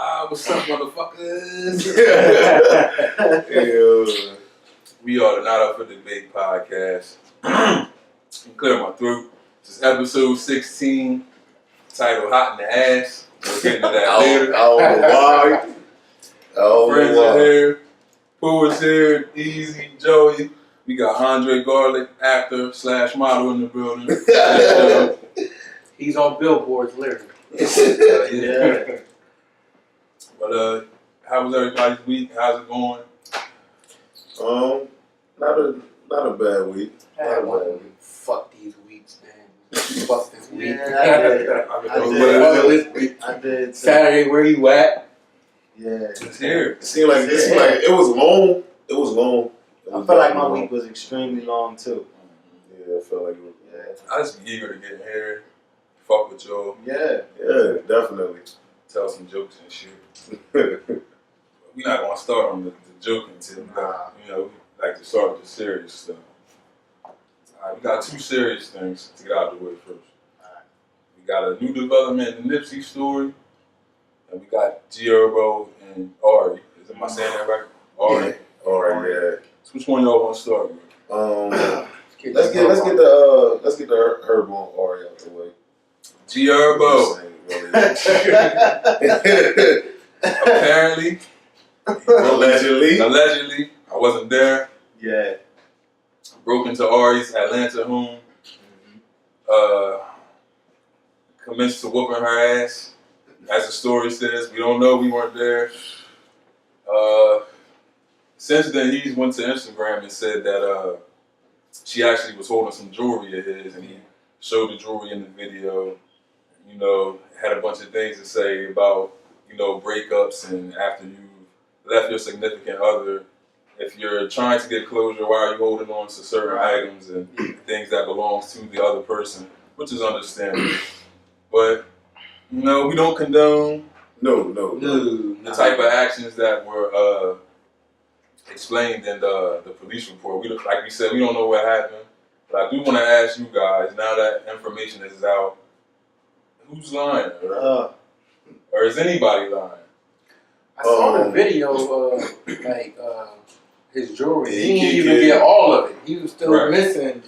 What's up, motherfuckers? Yeah. We are the Not Up for Debate podcast. I'm clearing my throat. This is episode 16, titled Hot in the Ass. We'll get into that later. I don't know why. Friends are here. Pooh is here. Easy, Joey. We got Andre Garlic, actor / model in the building. He's on billboards, literally. Yeah. But how was everybody's week? How's it going? Not a bad week. Fuck these weeks, man. Fuck this week. Yeah, I did. Saturday, where you at? Yeah. It's here. It seemed like it was long. It was long. I felt like my week was extremely long too. Yeah, I felt like it was. I just be eager to get here, fuck with y'all. Yeah. Yeah, definitely. Tell some jokes and shit. We're not gonna start on the joking tip. We like to start with the serious stuff. Alright, we got two serious things to get out of the way first. We got a new development in the Nipsey story, and we got Herbo and Ari. Am I saying that right? Ari. Yeah. All right, yeah. So which one y'all want to start with? Let's get the Herbo and Ari out the way. Herbo. Apparently, allegedly, I wasn't there. Yeah. Broke into Ari's Atlanta home. Commenced to whooping her ass. As the story says, we don't know. We weren't there. Since then, he went to Instagram and said that she actually was holding some jewelry of his, and he showed the jewelry in the video. You know, had a bunch of things to say about, breakups and after you left your significant other. If you're trying to get closure, why are you holding on to certain items and things that belongs to the other person, which is understandable. But, we don't condone the type of actions that were explained in the police report. Like we said, we don't know what happened. But I do want to ask you guys, now that information is out, who's lying? Or is anybody lying? I saw the video of his jewelry. He didn't even get all of it. He was still missing.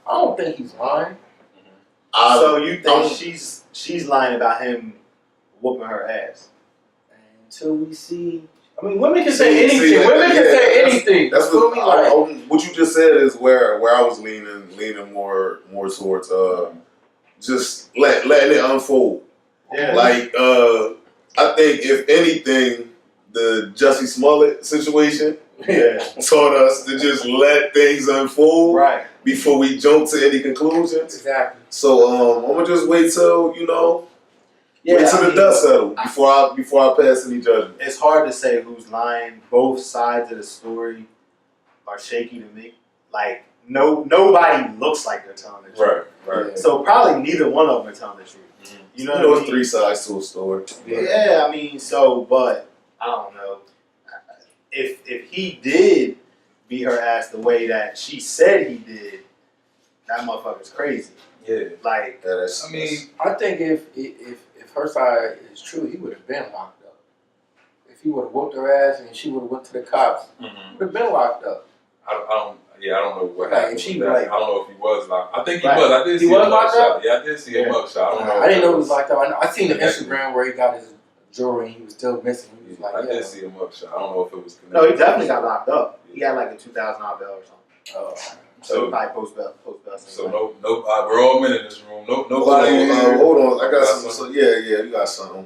I don't think he's lying. So you think she's lying about him whooping her ass? Until we see. I mean, women can say anything. Women can say anything. That's what you just said is where I was leaning more towards just letting it unfold. Yeah. Like I think if anything, the Jussie Smollett situation taught us to just let things unfold before we jump to any conclusions. Exactly. So I'm gonna just wait till wait till the dust settles before I pass any judgment. It's hard to say who's lying. Both sides of the story are shaky to me. Like nobody looks like they're telling the truth. Right. So probably neither one of them are telling the truth. You know what I mean? Three sides to a story. Yeah, I mean, but I don't know. If he did beat her ass the way that she said he did, that motherfucker's crazy. Yeah. Like, I think if her side is true, he would have been locked up. If he would have whooped her ass and she would have went to the cops, he would have been locked up. I don't know what happened. If she I don't know if he was locked. I think he was. I did He see was a locked mugshot. up? Yeah, I did see a mugshot. I don't know. I didn't know he was locked up. I seen the Instagram where he got his jewelry and he was still missing. He was like, I did see a mugshot. I don't know if it was connected. no, he definitely got locked up. He had like a $2,000 bill or something. So he probably post bail. So we're all men in this room. Nobody. Hold on, I got something. So yeah, we got something.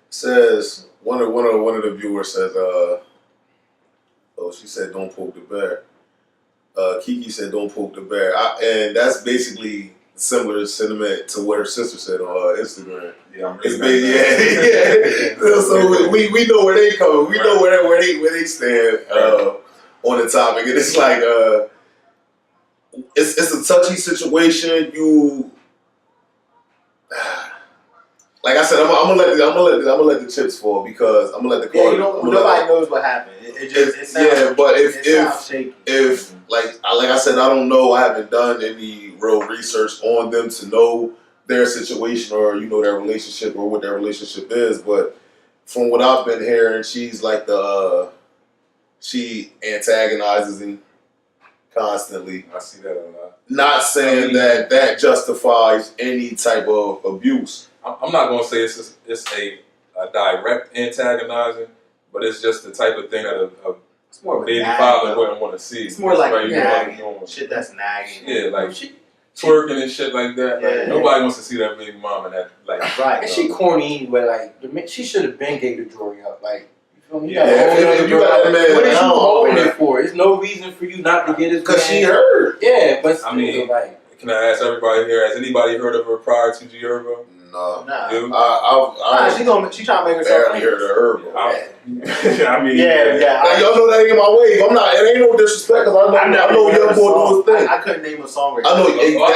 Says one of the viewers says, she said don't poke the bear. Kiki said don't poke the bear, and that's basically similar sentiment to what her sister said on Instagram. Yeah, I'm It's reading been, So we know where they come. We know where they stand on the topic, and it's like it's a touchy situation. Like I said, I'm gonna let the chips fall because I'm gonna let the nobody knows what happened. It sounds, but shaky. if like I said, I don't know. I haven't done any real research on them to know their situation or their relationship or what their relationship is. But from what I've been hearing, she's like she antagonizes him constantly. I see that a lot. Not saying that justifies any type of abuse. I'm not gonna say it's a direct antagonizing, but it's just the type of thing that a baby father wouldn't want to see. It's more like nagging. Shit that's nagging. Yeah, like twerking and shit like that. Yeah. Like, nobody wants to see that baby mama that like. Right. And she corny anyway. Like she should have been gave the jewelry up. Like. Yeah, if you got a man, what is you holding it for? There's no reason for you not to get his. Because she heard. Yeah, but still, I mean, like, can I ask everybody here? Has anybody heard of her prior to G Herbo? No. Nah. She trying to make herself barely heard of Herbo. I mean, yeah. Now, y'all know that ain't my wave. I'm not. It ain't no disrespect because I know young boy do his thing. I couldn't name a song. I know.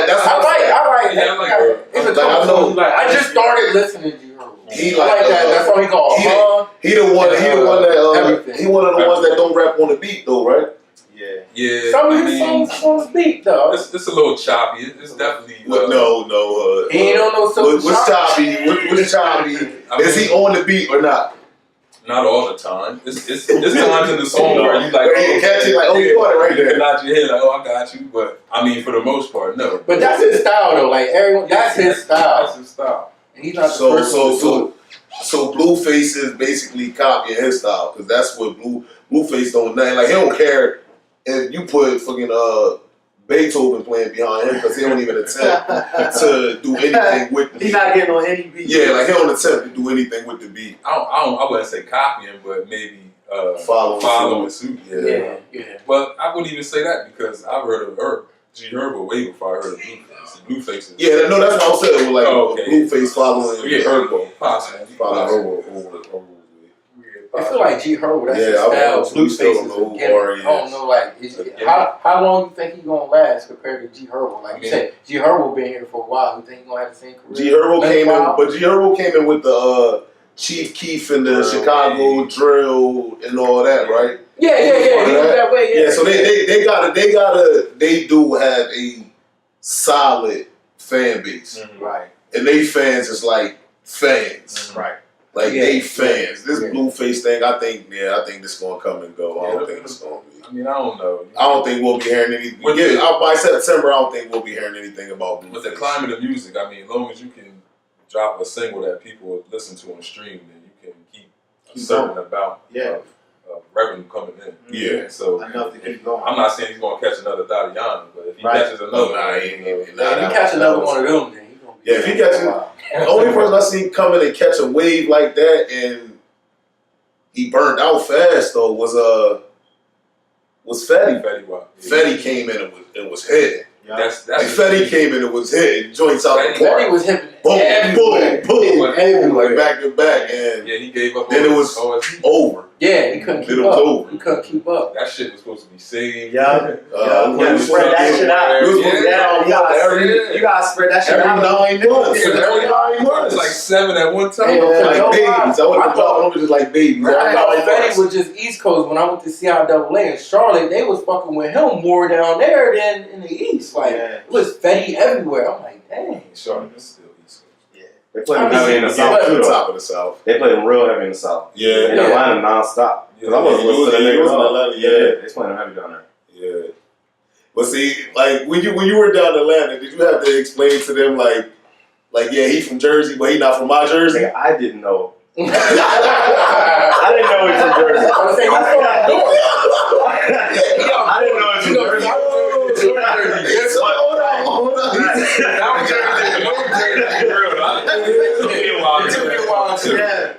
That's I like. Yeah, I like her. It's a couple. I just started listening to her. He I like that. That's all he called. He the one that he one of the ones that don't rap on the beat though, right? Yeah. Some of his songs on the beat though. It's a little choppy. It's definitely. No. He ain't on no so what's choppy? What's choppy? Is he on the beat or not? Not all the time. It's times in the song where you like, you catch it like, you got it right there. Nod your head like, I got you. But I mean, for the most part, no. But that's his style though. Like everyone, that's his style. That's his style. And he's not the first one to do it. So Blueface is basically copying his style because that's what Blueface don't nothing. Like he don't care if you put fucking Beethoven playing behind him because he don't even attempt to do anything with the beat. He's not getting on any beat. Yeah, like he don't attempt to do anything with the beat. I wouldn't say copying, but maybe following suit. Yeah. Well, I wouldn't even say that because I've heard of G Herbo way before I heard of Blueface. Blueface is no, that's what I'm saying. With like Blueface following Herbo, possibly. Following Herbo. I feel like G Herbo, that's his style. We still don't know who Ari is. I don't know, like, how long you think he's gonna last compared to G Herbo? Like you said, G Herbo been here for a while. You think he's gonna have the same career? G Herbo came in with the Chief Keef and the Chicago drill and all that, right? Yeah. He was that way. Yeah, so they do have a solid fan base, Right? And they fans is like fans, Right? Like they fans. This Blueface thing, I think this is gonna come and go. I don't think it's gonna be. I mean, I don't know. I don't think we'll be hearing anything. By September, I don't think we'll be hearing anything about Blueface. With the climate of music, I mean, as long as you can drop a single that people listen to on stream, then you can keep a certain amount of revenue coming in. Yeah. So enough to keep going. I'm not saying he's gonna catch another Dadiana, but if he catches another, if he catch another one of them, then he's gonna be if he catches, the only person I seen come in and catch a wave like that and he burned out fast though was Fetty. Fetty came in and was hitting. That's Fetty came in and was hitting joints out the park. Fetty was hitting boom, like back to back, and he gave up. Then it was over. Yeah, he couldn't keep up. He couldn't keep up. That shit was supposed to be saved. You gotta spread that shit out. You gotta spread that shit out. Every 9 months. It's like 7 at one time. Like babies. I would have just like babies. I thought Fetty was just East Coast. When I went to see CIAA in Charlotte, they was fucking with him more down there than in the East. Like it was Fetty everywhere. I'm like, dang. Charlotte is still East Coast. They play them heavy in the South too. Top of the South. They play them real heavy in the South. Yeah. In Atlanta nonstop. Because I wasn't listening to niggas in Atlanta. Yeah, they playing them heavy down there. Yeah. But see, like when you were down in Atlanta, did you have to explain to them like he from Jersey, but he not from my Jersey? Nigga, I didn't know. I didn't know he was from Jersey. I was saying, I didn't know he was from Jersey. Hold on.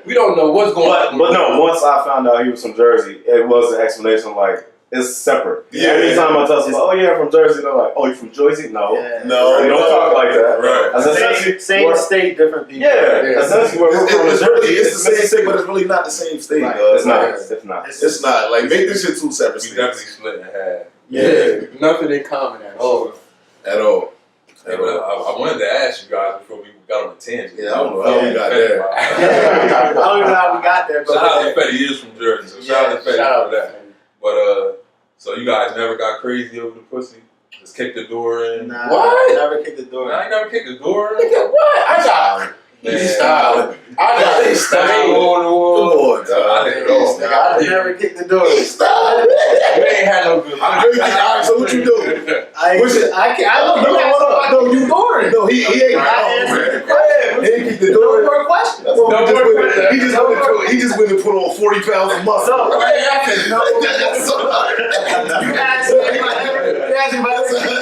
We don't know what's going on. But no, once I found out he was from Jersey, it was an explanation like, it's separate. Yeah. Anytime I tell someone, oh yeah, from Jersey, they're like, oh, you from Jersey? No. No. We don't talk like that. Right. Same state, different people. Yeah. Essentially where we're from is Jersey. It's the same state, but it's really not the same state. Right. It's not. It's not. Like, make this shit 2 separate We states. definitely split in half. Yeah. Nothing in common at all. At all. Hey, but I wanted to ask you guys before we got on the tangent. Yeah, I don't know how we got there. I don't even know how we got there. But Shout out to Fetty is from Jersey, so shout out to Fetty for that. But so you guys never got crazy over the pussy? Just kicked the door in? Nah, What? Never kicked the door in. I ain't never kicked the door in. Nigga, what? I got Man, style. Stop. Come on, dog. I never kicked the door. Stop. You ain't had no good. Alright, so what you do? I don't know. No, you Doing. No, he ain't. I answered the He ain't kick the door. No more questions. He just went and put on 40 pounds of muscle. No, Right? You asked me if I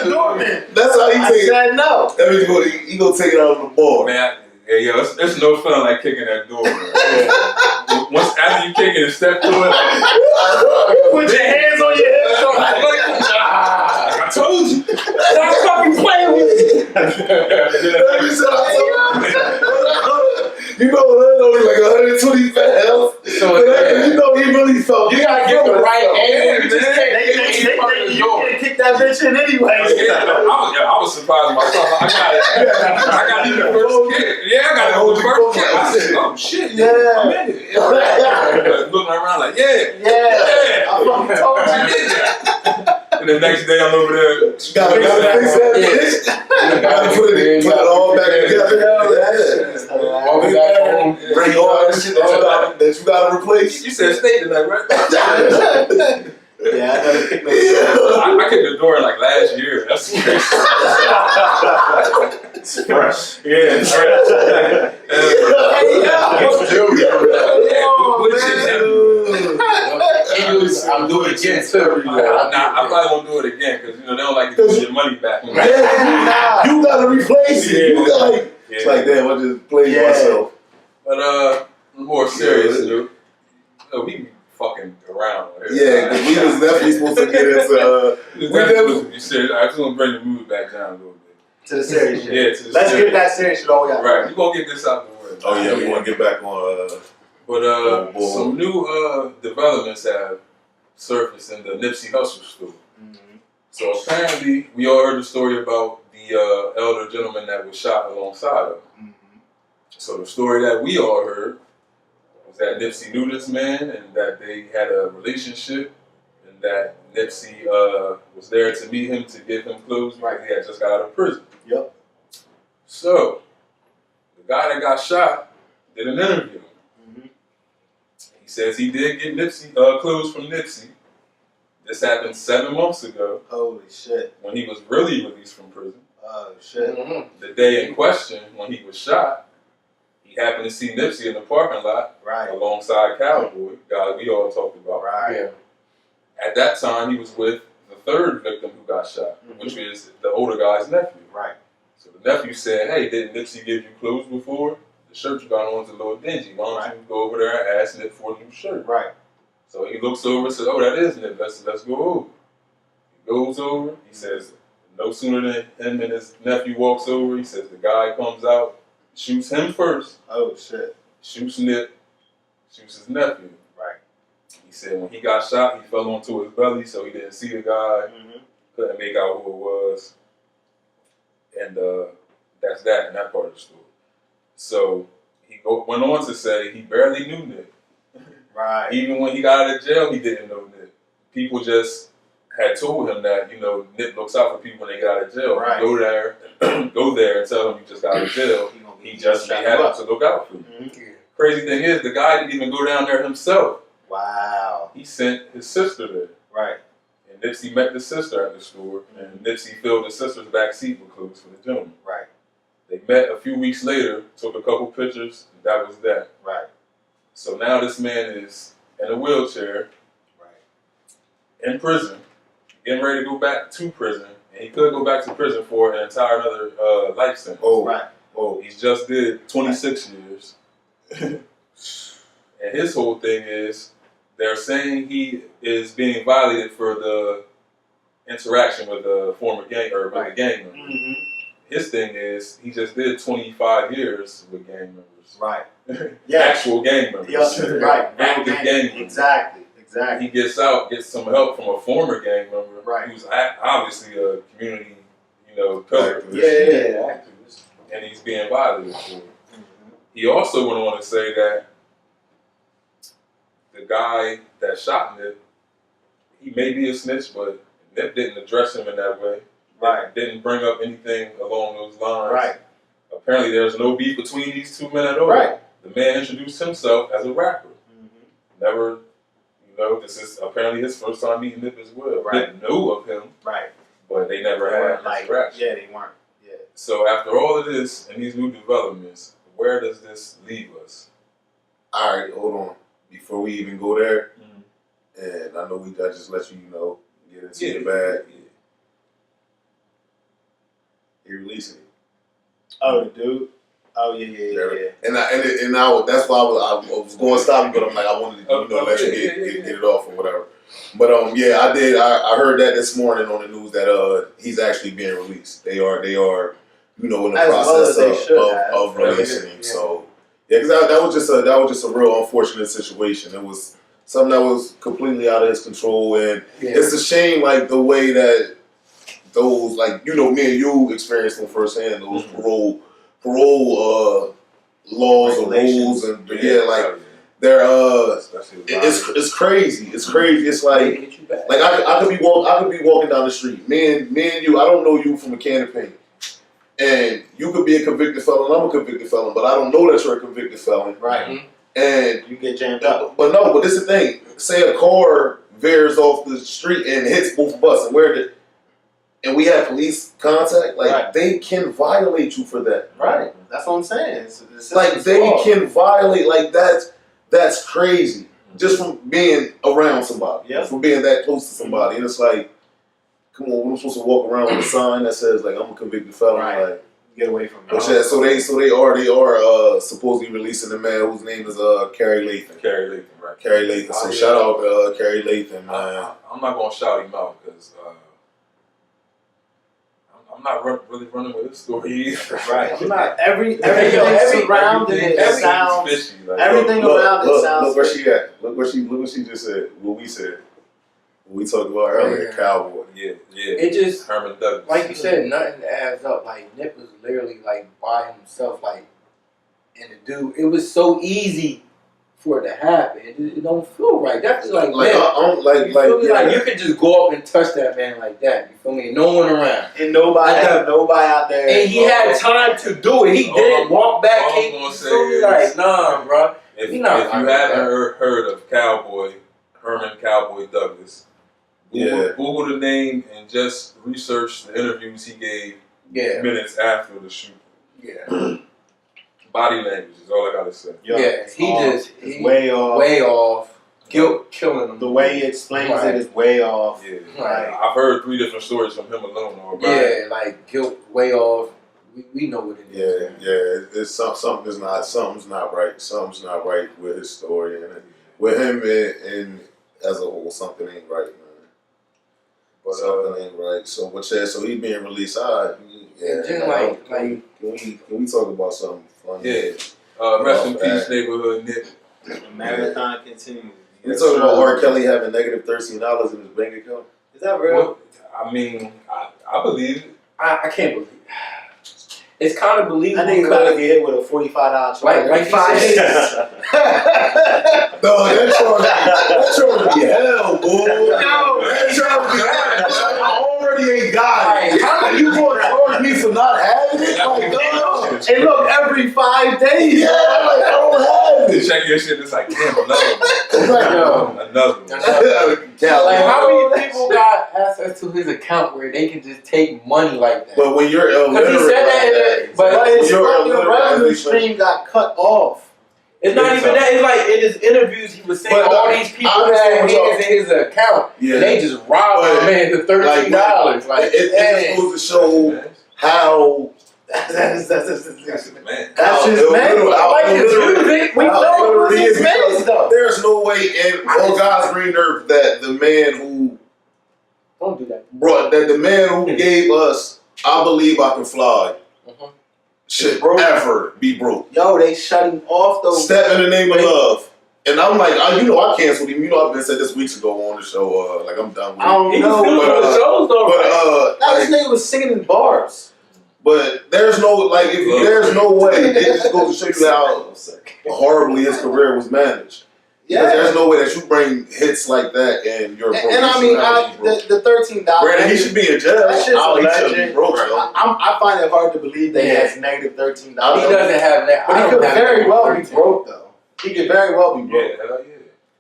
the door, man. That's how he I take it. said no. That means he gonna take it out on the ball. Man, yeah, it's no fun like kicking that door, man. Once after you kick it and step through it, Put your hands on your head. I told you. Stop fucking playing with me. You know, only like 120 pounds. So you know, he really felt. You gotta get the right angle. You just can't You can't kick that bitch in anyway. I was surprised myself. I got it the first kick. Yeah, I got it the first kick. I said, oh shit, I'm in it. Looking around like, yeah. I fucking told you. And the next day I'm over there. Gotta fix that bitch. Gotta put it all back together. Walking back home. Bring all that shit that you gotta replace. You said steak tonight, right? Yeah, I never kicked no I kicked the door like last year. That's crazy. It's fresh. Yeah, it's fresh. I'm doing it again too. I probably won't do it again because they don't like to give your money back. You gotta replace it. You gotta it's like damn, I just played myself. But more serious, dude. We be fucking around. Yeah, because we was definitely supposed to get into. We serious. I just want to bring the mood back down a little bit. To the serious shit. Yeah, Let's get that serious shit all we got. Right, we're gonna get this out the way. Oh yeah, we want to get back on. But some new developments have surfaced in the Nipsey Hussle story. So apparently, we all heard the story about the elder gentleman that was shot alongside him. So the story that we all heard was that Nipsey knew this man and that they had a relationship and that Nipsey was there to meet him to give him clothes because he had just got out of prison. Yep. So the guy that got shot did an interview. He says he did get Nipsey clothes from Nipsey. This happened 7 months ago. Holy shit. When he was really released from prison. Oh shit. The day in question, when he was shot, he happened to see Nipsey in the parking lot alongside Cowboy, guy we all talked about. At that time, he was with the third victim who got shot, which is the older guy's nephew. So the nephew said, hey, didn't Nipsey give you clothes before? The shirt you got on's a little dingy. Why don't you go over there and ask Nip for a new shirt? So he looks over and says, oh, that is Nip. Let's go over. He goes over. He says, no sooner than him and his nephew walks over, he says the guy comes out, shoots him first. Oh, shit. Shoots Nip, shoots his nephew. He said when he got shot, he fell onto his belly, so he didn't see the guy, couldn't make out who it was. And that's that in that part of the story. So he went on to say he barely knew Nip. Even when he got out of jail, he didn't know Nip. People just had told him that, Nip looks out for people when they get out of jail. You go there and tell him you just got out of jail. He just may have to look out for you. Crazy thing is, the guy didn't even go down there himself. Wow. He sent his sister there. And Nipsey met the sister at the store, and Nipsey filled his sister's back seat with clothes for the gentleman. They met a few weeks later, took a couple pictures, and that was that. So now this man is in a wheelchair, in prison, getting ready to go back to prison, and he could go back to prison for an entire another life sentence. He's just did 26 years. And his whole thing is, they're saying he is being violated for the interaction with a former gang or with a gang member. His thing is, he just did 25 years with gang members. Actual gang members. Active gang members. Exactly. He gets out, gets some help from a former gang member who's obviously a community, pillar. Activist. And he's being violated for it. He also went on to say that the guy that shot Nip, he may be a snitch, but Nip didn't address him in that way. Didn't bring up anything along those lines. Apparently there's no beef between these two men at all. the man introduced himself as a rapper. Never, this is apparently his first time meeting Nip as well. Right. Nip knew of him, right? but they never had interaction. Yeah, they weren't. Yeah. So after all of this and these new developments, where does this leave us? All right, hold on. Before we even go there, and I know I just let you get into the bag. Yeah. He releasing it. Oh, the dude. Oh yeah. And that's why I was going to stop you, but I'm like I wanted to let you get it off or whatever. But I did. I heard that this morning on the news that he's actually being released. They are in the process of releasing him. So because that was just a real unfortunate situation. It was something that was completely out of his control, and it's a shame like the way that those me and you experienced them firsthand. Those parole laws or rules and they're it's crazy. It's crazy. It's like I could be walking down the street. Me and you. I don't know you from a can of paint, and you could be a convicted felon. I'm a convicted felon, but I don't know that you're a convicted felon. Right. And you get jammed up. But this is the thing. Say a car veers off the street and hits both of us, and we have police contact, they can violate you for that. Right. That's what I'm saying. It's they can violate, that's crazy. Just from being around somebody. Yeah. From being that close to somebody. And it's like, come on, we're supposed to walk around with a sign that says I'm a convicted felon. Right. Get away from me. So they are supposedly releasing the man whose name is Carrie Latham. Carrie Latham, right. Carrie Latham. So shout out to Carrie Latham, man. I'm not gonna shout him out because I'm not really running with this story either. Right. I'm not everything around it sounds fishy. Everything around it sounds. Look where she at. Look what she just said. What we said. What we talked about earlier. Cowboy. Yeah. It just Herman Douglas. Like you said, nothing adds up. Like Nip was literally by himself. And the dude, it was so easy for it to happen. It don't feel right. That's just you could just go up and touch that man like that. You feel me? No one around. And nobody out there. And he had time to do it. He didn't walk back. Nah, bro. If you haven't heard of Herman Cowboy Douglas, Google the name and just research the interviews he gave minutes after the shooting. Yeah. Body language is all I gotta say. He's way off. Guilt killing him. The way he explains it is way off. Yeah. I've heard 3 different stories from him alone. Guilt way off. We know what it is. Yeah. It's something's not right. Something's not right with his story and with him and as a whole, something ain't right, man. But something ain't right. So he's being released. Can we talk about something funny? Yeah. Rest in peace, neighborhood Nip. The marathon continues. We talking about R. Kelly having negative $13 in his bank account. Is that real? Well, I mean, I believe it. I can't believe it. It's kind of believable. I think he's about to get hit with a $45 charge. Like 5 days. No, that charge would be hell, boy. No, that charge would be hell. I already ain't got it. How you going to charge me for not having it? And look, every 5 days. Yeah, I don't have it. Check your shit. It's like, damn, another one. How many people got access to his account where they can just take money like that? But when you're illiterate, he said that, but his revenue stream got cut off. It's not even that. It's like in his interviews, he was saying all these people had hands in his account, and they just robbed the man for $13. It goes to show how. That's his man. We know it was his man, though. There's no way on God's green earth that the man who don't do that, the man who gave us "I Believe I Can Fly" should ever be broke. Yo, they shut him off though. Step in the Name of Love. And I'm like, I canceled him. I've been said this weeks ago on the show. I'm done with it. I don't know. This nigga was singing in bars. But there's no there's no way. It just goes to show you how horribly his career was managed. Yeah, there's no way that you bring hits like that and you're broke. And I mean, the $13. Granted, he should be in jail. That shit's He should be legend. broke. I find it hard to believe that he has negative $13. He doesn't have that. But he could very well be broke though. He could very well be broke. Yeah, hell yeah.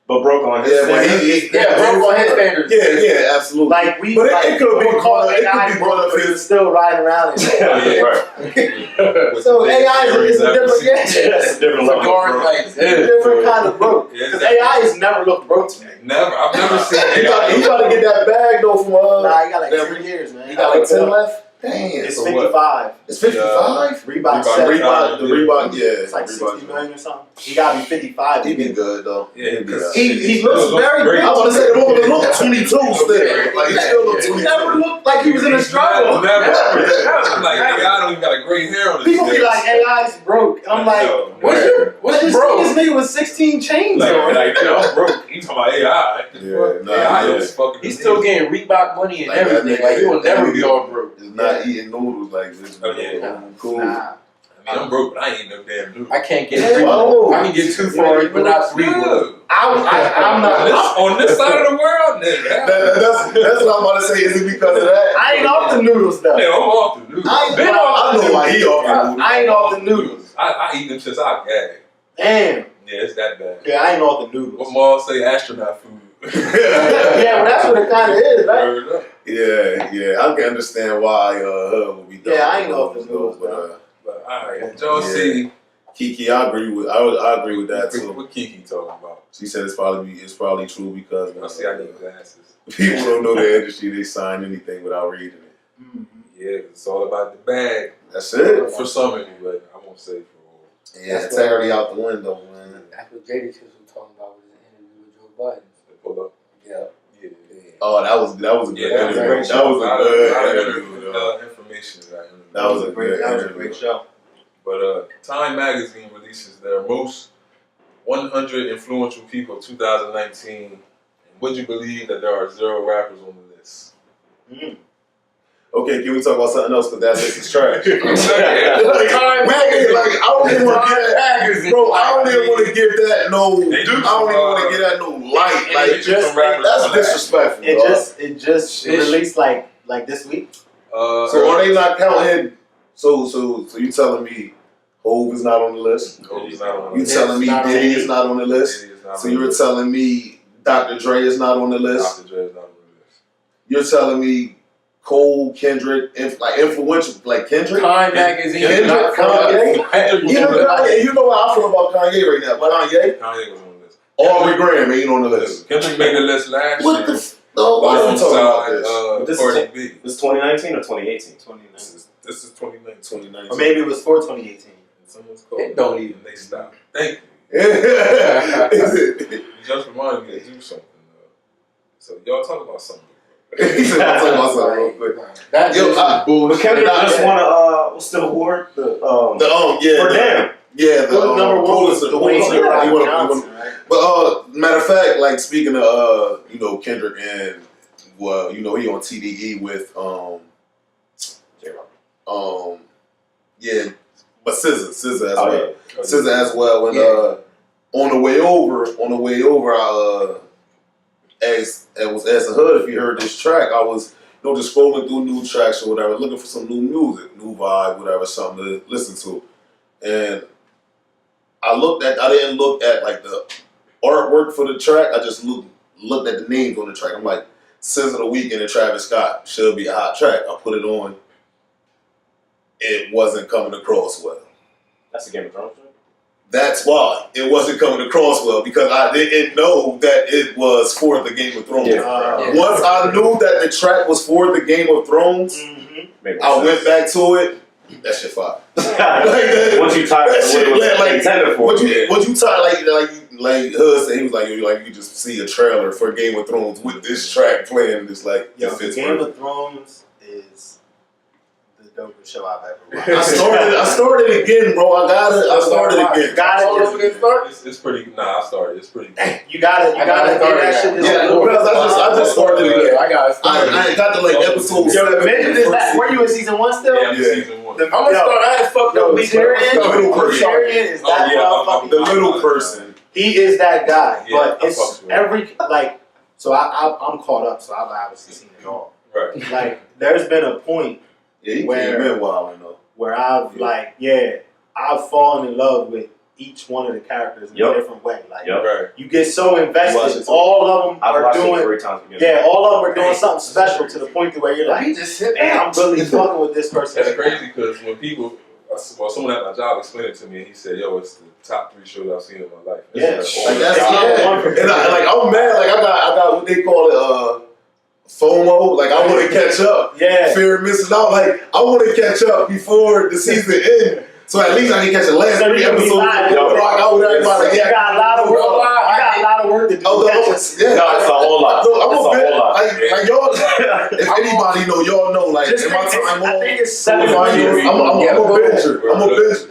But broke on his standards. Broke on his standards. Yeah, absolutely. Like we, but like, it could be called it AI could be broke, one of but his. he's still riding around and shit. Right. So AI is a different, That's a different level. different kind of broke. Because AI has never looked broke to me. Never. I've never seen AI. You gotta get that bag though from Nah, you got like 3 years, man. You got like 10 left. Damn. It's 55. It's 55. Reebok, the Reebok, yeah. It's like 60 million or something. He gotta be 55. He'd be good though. Yeah, he looks very good. I want to say it over the look 22 still. Like he still looks 22. He never looked like he was in a struggle. Never. Like AI don't even got a gray hair on his People be like, AI's broke. And I'm like, what's broke? This nigga with 16 chains on. Like, I'm broke. You talking about AI? AI is fucking. He's still getting Reebok money and everything. Like he will never be all broke. It's not eating noodles like this. Cool. Nah. I mean, I'm broke, but I ain't no damn dude. I can't get 3. I can get 2 for it, but not 3. I'm not. On this side of the world, nigga. That's what I'm about to say. Is it because of that? I ain't off the noodles though. Yeah, I'm off the noodles. I know why he off the noodles. I ain't off the noodles. I eat them since I gag. Damn. Yeah, it's that bad. Yeah, I ain't off the noodles. What mom say astronaut food? Yeah, but that's what it kind of is, right? Yeah, I can understand why Herb would be done. Yeah, I ain't off the noodles, but alright, y'all see. Kiki, I agree with that too. What Kiki talking about? She said it's probably true because I see. I need glasses. People don't know the industry. They sign anything without reading it. Mm-hmm. Yeah, it's all about the bag. That's it. For some anyway. I won't say for all. Yeah, integrity out the window, man. That's what JD was talking about with his interview with Joe Biden. Pull up. Yeah. Oh, that was a good interview. That was a good interview. Information. That was a great show. But Time Magazine releases their most 100 influential people of 2019. And would you believe that there are 0 rappers on the list? Okay, can we talk about something else? Because that list is trash. Time Magazine. I don't even want to get that, bro. I don't even want to give that no. I don't even want to give that no light. Like that's disrespectful. It just released like this week. So are they not counting? So you telling me Hov is not on the list? You telling me Diddy is not on the list? So you're telling me Dr. Dre is not on the list? Dr. Dre is not on the list. You're telling me Cole, Kendrick, like influential, like Kendrick? Time Magazine. Kendrick, Kanye. You know how I feel about Kanye right now. But Kanye was on the list. Aubrey Graham ain't on the list. Kendrick made the list last year. What the why are you talking about this? This is 2019 or 2018? 2019. This is 2019. Or maybe it was for 2018. Someone's called. It don't even. They stop. Thank you. It You just reminded me to do something. So y'all talk about something. He said, "I'll talk about something real quick." That is bullshit. Kendrick just won a what's the award? For Damn. Yeah, the number one was the Pulitzer. Right? But matter of fact, like speaking of Kendrick and he on TDE with but SZA as well. SZA as well. And on the way over, I asked the hood if he heard this track. I was just scrolling through new tracks or whatever, looking for some new music, new vibe, whatever, something to listen to. And I didn't look at like the artwork for the track. I just looked at the names on the track. I'm like, SZA, The Weeknd, and Travis Scott should be a hot track. I put it on. It wasn't coming across well. That's a Game of Thrones track? That's why it wasn't coming across well, because I didn't know that it was for the Game of Thrones. Once I knew that the track was for the Game of Thrones, I went back to it. That shit fire. Once you type what you type like Hood said, he was like, you just see a trailer for Game of Thrones with this track playing, and it's like, Game of Thrones is the dopest show I've ever watched. I started again, bro. I started again. It's pretty. Nah, I started. It's pretty. You gotta get that shit. Because I just started again. I got to like episode 7. Were you in season 1 still? Yeah, I'm in season 1. I'm gonna start. I had fucked up. The little person. He is that guy. Yeah, but I it's fucks with every like. So I'm caught up. So I've obviously seen it all. Right. Like there's been a point Yeah, he came in wild, though. where I've I've fallen in love with each one of the characters in a different way. Like Right. you get so invested. All of them are doing. All of them are doing something special to the point to where you're like, just sit hey, I'm really fucking with this person. That's crazy because when people, well, someone at my job explained it to me, and he said, "Yo, it's the top 3 shows I've seen in my life." Like that's and I'm mad. Like I got what they call it, FOMO. Like I want to catch up. Yeah. Fear of missing out. Like I want to catch up before the season ends. So at least I can catch the last 3 episodes. I got a lot of work. I got a lot of work to do. It's a whole lot. Like y'all, if anybody know, y'all know. Like in my time on, I think it's 7 years. I'm a binger. I'm a binger.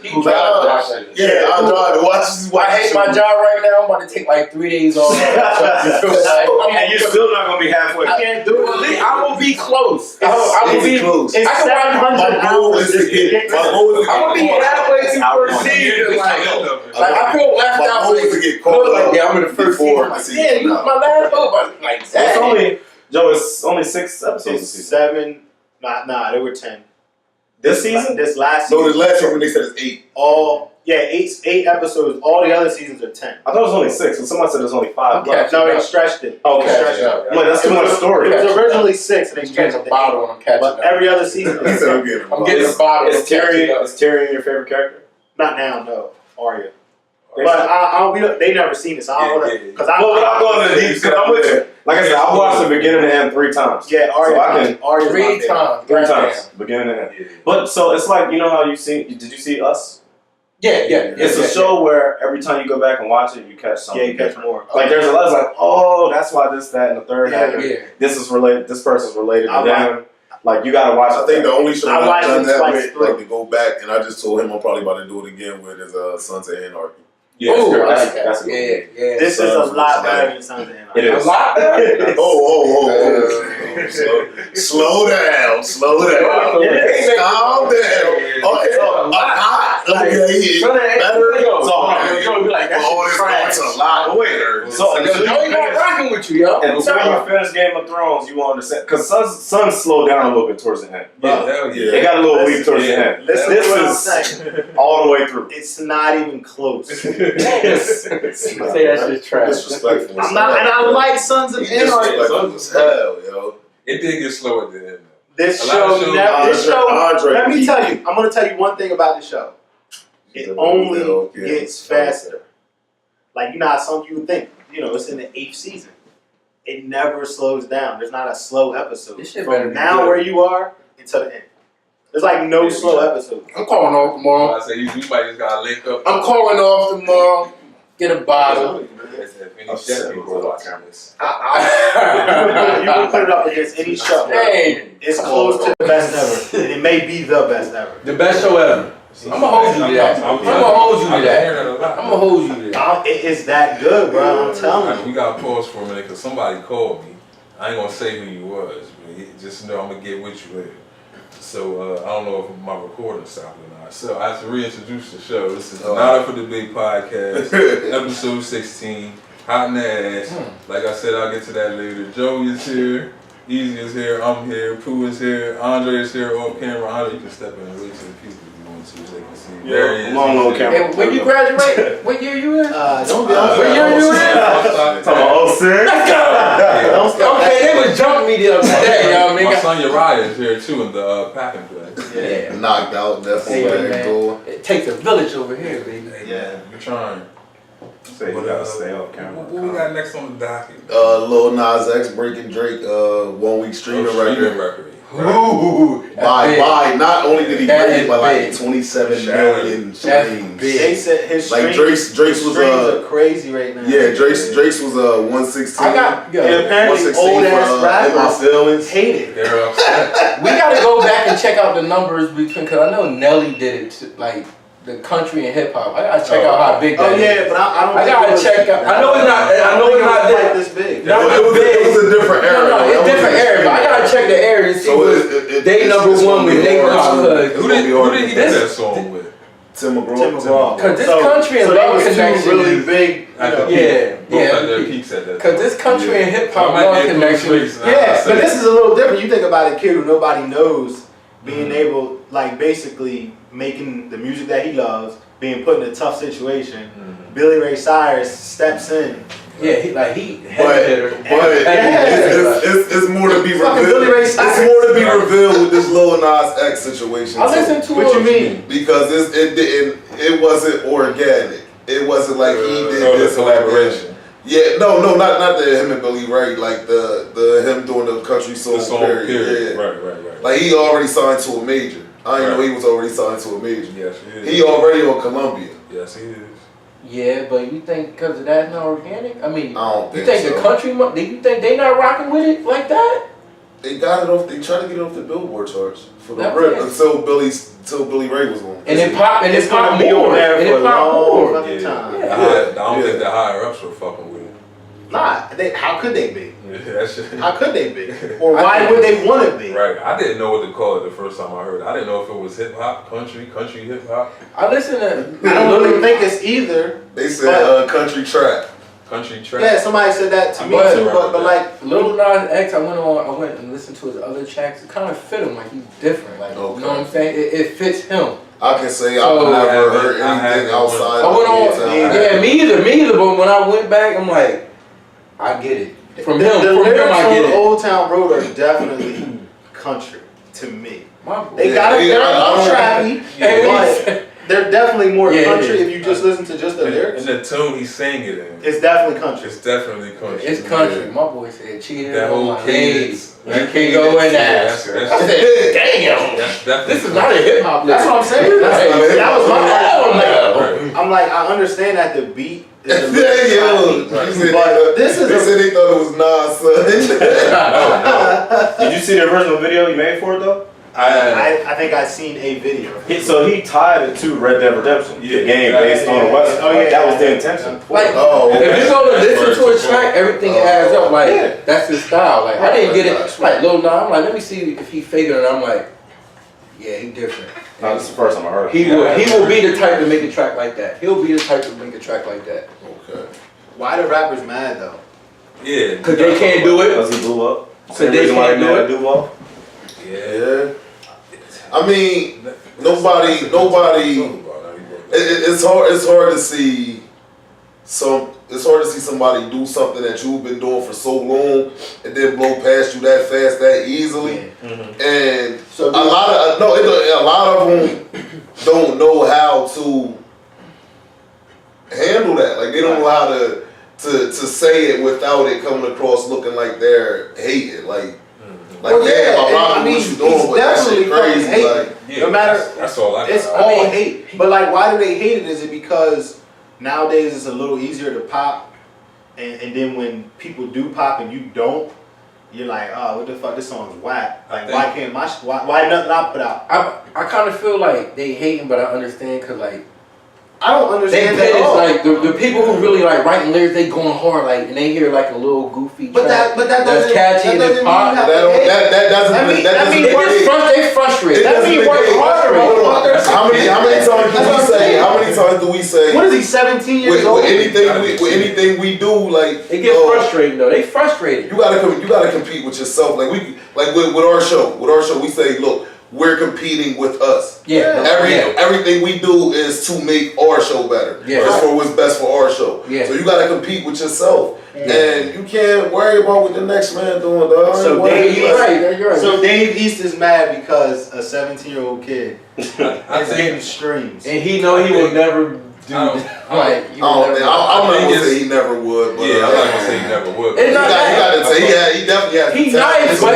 Yeah, I'll drive and watch. I hate my job right now. I'm about to take like 3 days off. And you're still not gonna be halfway. I can't do it. I will be close. I will be close. It's 700 hours to get. My goal is to I'm gonna be halfway through first season. Like I feel left out. My goal is to get caught up. Yeah, I'm in the first season. Yeah, you was my last hope. Like It's only 6 episodes. It's 7. Nah, there were 10. This season? This last season. No, this last season they said it's 8. 8 episodes. All the other seasons are 10. I thought it was only 6, and someone said there's only 5 left. No, they stretched it. Okay. I'm like, that's too much story. It was originally 6, and they stretched it to 8. Bottle, I'm catching But up. every other season, I'm getting the bottle. Is Tyrion your favorite character? not now, no. Arya. But they never seen this. I don't want to. Because I'm going to the deep, because I'm with you. Like I said, I've watched the beginning and end 3 times. Yeah, Arya. So I can, Arya 3 times. 3 times, beginning and end. But so it's like, you know how did you see Us? Yeah. It's a show where every time you go back and watch it, you catch something. Yeah, you catch more. Like there's a lot of like, oh, that's why this, that, and the third happened. This is related. This person's related to them. Like you gotta watch. I think the only show I've done that with, through. like to go back, and I just told him I'm probably about to do it again with, is Sons of Anarchy. Yeah, that's a good one. Yeah. This is a lot better than Sons of Anarchy. It is. A lot better. Slow down. Calm down. Okay, better. It's a lot better. So you're not rocking with you, yo. And when you finish Game of Thrones, you won't understand because Sons slowed down a little bit towards the end. Yeah, hell yeah. It got a little weak towards the end. This is all the way through. It's not even close. Say that's just trash. Disrespectful. I'm not, and I like Sons of Anarchy. Hell, yo. It did get slow at the end. This show, let me tell you, I'm going to tell you one thing about this show. It only gets faster. Like, you know how some people think, it's in the 8th season. It never slows down. There's not a slow episode. From now where you are until the end. There's like no slow episodes. I'm calling off tomorrow. I say you might just gotta link up. I'm calling off tomorrow. Get a bottle. You can put it up against any show. Hey, it's close to the best ever. And it may be the best ever. The best show ever. I'm gonna hold you to that. I'm gonna hold you to that. It is that good, bro. I'm telling you. We gotta pause for a minute because somebody called me. I ain't gonna say who you was, but just know I'm gonna get with you later. So I don't know if my recording stopped or not. So I have to reintroduce the show. This is Not Up for the Big Podcast, episode 16. Hot in the ass. Like I said, I'll get to that later. Joey is here. Easy is here. I'm here. Pooh is here. Andre is here off camera. Andre, you can step in and wait to the people if you want to, so they can see. Yeah, long little camera. Hey, when you graduate, what year you in? Don't be what year you in? Talking about 06. Let's go. Okay, they was jumping me the other day, y'all. My son Uriah is here too in the packing play. Yeah. Knocked out, definitely. It takes a village over here, baby. Yeah. We're trying. Say you gotta stay off camera. What we got next on the docket? Lil Nas X breaking Drake 1 week streaming record. Ooh, by not only did he break it, but like 27 million streams. They said his like Drake's was are crazy right now. Yeah, Drake's was 116. I got and apparently 116 old ass rappers My Feelings. hate it. They're upset. We gotta go back and check out the numbers because I know Nelly did it to, like the country and hip hop. I gotta check out how big that is. Yeah, but I don't. I gotta check out. I know it's not like this big. It was a different era. No, it's different era. But I gotta check the era and see what they number one with they pop. Who did he do that song with? Tim McGraw. Because this country and love connection really big. At their peaks at that. Because this country and hip hop love connection. Yeah, but this is a little different. You think about a kid who nobody knows being able, like, basically making the music that he loves, being put in a tough situation. Billy Ray Cyrus steps in. Yeah, it's more to be revealed. It's more to be revealed with this Lil Nas X situation. I listen to what you mean because it wasn't organic. It wasn't like he did this collaboration. Yeah, no, not the him and Billy Ray, like the him doing the country soul period. Yeah. Right. Like he already signed to a major. I didn't know he was already signed to a major. Yes, he is. He already on Columbia. Yes, he is. Yeah, but you think because of that not organic? I mean, I don't you think so. The country? Do you think they not rocking with it like that? They got it off. They tried to get it off the Billboard charts for the rip until Billy Ray was on. And it popped. And it's popped more. And it popped more. I don't think the higher ups were fucking with it. Nah, how could they be? Yeah, how could they be? Or why would they want to be? Right. I didn't know what to call it the first time I heard it. I didn't know if it was hip hop, country hip hop. I listen to. I don't really think it's either. They said country trap. Country trap. Yeah, somebody said that to me too. But like Lil Nas X, I went and listened to his other tracks. It kind of fit him. Like he's different. Like you know what I'm saying? It fits him. I can say I've never heard anything outside. I went on. Me either. But when I went back, I'm like. I get it. From him, I get it. Old Town Road are definitely country to me. They got it. They're more trappy, but they're definitely more country if you just listen to just the lyrics. And the tone he's saying it in. It's definitely country. It's definitely country. It's country. Yeah. My boy said, cheated. That whole cadence. You can't go in there. I said, damn. This is not a hip hop. That's what I'm saying. That was my album. I'm like, I understand that the beat. But this is. They said they thought it was Nas, son. No. Did you see the original video he made for it though? I think I've seen a video. So he tied it to Red Dead Redemption, the game based on the West. That was the intention. Like, if you go to listen to a track, everything adds up. Like, that's his style. Like, I didn't get it. Like, Lil Nas, I'm like, let me see if he figured it. I'm like, yeah, he different. No, this is the first time I heard it. He will be the type to make a track like that. He'll be the type to make a track like that. Okay. Why the rappers mad though? Yeah. Because they can't do it. Because he blew up. So they can't do it. Yeah. I mean, nobody. It's hard to see It's hard to see somebody do something that you've been doing for so long and then blow past you that fast, that easily. Yeah. Mm-hmm. And so a lot of them don't know how to handle that. Like they don't know how to say it without it coming across looking like they're hating. Like, damn, I'm not what you doing, but that shit crazy. Like, yeah, no matter, that's all I got. It's all hate. But like, why do they hate it? Is it because nowadays it's a little easier to pop, and then when people do pop and you don't, you're like, oh, what the fuck? This song's whack. Like, why can't why nothing I put out? I kind of feel like they hating, but I understand because like. I don't understand that at all. Like the people who really like writing lyrics, they going hard, like, and they hear like a little goofy track that's catchy and they pop. That doesn't mean they frustrated. That means work harder. How many times do we say? What is he, 17 years old? With anything we do, like they get frustrated though. They frustrated. You gotta compete with yourself. Like with our show. With our show, we say, look, we're competing with us. Yeah. Everything we do is to make our show better. Yeah. It's for what's best for our show. Yeah. So you gotta compete with yourself. Yeah. And you can't worry about what the next man doing, dog. So Dave East is mad because a 17-year-old kid is getting streams. And he know he will never do I'm not gonna say he never would, but I'm not gonna say he never would. He definitely has. He's nice, but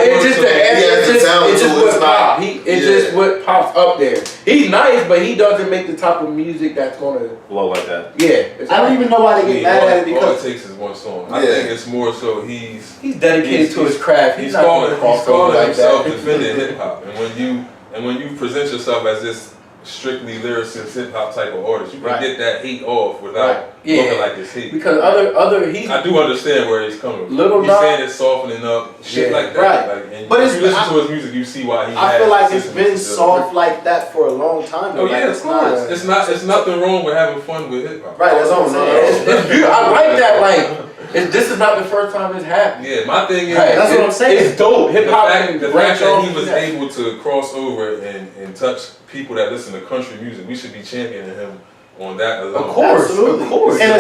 it's just what pops up there. He's nice, but he doesn't make the type of music that's gonna blow like that. Yeah, I don't even know why they get mad at it because all it takes is one song. I think it's more so he's dedicated to his craft. He's calling himself defending hip hop, and when you present yourself as this strictly lyricist, hip hop type of artist. You can get that hate off without looking like it's hate. Because I do understand where he's coming from. He's saying it's softening up, shit like that. Right. Like, and but if you listen to his music, you see why he. I feel like it's been soft like that for a long time. Oh yeah, of course. It's nothing wrong with having fun with hip hop. Right. That's what I'm saying. It's beautiful. I like that. Like. This is not the first time it's happened. Yeah, my thing is that's what I'm saying. It's dope. Hip hop. The fact that he was able to cross over and touch people that listen to country music, we should be championing him on that alone. Of course, absolutely. Of course. And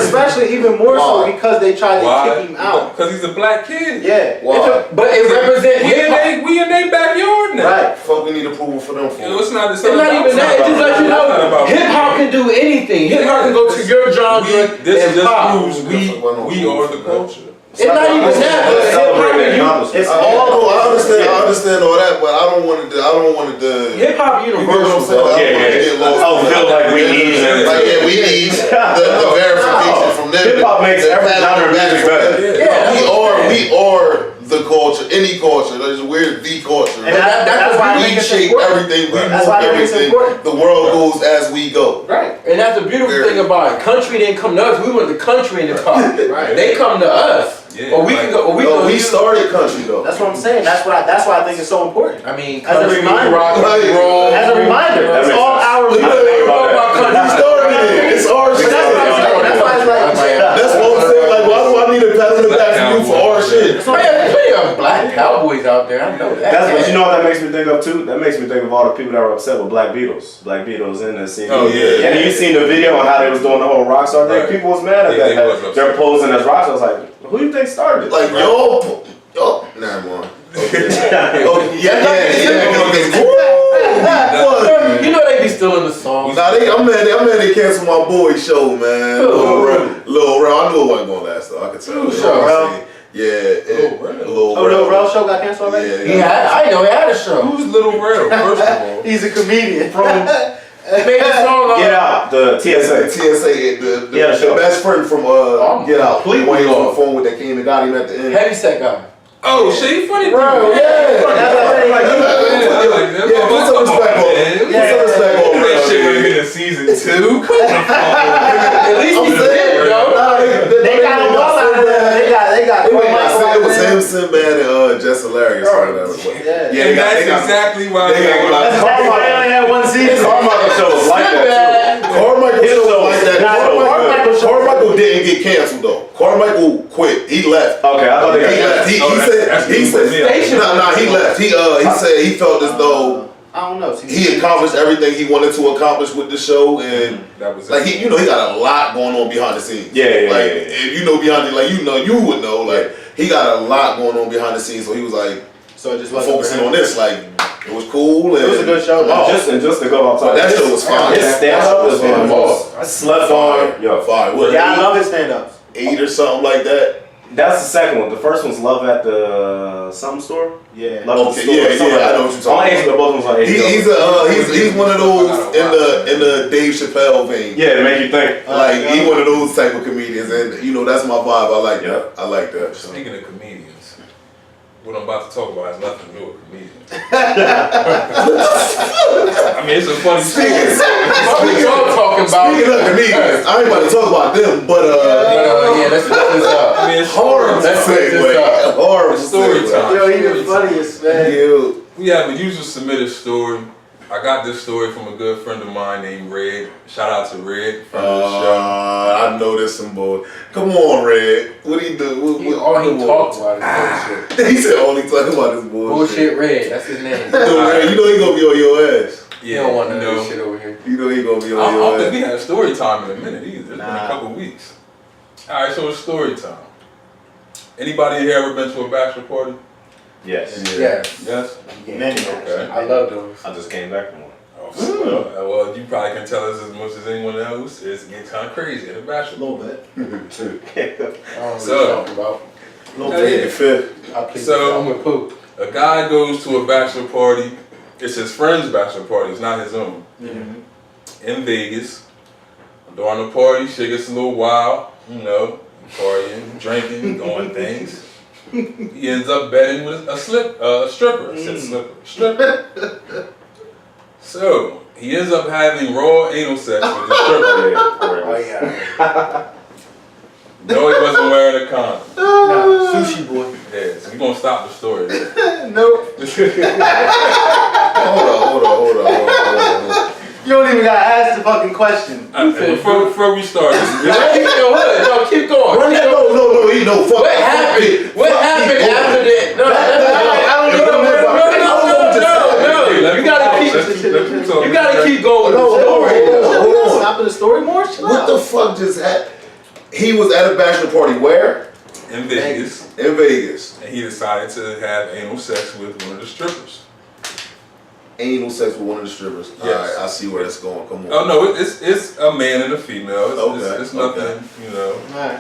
especially even more so because they tried to kick him out. Because he's a black kid. Yeah. But it represents we in their backyard now. Right. Fuck, we need approval for them. It's not even that. It just lets you know hip hop can do anything. Hip hop can go to your genre. This just proves we are the culture. It's not even that. It's all. I understand all that, but I don't want to. Hip hop universal. Feel like we need. We need the verification from them. Hip hop makes every genre music better. We are the culture. Any culture. We're the culture. And that's why we shape everything. We move everything. The world goes as we go. Right. And that's the beautiful thing about it. Country didn't come to us. We went to country in the pop. Right. They come to us. Yeah, or we can go. We started country though. That's what I'm saying. That's why I think it's so important. I mean, as a reminder, rock and roll. As a reminder, that's all our. We started it. It's our shit. That's why it's like. That's what I'm saying. Like, why do I need a pat on the back for you for our shit? There's plenty of black cowboys out there. I know that. But you know what that makes me think of too? That makes me think of all the people that were upset with Black Beatles. Black Beatles in the scene. Oh yeah. And you seen the video on how they was doing the whole rock star thing. People was mad at that. They're posing as rock stars. Like, who do you think started it? Like, never mind. Okay. You know they be stealing the songs. Nah, I'm mad they canceled my boy show, man. Lil Rel. I knew it wasn't gonna last though. I could tell. Lil Rel show got canceled already? I didn't know he had a show. Who's Lil Rel? First of all, he's a comedian. He made a song Get Out, the TSA. The best friend from Get Out. He was on the phone with that came and got him at the end. Heavy set guy. oh, shit, funny, Bro, yeah. Put some respect on him. Put some respect on him. That shit would have been in season 2. At least he's there, yo. They got a wall out of there. They got. It was him, Sinbad, and Just Hilarious or whatever. Yeah, that's exactly why they got Carmichael only had one season. Carmichael show was like that too. Carmichael show was like that. Carmichael didn't get canceled though. Carmichael quit. He left. Okay, I thought he left. He said he left. He said he felt as though I don't know. he accomplished everything he wanted to accomplish with the show, and that was like he got a lot going on behind the scenes. If you know behind it, you would know. Like he got a lot going on behind the scenes, so he was like, just focusing on this. Like it was cool. And it was a good show. Just to go outside. That show was fine. His stand-up was one of the most. I slept on. Fire. I love his stand-ups. 8 or something like that. That's the second one. The first one's Love at the something store. Yeah. Love at the store. I know what you're talking about. Both of them on he's one of those in the Dave Chappelle vein. Yeah, to make you think. Like he's one of those type of comedians, and that's my vibe. I like that. I like that. Speaking of comedians, what I'm about to talk about has nothing to do with comedians. I mean, it's a funny story. Speaking of comedians, I ain't about to talk about them, but let's set this up. I mean, it's horrible segue. Horrible story time. Yo, he the funniest, man. We have a user submitted story. I got this story from a good friend of mine named Red. Shout out to Red, friend of the show. I know this some boy. Come on, Red. What he do? All he talks about is bullshit. He said all he talking about is bullshit. Bullshit Red, that's his name. Red, you know he gonna be on your ass. You don't want none of this shit over here. You know he gonna be on I your don't ass. think we had story time in a minute either. It's been a couple weeks. Alright, so it's story time. Anybody here ever been to a bachelor party? Yes. Yes? Many. Okay. I love those. I just came back from one. Well, you probably can tell us as much as anyone else. It's getting kind of crazy in the bachelor. A little bit. I don't So, talk about. So, I'm with Pooh. a guy goes to a bachelor party. It's his friend's bachelor party. It's not his own. In Vegas. During the party, shit gets a little wild. Partying, drinking, doing things. He ends up betting with a stripper. I said stripper. So he ends up having raw anal sex with the stripper. Oh yeah. No, he wasn't wearing a condom. No, sushi boy. Yeah, so we're gonna stop the story there. Nope. Hold on. You don't even gotta ask the fucking question. Before we start, No, keep going. No, fuck. What happened? What happened after that? No, you gotta keep going. Stopping the story more? What the fuck just happened? He was at a bachelor party where? in Vegas. In Vegas. And he decided to have anal sex with one of the strippers. Anal sex with one of the strippers. Yes. Alright, I see where that's going. Come on. Oh no, it's a man and a female. It's nothing, Okay. you know. Alright.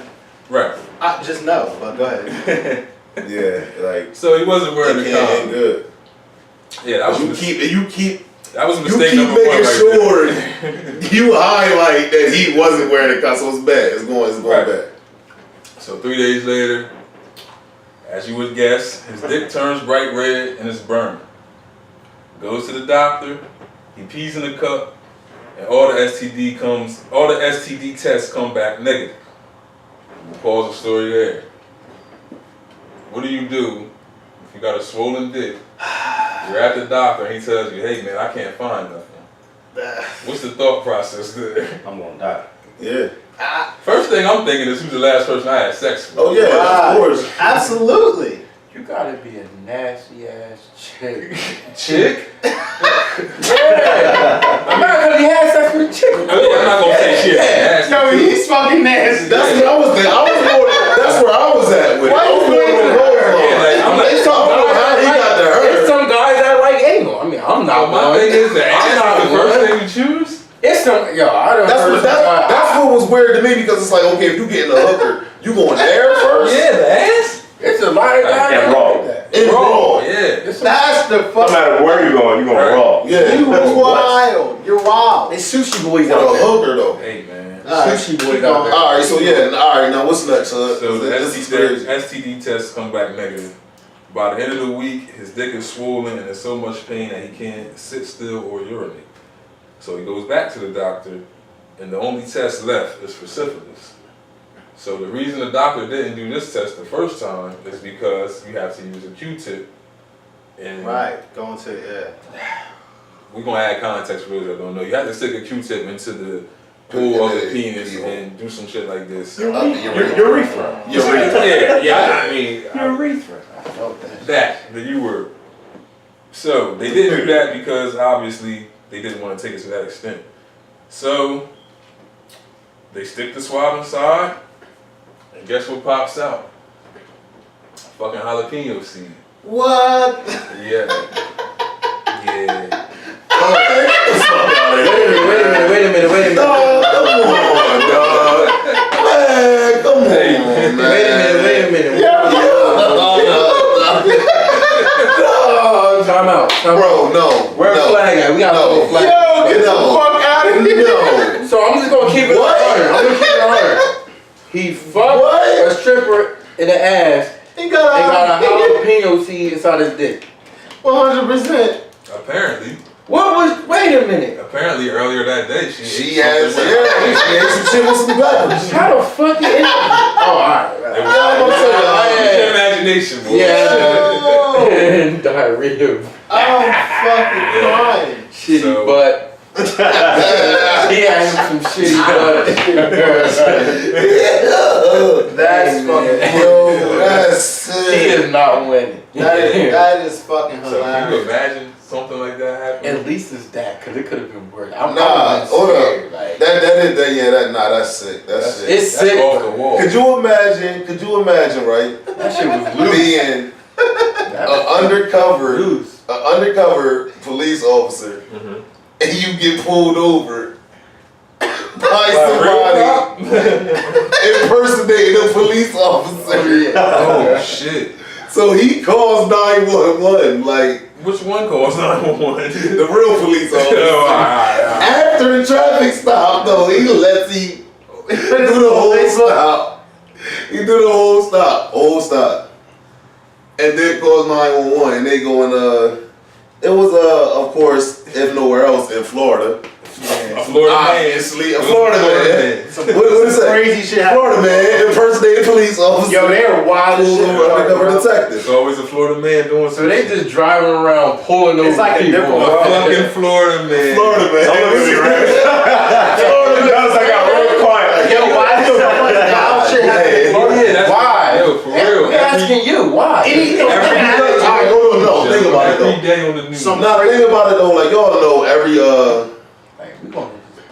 Right. I just know, but go ahead. Yeah, like So he wasn't wearing the condom. good. Yeah, that was You keep that was a mistake making number one. sure Right you highlight that he wasn't wearing a condom. So it's bad. It's going Right. bad. So 3 days later, as you would guess, his dick turns bright red and it's burned. Goes to the doctor, he pees in the cup, and all the STD tests come back negative. We'll pause the story there. What do you do if you got a swollen dick? You're at the doctor and he tells you, hey man, I can't find nothing. What's the thought process there? I'm gonna die. Yeah. First thing I'm thinking is who's the last person I had sex with. Oh yeah, Right. of course. Absolutely. You gotta be a nasty ass chick. Chick? Yeah. America, he had sex with a chick. I mean, I'm not gonna say shit. Nasty. Yo, he's fucking nasty. That's what I was thinking. That's where I was at with it. Why I was you going blaming with her? I'm like, There's some I don't know guys how he that got to like- her. There's some guys that like anal. I mean, I'm not my one. thing is the ass not is the first one. thing you choose. It's some I don't. That's what was weird to me because it's like, okay, if you getting a hooker, you going there first? Yeah, the ass. It's a lot of guys And that raw. like that. And raw. Yeah. It's some, That's the No fuck. matter where you're going raw. Yeah. You wild. You're wild. it's sushi boys For a out there. hooker though. Hey man. Sushi boys out there. Alright, so yeah, alright, now what's next, son? So the This is crazy. STD tests come back negative. By the end of the week, his dick is swollen and in so much pain that he can't sit still or urinate. So he goes back to the doctor, and the only test left is for syphilis. So the reason the doctor didn't do this test the first time is because you have to use a Q-tip. And Right. Going to we're gonna add context for those that don't know. You have to stick a Q-tip into the pool of the penis and do some shit like this. Urethra. Yeah, I mean, Urethra. I felt that. the U word. So they didn't do that because obviously they didn't want to take it to that extent. So they stick the swab inside, and guess what pops out? Fucking jalapeno seed. What? Yeah. Wait a minute. Dog, come on, dog. Man, come on, man. Wait a minute. Time out. Bro, no. Where's the flag at? We gotta throw a flag. Get the fuck out of here. No. So I'm just gonna keep it 100. He fucked a stripper in the ass He and got got a jalapeno seed inside his dick. 100%. Apparently Wait a minute. Apparently earlier that day She had some shit with some peppers. How the fuck did it? Oh, alright. Use your imagination, boy. Yeah. Diarrhea. I'm fucking crying. Shitty So- butt. He had some shitty butt. That's fucking Yo, that's He sick. is not winning. that is fucking So can you hilarious. imagine something like that happening? At least it's that, because it could have been worse. I'm Nah, hold scared, up. like, That's sick. That's sick. it's That's sick. off the wall. Could you imagine, right? That shit was loose. Being That an was loose. undercover police officer, and you get pulled over by somebody impersonating a police officer. Oh shit. So he calls 911, like Which one calls 911? the real police officer. Oh, alright. After the traffic stop, though, he lets he do the whole stop. He do the whole stop, and then calls 911, and they go and It was of course, if nowhere else, in Florida. Yeah. Florida man. A Florida man. What is that? Crazy shit happened. Florida man impersonated police officer. Yo, they're wild as shit. Undercover detective. It's always a Florida man doing so they just driving around pulling over it's like people. A different fucking Florida man. Florida man. Florida man. I got real quiet. Like, yo, why is so much wild shit happening? Why? Yo, for real. We're asking you why. No, think about it though. Every day on the news. Think about it though. Like y'all know, every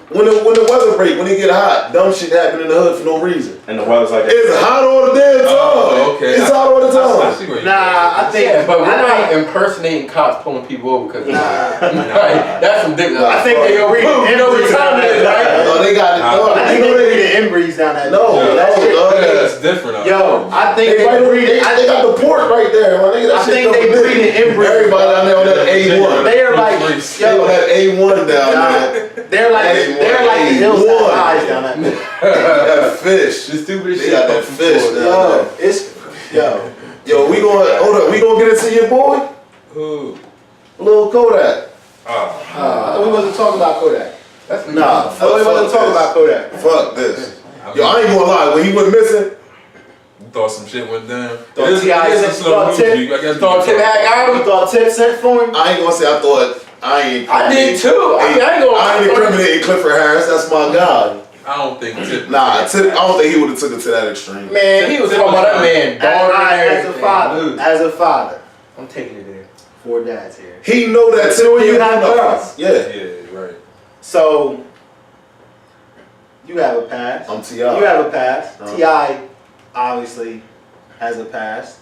when the weather break, when it get hot, dumb shit happen in the hood for no reason. And the weather's like it's hot all the damn time. Oh, okay. It's hot all the time. Nah, I think, but we're not impersonating cops pulling people over because that's some dick. I think they go read you know what time it is, right? No, they got it. I think they read the inbreeze down that. That's different. Yo, I think they read it. They got the port right there. I think they read the inbreeze. Everybody down there on that A1. They're like, yo, that A1 down there. They're like the hillside highs down there. That fish. The stupidest They shit. got that fish down there. Yo, we gonna get into your boy? Who? Lil Kodak. I thought we wasn't talking about Kodak. Nah, I thought we wasn't talking about Kodak. Fuck this. Yo, I ain't gonna lie, when he went missing, Thought some shit went down. Thought Tip sent for him. I ain't gonna say I thought. I did too. I ain't incriminating Clifford Harris. That's my guy. I don't think Tip. Nah, Tip. I don't think he would have took it to that extreme. Man, he was talking about that man. As a father, I'm taking it there. 4 dads here. He know that Tip. When you have girls. Yeah, right. So you have a pass. I'm T.I. You have a pass. T.I. obviously has a pass.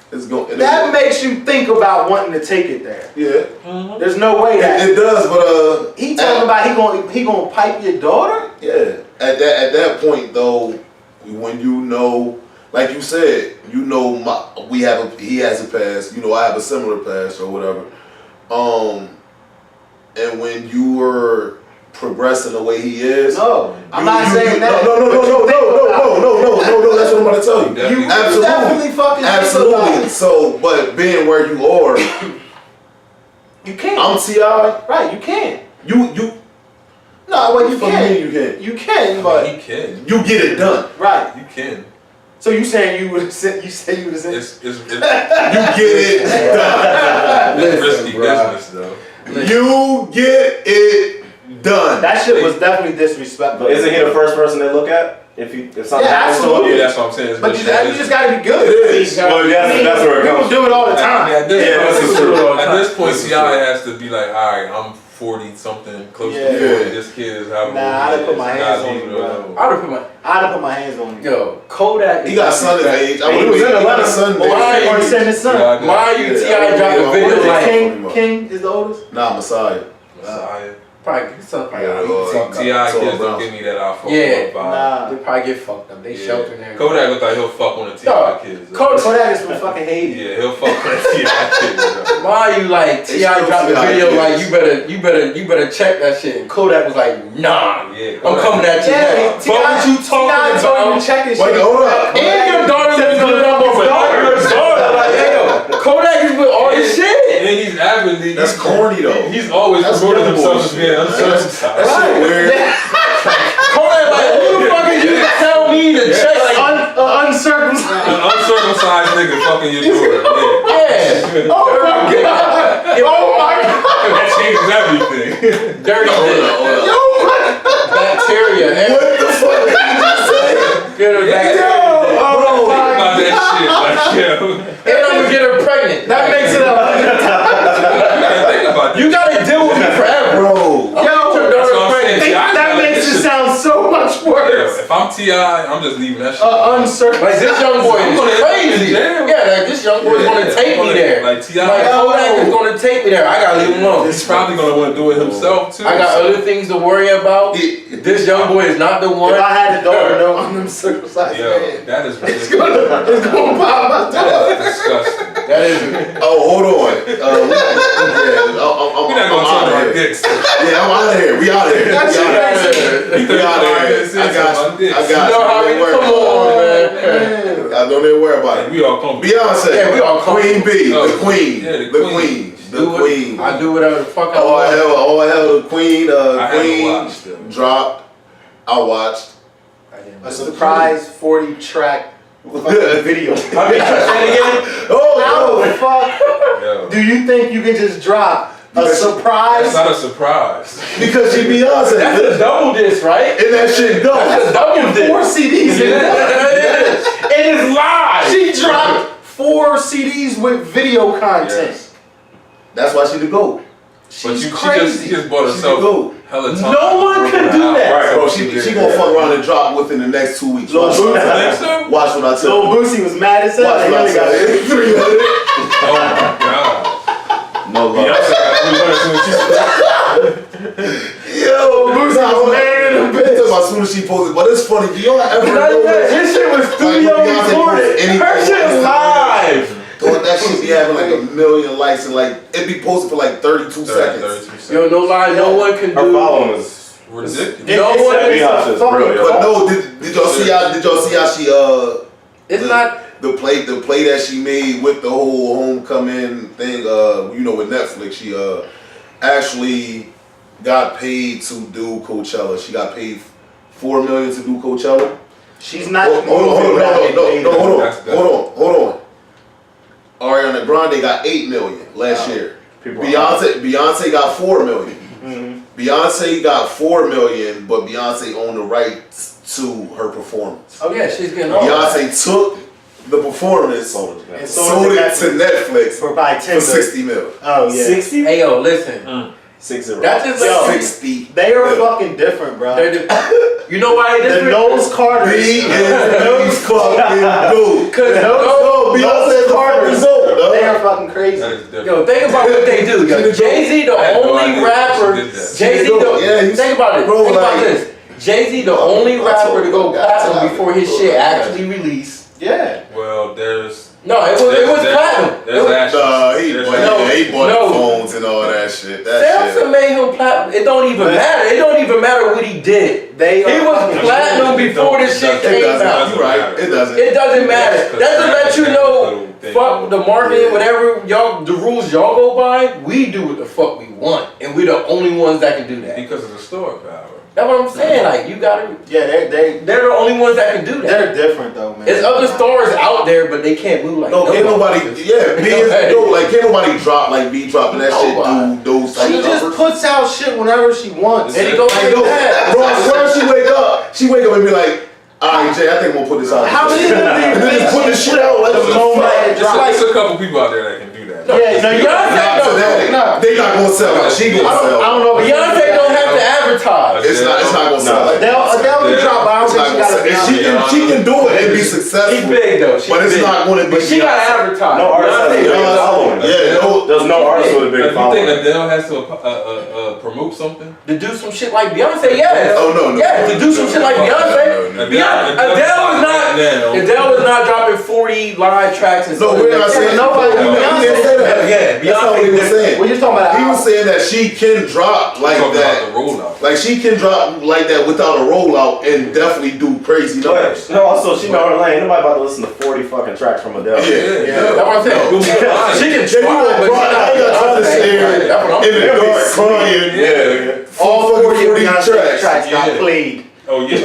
That makes you think about wanting to take it there. Yeah. Mm-hmm. There's no way that it does, but he talking about he gonna pipe your daughter. Yeah. At that point though, when you know, like you said, you know, he has a past. You know, I have a similar past or whatever. And when you were progressing the way he is. No, I'm not saying that. No. That's what I'm about to tell you. You definitely fucking absolutely. So, but being where you are, you can't. I'm T.I. Right, you can't. You. No, well you can. You can. You can, but he can. You get it done. Right. You can. So you saying you would have said you would have said you get it done. It's risky business though. You get it done. That shit was definitely disrespectful. But isn't he the first person they look at? If something happens to him? Yeah, that's what I'm saying. But you just gotta be good. It is. Well, that's where it goes. People do it all the time. At this point, T.I. has to be like, all right, I'm 40 something, close to 40. This kid is how. Nah, I'd have put my hands on him, bro. I'd have put my hands on him. Yo, Kodak. He got son his age. He was in Atlanta. Or he sent his son. Why you T.I. dropped a video like King is the oldest? Nah, Messiah. Probably something. T.I. kids don't give me that alpha. Nah, they probably get fucked up. They shelter there. Kodak look like he'll fuck one of T.I. kids. Kodak is from fucking Haiti. Yeah, he'll fuck one of T.I. kids. Why you like T.I. dropped the video like you better check that shit? And Kodak was like, nah, I'm coming at you. Yeah, But what you talking about? Check this shit. And your daughter was good up over your daughter. Like, yo, Kodak is with all this shit. And he's avidly. That's corny though. He's always promoting himself as being uncircumcised. That shit weird. Kodak like, who the fuck is you to tell me to check? Like, uncircumcised. An uncircumcised nigga fucking your daughter. Yeah. Oh my god. Oh my god. That changes everything. Dirty dick. Bacteria. What the fuck did you just say? Get her bacteria. About that shit, like, yo. And I'm gonna get her pregnant. That makes it up. You gotta deal with me forever. Bro. That makes it sound so much worse. If I'm T.I., I'm just leaving that shit. Uncircumcised. Like this young boy is crazy. Yeah, like this young boy is gonna take me there. Like T.I. Kodak is gonna take me there. I gotta leave him alone. He's probably gonna want to do it himself too. I got other things to worry about. This young boy is not the one. If I had a daughter, no, I'm uncircumcised. Yo, that is it's gonna pop my daughter. That is disgusting. That is. Oh, hold on. We're not gonna talk about dicks. Yeah, I'm out of here. We out of here. We out of here. I got you. Come on, man. I don't even worry about it. We all come. Beyonce. Yeah, we all come. Queen B. The queen. Yeah, the queen. The Queen. I do whatever the fuck I all want. hell, the Queen. Queen dropped. I watched. A surprise 40-track video. How the fuck do you think you can just drop a surprise? That's not a surprise. Because she Beyonce. That's a double disc, right? And that shit dope. That's a double disc. 4 CDs. It is live. She dropped 4 CDs with video content. Yes. That's why she the GOAT. She's crazy. She just bought herself hella time. No one can do that. Right, bro. She gonna fuck around and drop within the next 2 weeks. Watch what I tell you. Lil Boosie was mad as hell. Watch what I tell you. 300. Oh my god. No love. Beyonce got 300 Yo, Boosie was mad in the bitch. As soon as she posted, but it's funny. Do y'all ever know that? His shit was studio recorded. Her shit is live. Thought that shit be having like 1 million likes and like it be posted for like 32 seconds. Yo, no lie, no one can do. Her following is ridiculous. No one Beyonce's brilliant. But no, did y'all see how she It's not the play that she made with the whole homecoming thing, with Netflix, she actually got paid to do Coachella. She got paid $4 million to do Coachella. She's not. Hold on. Ariana Grande got $8 million last year. Beyonce got $4 million. Mm-hmm. Beyonce got $4 million, but Beyonce owned the rights to her performance. Oh yeah, she's getting all Beyonce took the performance and sold it to Netflix for about $60 million. Oh yeah, 60. Hey yo, listen. 60. That's just like 60. They are fucking different, bro. You know why they different? The nose Carters. He is fucking dude. Cause Beyonce Carters. They are fucking crazy. Yo, think about what they do. Yo, Jay-Z, the only rapper. Jay-Z, think about it. Bro, think about this. Jay-Z, the only rapper to go platinum before his shit actually released. Yeah. Well, there's. No, it was platinum. He bought the phones and all that shit. Samson made him platinum. It don't even matter. It don't even matter what he did. He was platinum before this shit came out. You're right. It doesn't. It doesn't matter. That just let you know. Fuck the marketing, whatever the rules y'all go by. We do what the fuck we want, and we're the only ones that can do that. Because of the store power. That's what I'm saying. Like you gotta. Yeah, they're the only ones that can do that. They're different though, man. There's other stars out there, but they can't move like. No, can't nobody. Yeah, can't nobody drop like B dropping that shit. Do those type She just puts out shit whenever she wants, and it goes like that. Bro, I swear she wake up and be like, alright, Jay, I think I'm gonna put this out. How many of them and then just put this shit out like the moment it drops. There's a couple people out there that can do that. Yeah, no, Beyonce, they not gonna sell out. She gonna sell. I don't know. Beyonce don't have to advertise. It's not gonna sell. Adele can drop, but I don't think she got. She can do it and be successful. She's big though. But it's not gonna be. But she gotta advertise. No artist has a big following. There's no artist with a big following. You think Adele has to promote something? To do some shit like Beyonce, yes. Oh no. Yeah, to do some shit like Beyonce. Adele is not dropping 40 live tracks and stuff. No, we're not saying nobody. Beyonce said that. Yeah, that's all he was saying. We're just talking about. He was saying that she can drop like that. Like she can drop like that without a rollout and definitely do crazy numbers. No, also she know her lane. Nobody about to listen to 40 fucking tracks from Adele. Yeah. That's what I'm saying. She can try, but in the dark crying. Yeah. All 40 Beyonce tracks got played. Oh yeah.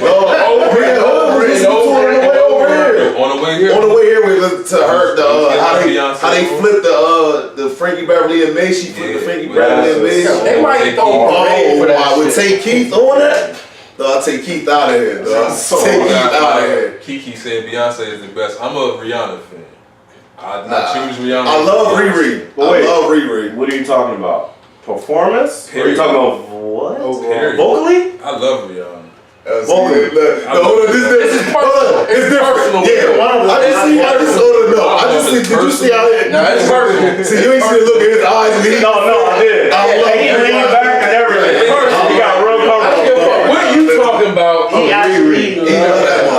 On the way here, we listened to her how they flipped the Frankie Beverly and May. She flipped the Frankie Beverly and May. They might throw for that. Would take Keith on that? No, I'll take Keith out of here. Take Keith out of here. Kiki said Beyonce is the best. I'm a Rihanna fan. I choose Rihanna. I love Riri. I love Riri. What are you talking about? Performance? Or are you talking about what? Vocally? I love Rihanna. This is personal. It's different. Yeah, I just did you see how it? No, it's personal. See, you ain't see the look in his eyes. No, I did. He leaned back and everything. He got real comfortable. What are you talking about? I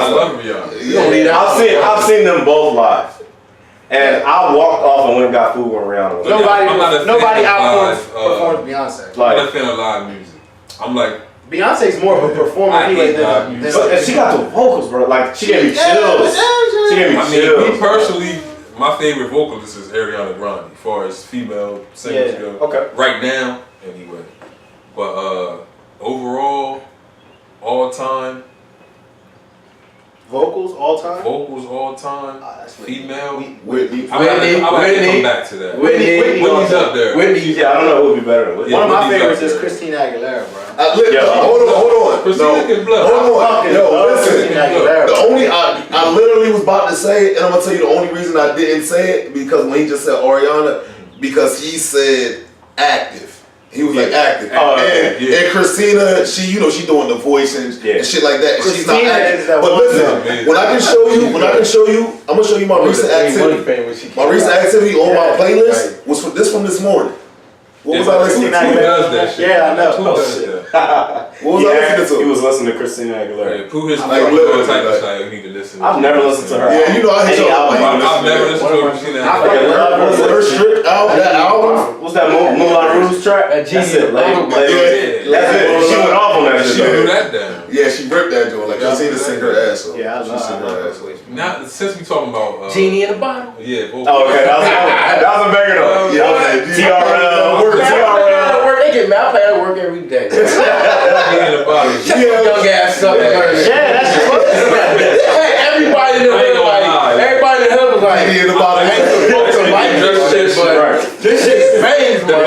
love Rihanna. I've seen them both live. And I walked off and went and got food when Rihanna was. Nobody outperforms Beyonce. I'm not a fan of live music. I'm like. Beyonce's more of a performer anyway than she got the vocals, bro. Like she gave me chills. She gave me chills. Me personally, my favorite vocalist is Ariana Grande, as far as female singers go. Okay. Right now, anyway. But overall, all time. Vocals all time. That's female. Whitney. I have to come back to that. Whitney's up there. Yeah, I don't know who would be better than Whitney. One of my favorites is Christina Aguilera, bro. Hold on. Christina can blow. Hold on. Yo, listen. Aguilera. The only I literally was about to say it, and I'm gonna tell you the only reason I didn't say it because when he just said Ariana, because he said active. He was like active. And Christina, she doing the voice and shit like that. And she's not active. But listen, when I can show you, I'm gonna show you my recent activity. My recent activity on my playlist was from this morning. What was I listening to? Pooh does that shit. Yeah, I know. Pooh does that. What was I listening to? He was listening to Christina Aguilera. Yeah, Pooh is like all type of shit you need to listen to. I've never listened to her. Yeah, you know I hate I've never listened to Christina Aguilera. Her strip album, that album. What's that Moulin Rouge track? That's it. That's it. She went off on that shit. She threw that down. Yeah, she ripped that joint. Like I seen her sing her ass off. Yeah, I love her. Now, since we talking about Genie in the bottle. yeah, Oh, okay, that was a banger though. TRL. They get mad. I play at work every day. Genie in the bottle. Young ass up. Yeah, that's true. Everybody in the hood was like, Genie in the bottle. I ain't supposed to like this shit, but this shit's famous, bro.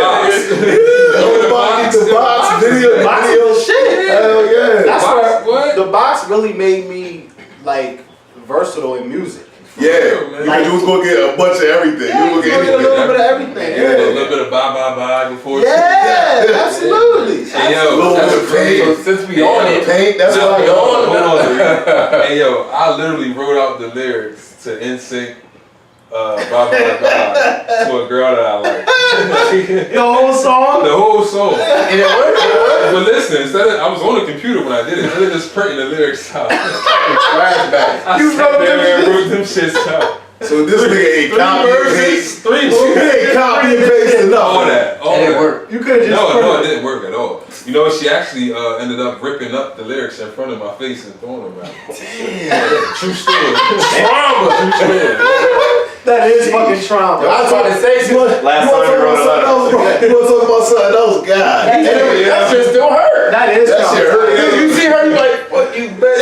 The box video shit. Hell yeah. That's What? the box really made me like versatile in music. Yeah, you was gonna get a bunch of everything. Yeah, you was gonna a get little bit of everything. A little bit of bye before. Yeah, absolutely. Hey yo, that's crazy. So since we on it, paint. That's what I on. Hey yo, I literally wrote out the lyrics to NSYNC. Bye to a girl that I like. The whole song? The whole song. And it worked. But listen, I was on the computer when I did it. Instead of just printing the lyrics out, I sat there and wrote them shits out. So this nigga ain't copy and paste. Three He ain't copy and paste enough. All that. And it worked. You could have just No, it didn't work at all. You know, she actually ended up ripping up the lyrics in front of my face and throwing them out. Damn. True story. Trauma. True story. That is fucking trauma. I was about to say, Last time you wrote a letter. You want to talk about something else? God. that shit still hurt. That is That trauma. shit hurt. You see her, you like, fuck you, man. Put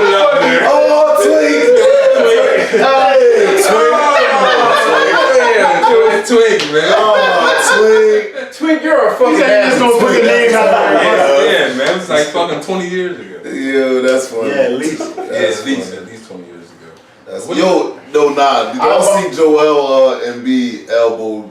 it out there. Oh, Twig. Twig, man. Oh, Twig. Twig, you're a fucking Just ass. gonna put the name out there. Yeah, man. It's like fucking 20 years ago. Yo, that's funny. Yeah, at least. At least 20 years ago. Nah. Did y'all see Joel Embiid elbow?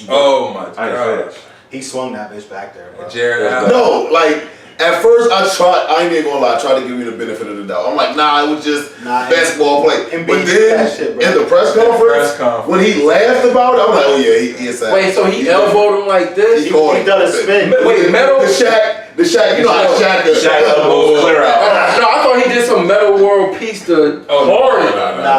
Oh my gosh. He swung that bitch back there, bro. Jared Allen. No, like at first I ain't even gonna lie, I tried to give you the benefit of the doubt. I'm like, nah, it was just basketball play. Embiid But then that shit, bro. in the press conference, when he laughed about it, I'm like, oh yeah, he is sad. Wait, so he elbowed him like this? He caught He done a spin. Wait, metal? The Shaq, you know how Shaq elbows clear out. No, I thought he did some Metal World Peace to Harden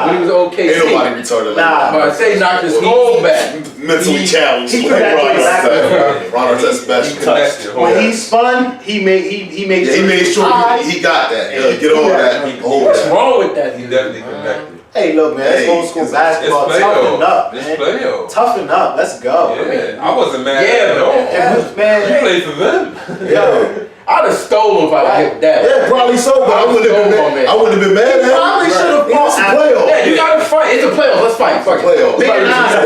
when he was OKC. Ain't nobody retarded like that. But I say he knocked his skull back. Mentally challenged. He put that thing back. Ron Artest special. When he spun, he made sure he got that. Yeah, get over that. What's wrong with that? He definitely connected. Hey, look, man, it's old school basketball. Toughen up, man. Toughen up. Let's go. Yeah, I wasn't mad at all. Man. You played for them. Yo. I'd have stolen if I hit that. Yeah, probably so, but I wouldn't have been mad at him. Probably should have fought. It's a playoff. Yeah, you gotta fight. It's a playoff. Let's fight. Fuck it. Playoff. Big nine.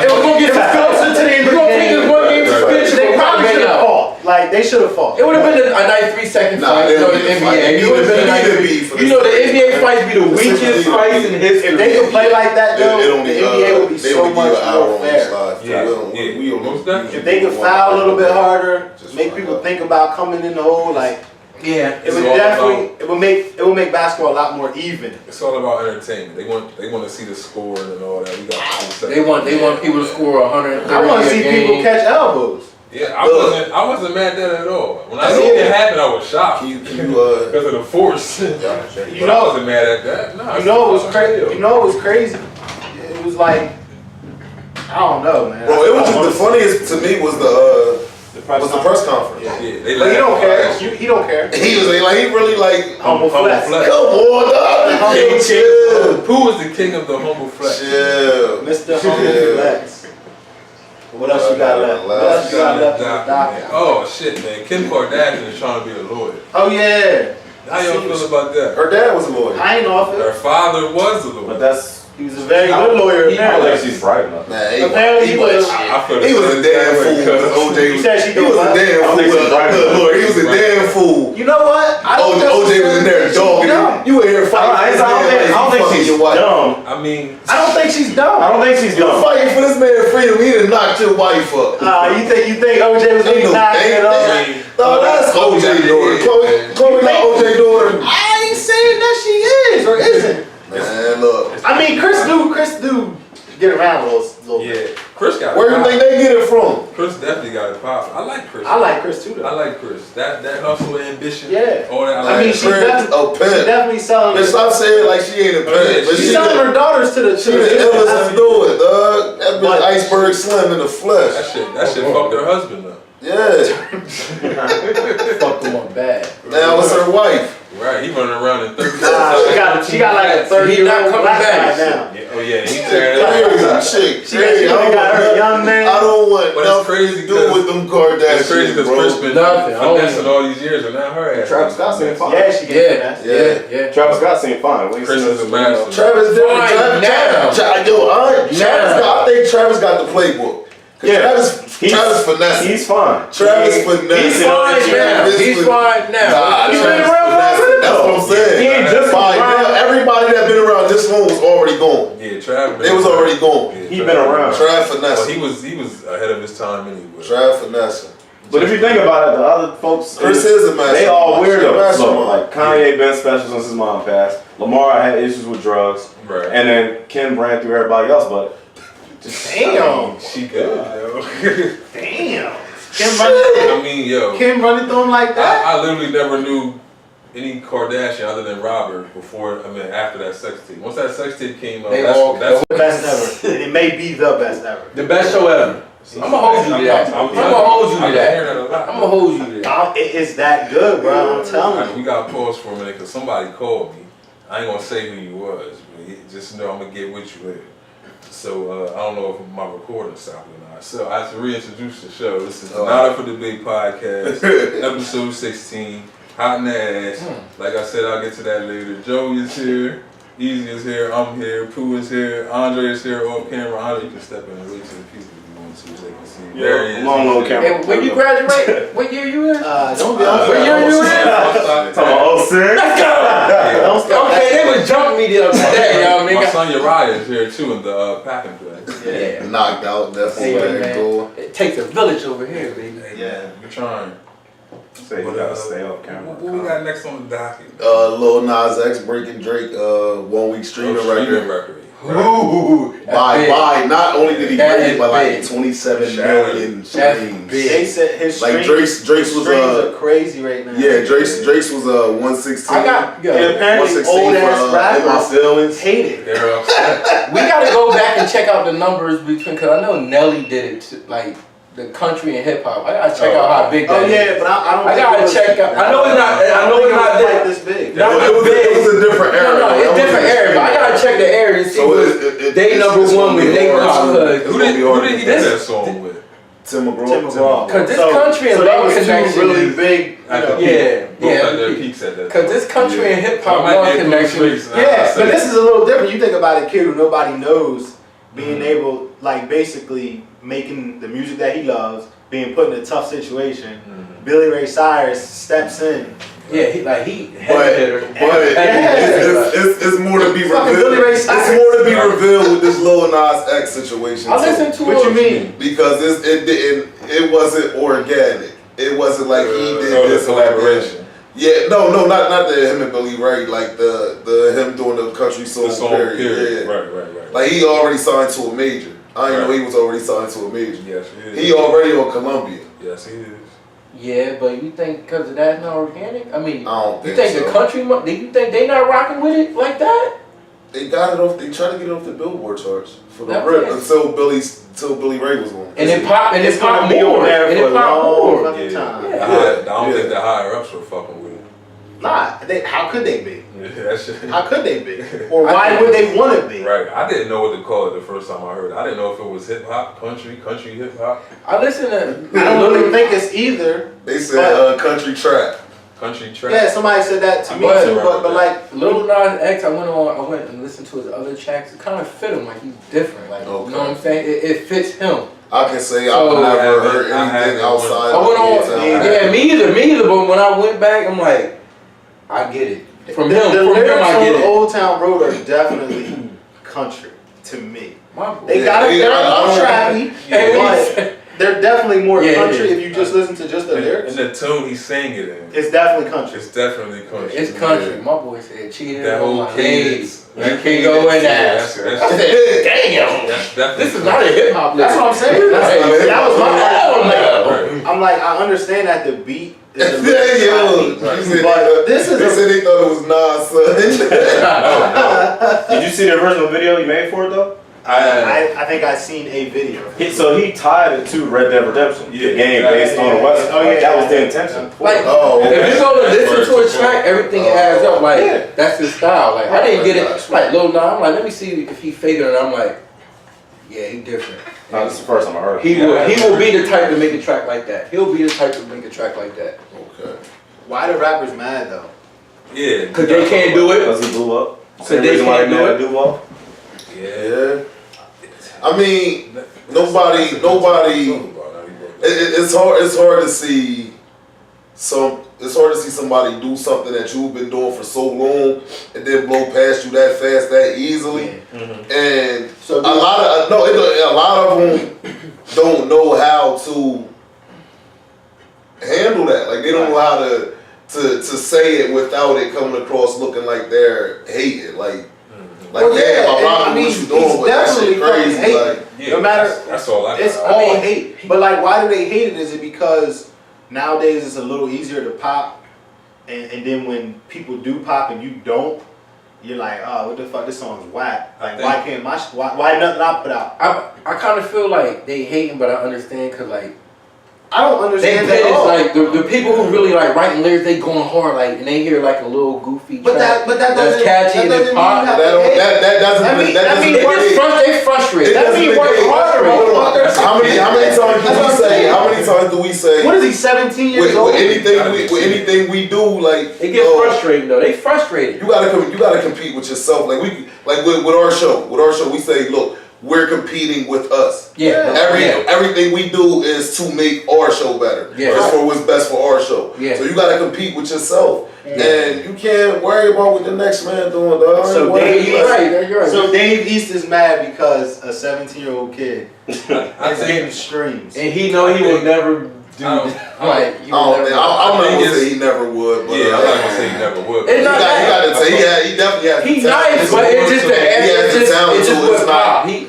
It was gonna get closer to the end. We're gonna take this one game suspension. They probably should have fought. Like, they should have fought. It would have been a 93-second fight. You know the NBA. It would have been a 93. You know the NBA fights be the weakest fights in history. If they could play like that, though, the NBA would be so much more fair. If they could foul a little bit harder, make people think about coming in the hole, like. Yeah, it would definitely it would make basketball a lot more even. It's all about entertainment. They want to see the score and all that. We got they want people to score 100. I want to see people catch elbows. Yeah, I wasn't mad at that at all. When I seen it happen, I was shocked because of the force. I wasn't mad at that. No, you know it was crazy. You know it was crazy. It was like I don't know, man. Bro, it was just the funniest to me was the press conference. Yeah, but he don't care. He don't care. He was like, he really like humble flex. Come on, dog. Chill. Pooh is the king of the humble flex. Chill. Mr. Humble Flex. What else you got left? What else you got left in the document? Oh shit, man. Kim Kardashian is trying to be a lawyer. Oh yeah. How y'all feel about that? Her dad was a lawyer. I ain't off Her it. father was a lawyer. But He was a very good lawyer. I don't think she's bright enough. Nah, Apparently he he was. He was a damn fool. OJ You said she he was a damn I don't think she's bright enough. fool. He was a damn fool. You know what? OJ was in there dogging him. You were here fighting. I don't think she's dumb. I mean, I don't think she's dumb. I don't think she's You dumb. fighting for this man's freedom. He done knocked your wife up. You think OJ was Ain't being no knocking it off? thing. No, that's OJ daughter. Chloe not OJ daughter. I ain't saying that she is or isn't. Man, look. I mean, Chris do get around a little bit. yeah. Chris got Where it do you pop. think they get it from? Chris definitely got it pop. I like Chris. I like Chris too, though. I like Chris. That hustle, ambition. Yeah. All that. I mean, she Chris, a she pimp. definitely selling. Bitch, stop saying like she ain't a pimp. But She's she selling her daughters to the. She the illest to do it, dog. That bitch Iceberg Slim in the flesh. That shit fucked her husband up. Yeah. Fucked them up bad. Now it's her wife. Right, he running around in 30. She got like a 30-year-old black guy now. Yeah, oh yeah, he's tearing Crazy up. chick. She got her young man. I don't want But it's nothing crazy to do with them Kardashians, It's crazy because bro. Chris been finessing all these years, and now her ass. Travis Scott seemed fine. Yeah, she get that. Yeah. Travis Scott seemed fine. Chris is a master. Travis different. I think Travis got the playbook. Yeah. Travis finesse. He's fine. Travis finesse. He's fine now. He's fine now. Nah, He's been Travis around for a finesse. minute, That's what I'm saying. He ain't just By around. now, everybody that been around this long was already gone. Yeah, Travis. They was already gone. He been around. Trav Well, finesse. he was ahead of his time anyway. Trav finesse. But if you think about it, the other folks, Chris is a master. they all weirdos. Master So, mind. like Kanye been special since his mom passed. Lamar had issues with drugs, Right. and then Kim ran through everybody else. But Damn. She good, yo. Damn. I mean, yo. Kim running through him like that? I literally never knew any Kardashian other than Robert after that sex tape. Once that sex tape came out, that's the best ever. It may be the best ever. The best show ever. I'm gonna hold you to that. I'm gonna hold you to that. I'm gonna hold you to that. It's that good, bro. I'm telling you. We got to pause for a minute because somebody called me. I ain't gonna say who you was, but just know I'm gonna get with you later. So I don't know if my recording stopped or not. So I have to reintroduce the show. This is Not Up for the Big Podcast, episode 16. Hot in the ass. Like I said, I'll get to that later. Joey is here. Easy is here. I'm here. Pooh is here. Andre is here off camera. Andre, you can step in and wait to the people if you want to, so they can see. yeah, There he is. long little camera. Hey, when you graduate, what year you in? Don't be What year you in? Talking about 06. Let's go! Okay, they was jumping me the other day, y'all. My son Uriah is here too in the packing place. Yeah. Knocked out. That's Hey, what man. It takes a village over here, baby. Yeah, we're trying. Say you gotta stay off camera. What we got next on the docket? Lil Nas X breaking Drake 1 week streaming record. Ooh, By not only did he That break is it, but like big. 27 million That's streams. big. They said his Like streams, Drake's was are crazy right now. yeah, Drake's was 116. I got, And yo, apparently 116 old ass for, In My rappers Feelings. hate it. They're upset. we gotta go back and check out the numbers between, cause I know Nelly did it, to, like, the country and hip hop. I gotta check out how big that Oh is. yeah, but I don't. I gotta check out. I know it's not. I know it's not like this. this big. Not it was a different era. No, it's different era. But I gotta check the area and see So what they number it's one gonna with be they hard pop. to- Cause Who did he do that song with? Tim McGraw. Tim McGraw. Cause this country and so they love was two connection really is- big. At the peak. yeah, Both at their yeah. peaks at that. Cause this country and hip So I hop might love be connection. Yeah, but this is a little different. You think about a kid who nobody knows being able, like, basically making the music that he loves, being put in a tough situation. Billy Ray Cyrus steps in. Yeah, he But Yeah. it's more to be Fucking Billy revealed. Ray It's Cyrus. more to be revealed with this Lil Nas X situation. I too. listen to What you mean? Because it wasn't organic. It wasn't like he did this collaboration. Yeah, no, not the him and Billy Ray, like the him doing the country song, The song period. Yeah. Right. Like he already signed to a major. I didn't know he was already signed to a major. Yes, he is. He already on Columbia. Yes, he is. Yeah, but you think because of that not organic? I mean, I don't you think think so. the country? Do you think they not rocking with it like that? They got it off. They tried to get it off the Billboard charts for the That's rip it. until Billy Ray was on. And it pop, and It's it pop gonna be more, on there and for it a pop long more. fucking time. Yeah. I don't think the higher ups were fucking with it. Nah, how could they be? Yeah, that shit. How could they be? Or why would they want to be? Right. I didn't know what to call it the first time I heard it. I didn't know if it was hip hop, country hip hop. I listen to. I don't really think it's either. They said country trap. Country trap. Yeah, somebody said that to me too. But like Lil Nas X, I went and listened to his other tracks. It kind of fit him. Like he's different. Like you know what I'm saying? It fits him. I can say I've never heard anything outside. Yeah, me either. But when I went back, I'm like, I get it. From him, I get it. Old Town Road are definitely country to me. They got it. They're trappy, but they're definitely more country if you just listen to just the lyrics. And the tone he's saying it in. It's definitely country. It's definitely country. It's country. Yeah. My boy said, cheated. That whole cadence. You can't go in there. I said, damn. This is not a hip hop. That's what I'm saying. That was my album. I'm like, I understand that the beat. But this is. They said they thought it was Nas, son. Did you see the original video he made for it though? I think I seen a video. So he tied it to Red Dead Redemption, the game based on the West. Oh yeah, that was the intention. Like, if you go to listen to a track, everything adds up. Like that's his style. Like I didn't get it. Like Lil Nas, I'm like, let me see if he faking it. I'm like, yeah, he different. No, this is the first time I heard it. He will be the type to make a track like that. He'll be the type to make a track like that. Okay. Why the rappers mad though? Yeah, because they can't do it. Because he blew up. So they can't do it. Yeah. I mean, nobody. It's hard to see somebody do something that you've been doing for so long and then blow past you that fast, that easily. And so a lot of them don't know how to handle that. Like they don't know how to say it without it coming across looking like they're hating. Like what you doing, but that shit crazy. Like, no matter, that's all I got. It's all hate. But like, why do they hate it? Is it because nowadays it's a little easier to pop, and then when people do pop and you don't, you're like, oh, what the fuck? This song's whack. Like, why can't why nothing I put out? I kind of feel like they hating, but I understand because like. I don't understand that at all. Like the people who really like writing lyrics, they going hard like, and they hear like a little goofy track that's catchy and they pop. That doesn't mean they frustrated. That means work harder. How many times do we say? What is he? 17 years old. With anything we do, like they get frustrated though. They frustrated. You gotta compete with yourself. Like with our show. With our show, we say, look. We're competing with us. Everything we do is to make our show better. It's for what's best for our show. So you gotta compete with yourself. And you can't worry about what the next man doing, dog. So Dave East is mad because a 17-year-old kid is getting streams. And he know he will never do I'm not gonna say he never would, but I'm not gonna say he never would. He definitely has. He's nice, but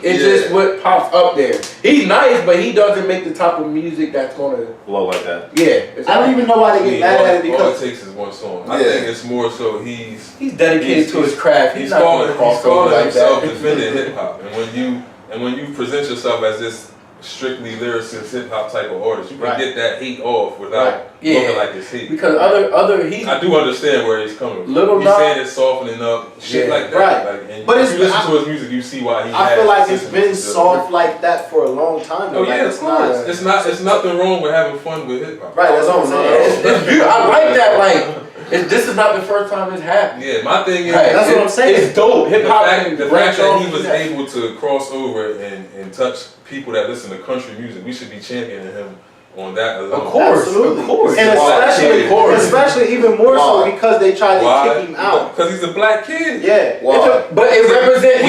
it's just what pops up there. He's nice, but he doesn't make the type of music that's gonna blow like that. Yeah, I don't even know why they get mad at it because all it takes is one song. I think it's more so he's dedicated to his craft. He's calling himself defending hip hop, and when you present yourself as this strictly lyricist hip hop type of artist, you can get that hate off without looking like it's hate. Because I do understand where he's coming from. He's saying it's softening up, shit like that. Like, but if you listen to his music, you see why he. I feel like it's been soft like that for a long time. Oh yeah, of course. It's nothing wrong with having fun with hip hop. Right, that's all I'm saying. It's beautiful. I like that. Like. This is not the first time it's happened. Yeah, my thing is that's what I'm saying. It's dope. Hip hop. The fact that he was able to cross over and touch people that listen to country music, we should be championing him on that alone. Of course, and especially even more so because they tried to kick him out. Because he's a black kid. Yeah. But it represents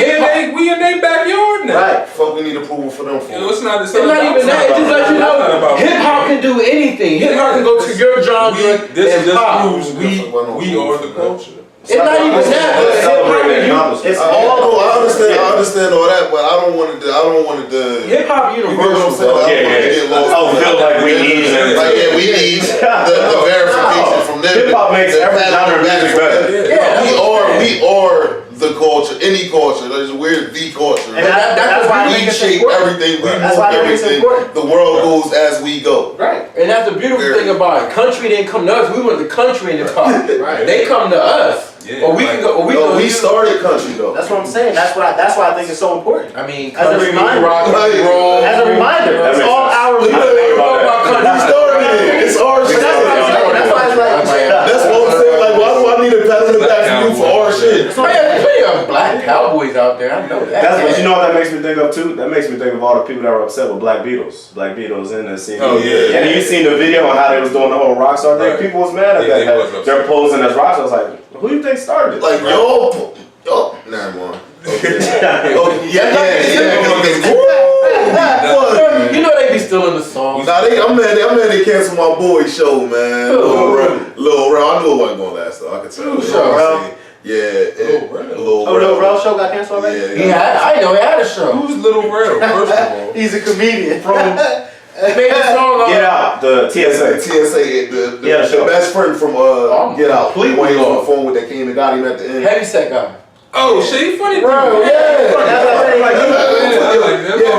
we in their backyard now. Right. Fuck, we need approval for them. It's not even that. It just lets you know hip hop can do anything. Hip hop can go to your genre. This just proves we are the culture. It's not even that. It's all. I understand all that, but I don't want to. Hip hop universal. Feel like we need. We need the verification from them. Hip hop makes every genre of music better. We are the the culture, any culture. We're the culture. And that's why we shape everything. We that's move why everything. The world goes as we go. Right. And that's the beautiful thing about it. Country didn't come to us. We went to country in the car. Right. They come to us. Yeah, or we can go. Or we started country though. That's what I'm saying. That's why I think it's so important. I mean, as a reminder, roll. As a reminder, that's all our. We started it. It's our shit. That's why it's like. That's what I'm saying. Like, why do I need a pat on the back for you for our shit? There's plenty of black cowboys out there. I know that. But you know what that makes me think of too? That makes me think of all the people that were upset with Black Beatles. Black Beatles in the scene. Oh yeah. And you seen the video on how they was doing the whole rock star thing. People was mad at that. They're posing as rock stars. Like, who do you think started it? Like, yo, never mind. Okay. You know they be stealing the songs. Nah, I'm mad they canceled my boy show, man. Lil Rel. I knew it wasn't gonna last though. I could tell. Lil Rel show got canceled already? Yeah. I know he had a show. Who's Lil Rel? First of all, he's a comedian. He made a song Get Out, the TSA. The best friend from Get Out. When he was on the phone with that came and got him at the end. Heavy set guy. oh, shit, funny. Bro, yeah.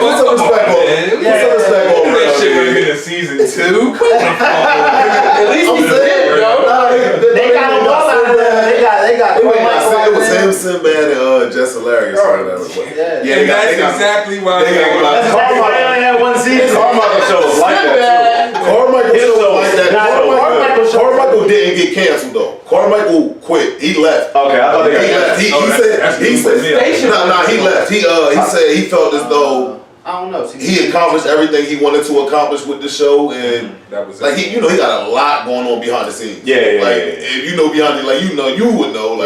Put some respect on him. That shit would have been in season 2. At least he did, bro. They got a wall out of there. They got. It was him, Sinbad, and Just Hilarious or whatever. Yeah, that's exactly why they got Carmichael only had one season. Carmichael show was like that too. Carmichael show was like that. Carmichael didn't get canceled though. Carmichael quit. He left. Okay, I thought he left. He said he left. He said he felt as though I don't know. he accomplished everything he wanted to accomplish with the show, and that was like he got a lot going on behind the scenes. If you know behind the you would know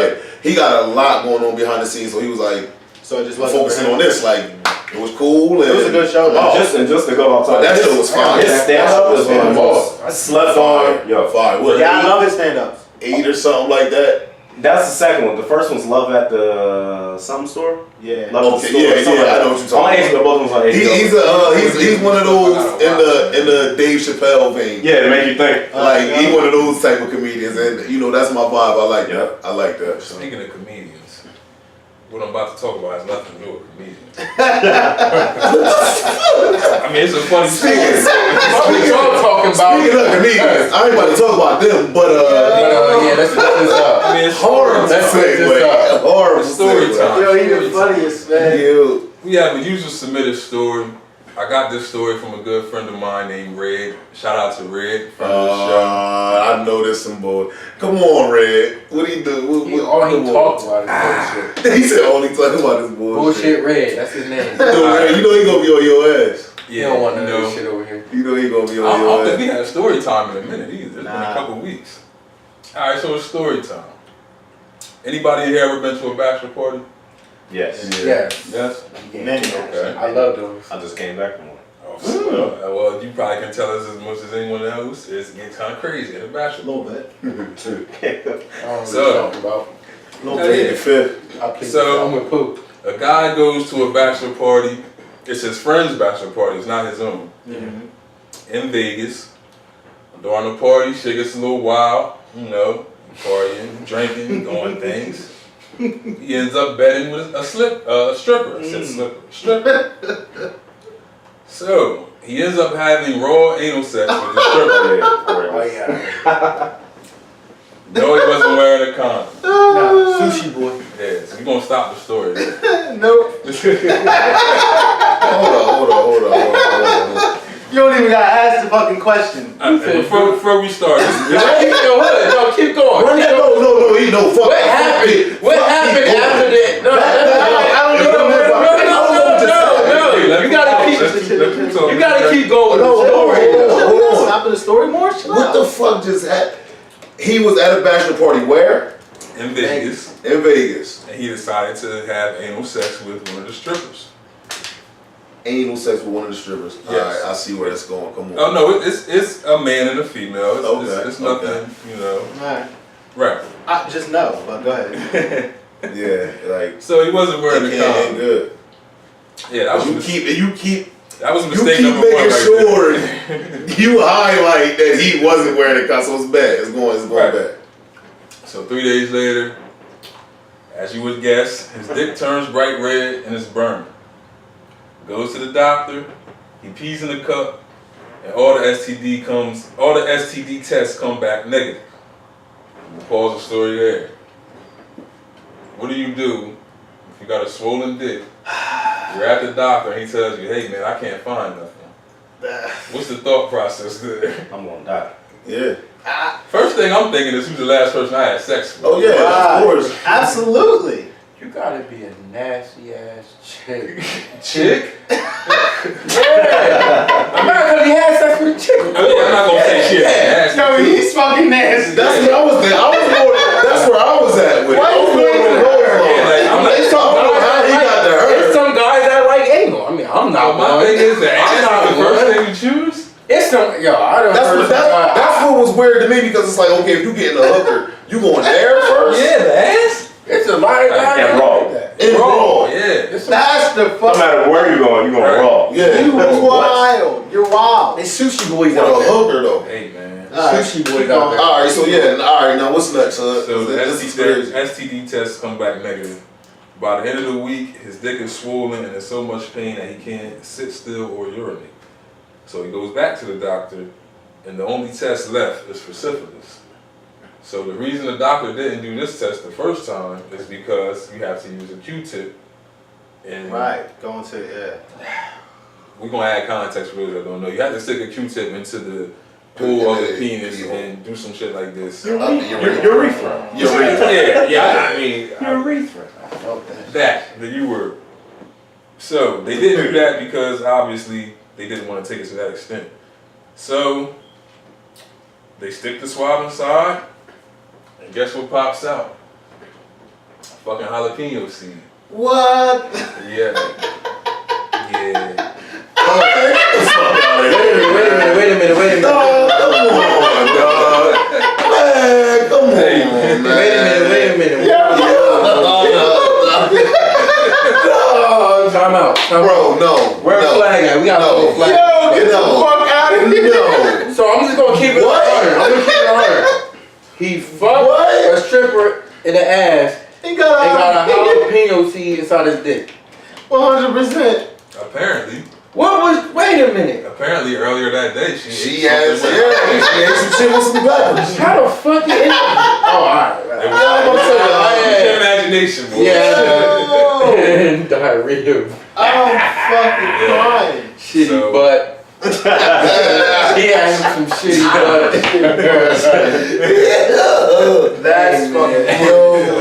he got a lot going on behind the scenes. So he was like, just focusing on this. Like it was cool. And it was a good show. Just to go outside. That show was fine. His stand-up was fun. I slept on. Yo, fire. I love his stand-ups. 8 or something like that. That's the second one. The first one's Love at the something store. Yeah. Love at the store. I know what you're talking about. Both of them on HBO. He's one of those in the Dave Chappelle vein. Yeah, to make you think. Like he's one of those type of comedians, and that's my vibe. I like that. I like that. Speaking of comedians, what I'm about to talk about has nothing to do with comedians. I mean, it's a funny story. Speaking of comedians, I ain't about to talk about them, but let's put this up. I mean, it's horrible segue. Horrible story time. Yo, he the funniest, man. We have a user submitted story. I got this story from a good friend of mine named Red. Shout out to Red, friend of the show. I know this some boy. Come on, Red. What he do? All he talks about is bullshit. He said all he talking about is bullshit. Bullshit Red. That's his name. You know he gonna be on your ass. You don't want none of this shit over here. You know he gonna be on I your don't ass. think we had story time in a minute either. It's been a couple weeks. All right, so it's story time. Anybody here ever been to a bachelor party? Yes. Yes? Many. Okay. I love those. I just came back from one. Well, you probably can tell us as much as anyone else. It's getting kind of crazy at a bachelor. A little bit. I don't know So, what you're talking about. So, I'm with Pooh. a guy goes to a bachelor party. It's his friend's bachelor party. It's not his own. In Vegas. During the party, shit gets a little wild. Partying, drinking, doing things. He ends up betting with a stripper. I said stripper. So, he ends up having raw anal sex with the stripper. No, he wasn't wearing a condom. Sushi boy. Yeah, so we're going to stop the story there. Nope. Hold on. You don't even gotta ask the fucking question. Before we start, No, keep going. No, fuck. What happened? What happened after that? No. You gotta keep going with the story. Stop the story more? What the fuck just happened? He was at a bachelor party where? In Vegas. In Vegas. And he decided to have anal sex with one of the strippers. Anal sex with one of the strippers. Yes. Alright, I see where that's going. Come on. Oh no, it's a man and a female. It's nothing, Alright. Right. I just know, but go ahead. Yeah, like. So he wasn't wearing a condom. Good. Yeah, that was you keep. That was a You mistake keep number making one. sure you highlight that he wasn't wearing a condom. So it's bad. It's going Right. bad. So 3 days later, As you would guess, his dick turns bright red and is burned. Goes to the doctor, he pees in the cup, and all the STD tests come back negative. We'll pause the story there. What do if you got a swollen dick? You're at the doctor and he tells you, hey man, I can't find nothing. What's the thought process there? I'm gonna die. Yeah. First thing I'm thinking is who's the last person I had sex with. Oh yeah, of course. Absolutely. You gotta be a nasty ass chick. Chick? Yeah. I'm not gonna have sex with a chick. I mean, I'm not gonna say shit. Nasty. No, he's fucking nasty. That's what I was thinking. That's where I was at with it. Why you thinking There's some guys that like anal. I mean, I'm not my one. thing is that I'm not the first one. thing you choose? It's some, I don't know. That's what was weird to me because it's like, okay, if you getting a hooker, you going there first? Yeah, the ass? It's a lot of guys And raw. like that. And raw. Yeah. That's the No fuck. matter where you're going raw. Yeah. You wild. You're wild. They sushi boys For a out there. hooker though. Hey man. Sushi boys out there. Alright, so yeah, alright, now what's next, son? So the This is crazy. STD tests come back negative. By the end of the week, his dick is swollen and in so much pain that he can't sit still or urinate. So he goes back to the doctor, and the only test left is for syphilis. So the reason the doctor didn't do this test the first time is because you have to use a Q-tip. And Going to, we're going to add context for those that don't know. You have to stick a Q-tip into the pool of the penis and do some shit like this. Urethra. Yeah, I mean... Urethra. The U word. So they didn't do that because obviously they didn't want to take it to that extent. So they stick the swab inside, and guess what pops out? Fucking jalapeno seed. What? Yeah. Wait a minute. Come on, dog. Man, come on, man. Wait a minute. Time out. Bro, no. Where's the flag at? We got to throw a flag. Yo, get the fuck out of here. No. So I'm just going to keep it 100. He fucked a stripper in the ass He and got got a jalapeno seed inside his dick. 100%. Apparently Wait a minute. Apparently earlier that day She ate some shit with some peppers. How the fuck you in? Alright. Imagination, boy. Yeah. Diarrhea. I'm fucking crying. Shitty butt. He had some shitty butt. That's fucking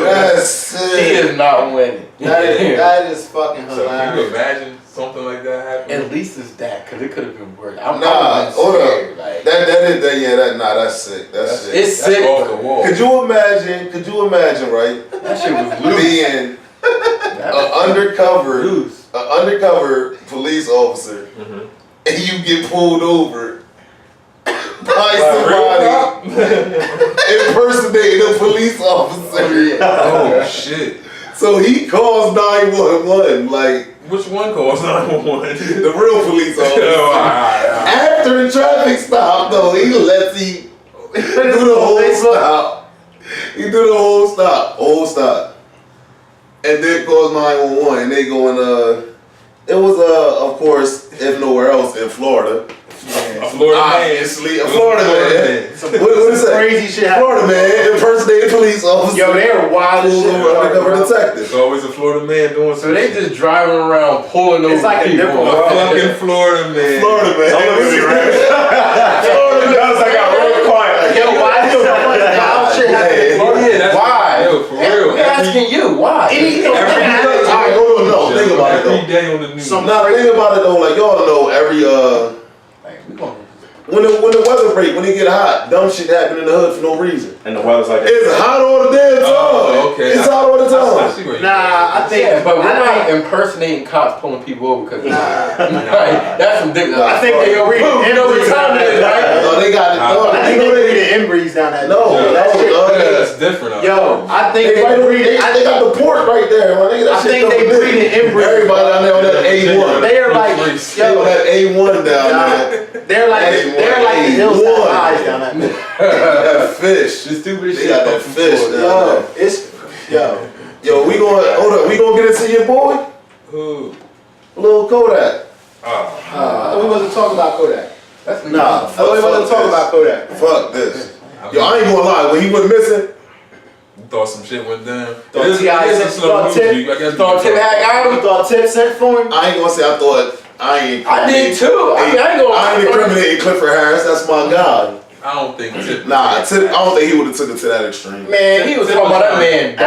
That's He sick. is not winning. That is fucking So can you hilarious. imagine something like that happening? At least it's that, because it could have been worse. I'm Nah, hold scared, up. like, That's sick. That's sick. it's sick. That's off the wall. Could you imagine, right? That shit was loose. Being That was an undercover police officer, and you get pulled over by somebody impersonating a police officer. Oh shit. So he calls 911, like Which one calls 911? the real police officer. After the traffic stop, though, he do the whole stop. He do the whole stop. And then calls 911, and they go in, it was, of course, if nowhere else, in Florida. A Florida man. Obviously, a Florida man. What is that? Crazy shit happened. Florida man impersonating police officer. Yo, they're wild as shit. Undercover detective. It's always a Florida man doing So they just driving around pulling over It's like a people. different a fucking Florida man. Florida man. Florida man. I got real quiet. Like, Yo, why do so much wild shit happen in Florida? Yeah, that's Why? Yo, for real. We're asking you, why? Anything No, think about it Every though. day on the news. Now think about it though, like y'all know every Like, we gonna when the weather break, when it get hot, dumb shit happen in the hood for no reason. and the weather's like It's hot all the damn time. Oh, okay. It's hot all the I time. see where you Nah, I think. Yeah, but we're I not think- impersonating cops pulling people over because that's some dick. Nah, I think they Yo, breed Pooh, you know what inbreeds time down it is, there. right? No, they got it. No, I think they breed the inbreeds down that. That's different. Yo, I think They right over there. They got the port right there, my nigga. That I shit think they coming breed in. an inbreed. Everybody down there on that A1. They're like, They on yo, that A1 down there. they're like the hillside highs down that. That fish. The stupidest They shit. got that fish down Yo, it's yo. Yo, we gonna get into your boy? Who? Lil Kodak. We wasn't talking about Kodak. Nah, we wasn't talking about Kodak. Fuck this. Yo, I ain't gonna lie. When he went missing, thought some shit went down. Thought Tip had thought Tip sent for him. I ain't gonna say I thought. I did too. I ain't incriminating Clifford Harris. That's my guy. I don't think Tip. Nah, Tip. I don't think he would have took it to that extreme. Man, he was talking about that man.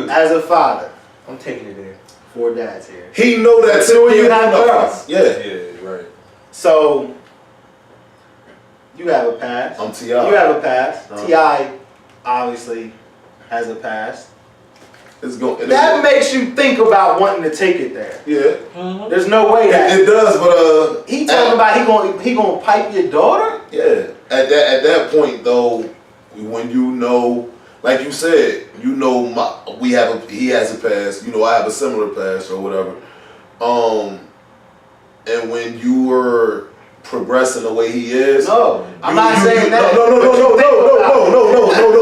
As a father, I'm taking it there. 4 dads here. He know that Tip. When you have girls. Yeah, right. So you have a pass. I'm T.I. You have a pass. T.I. obviously has a pass. That makes you think about wanting to take it there. Yeah. Mm-hmm. There's no way that it does, but he talking about he gonna pipe your daughter. Yeah. At that point though, when you know, like you said, you know, he has a past. You know, I have a similar past or whatever. And when you were progressing the way he is, I'm not saying that. No.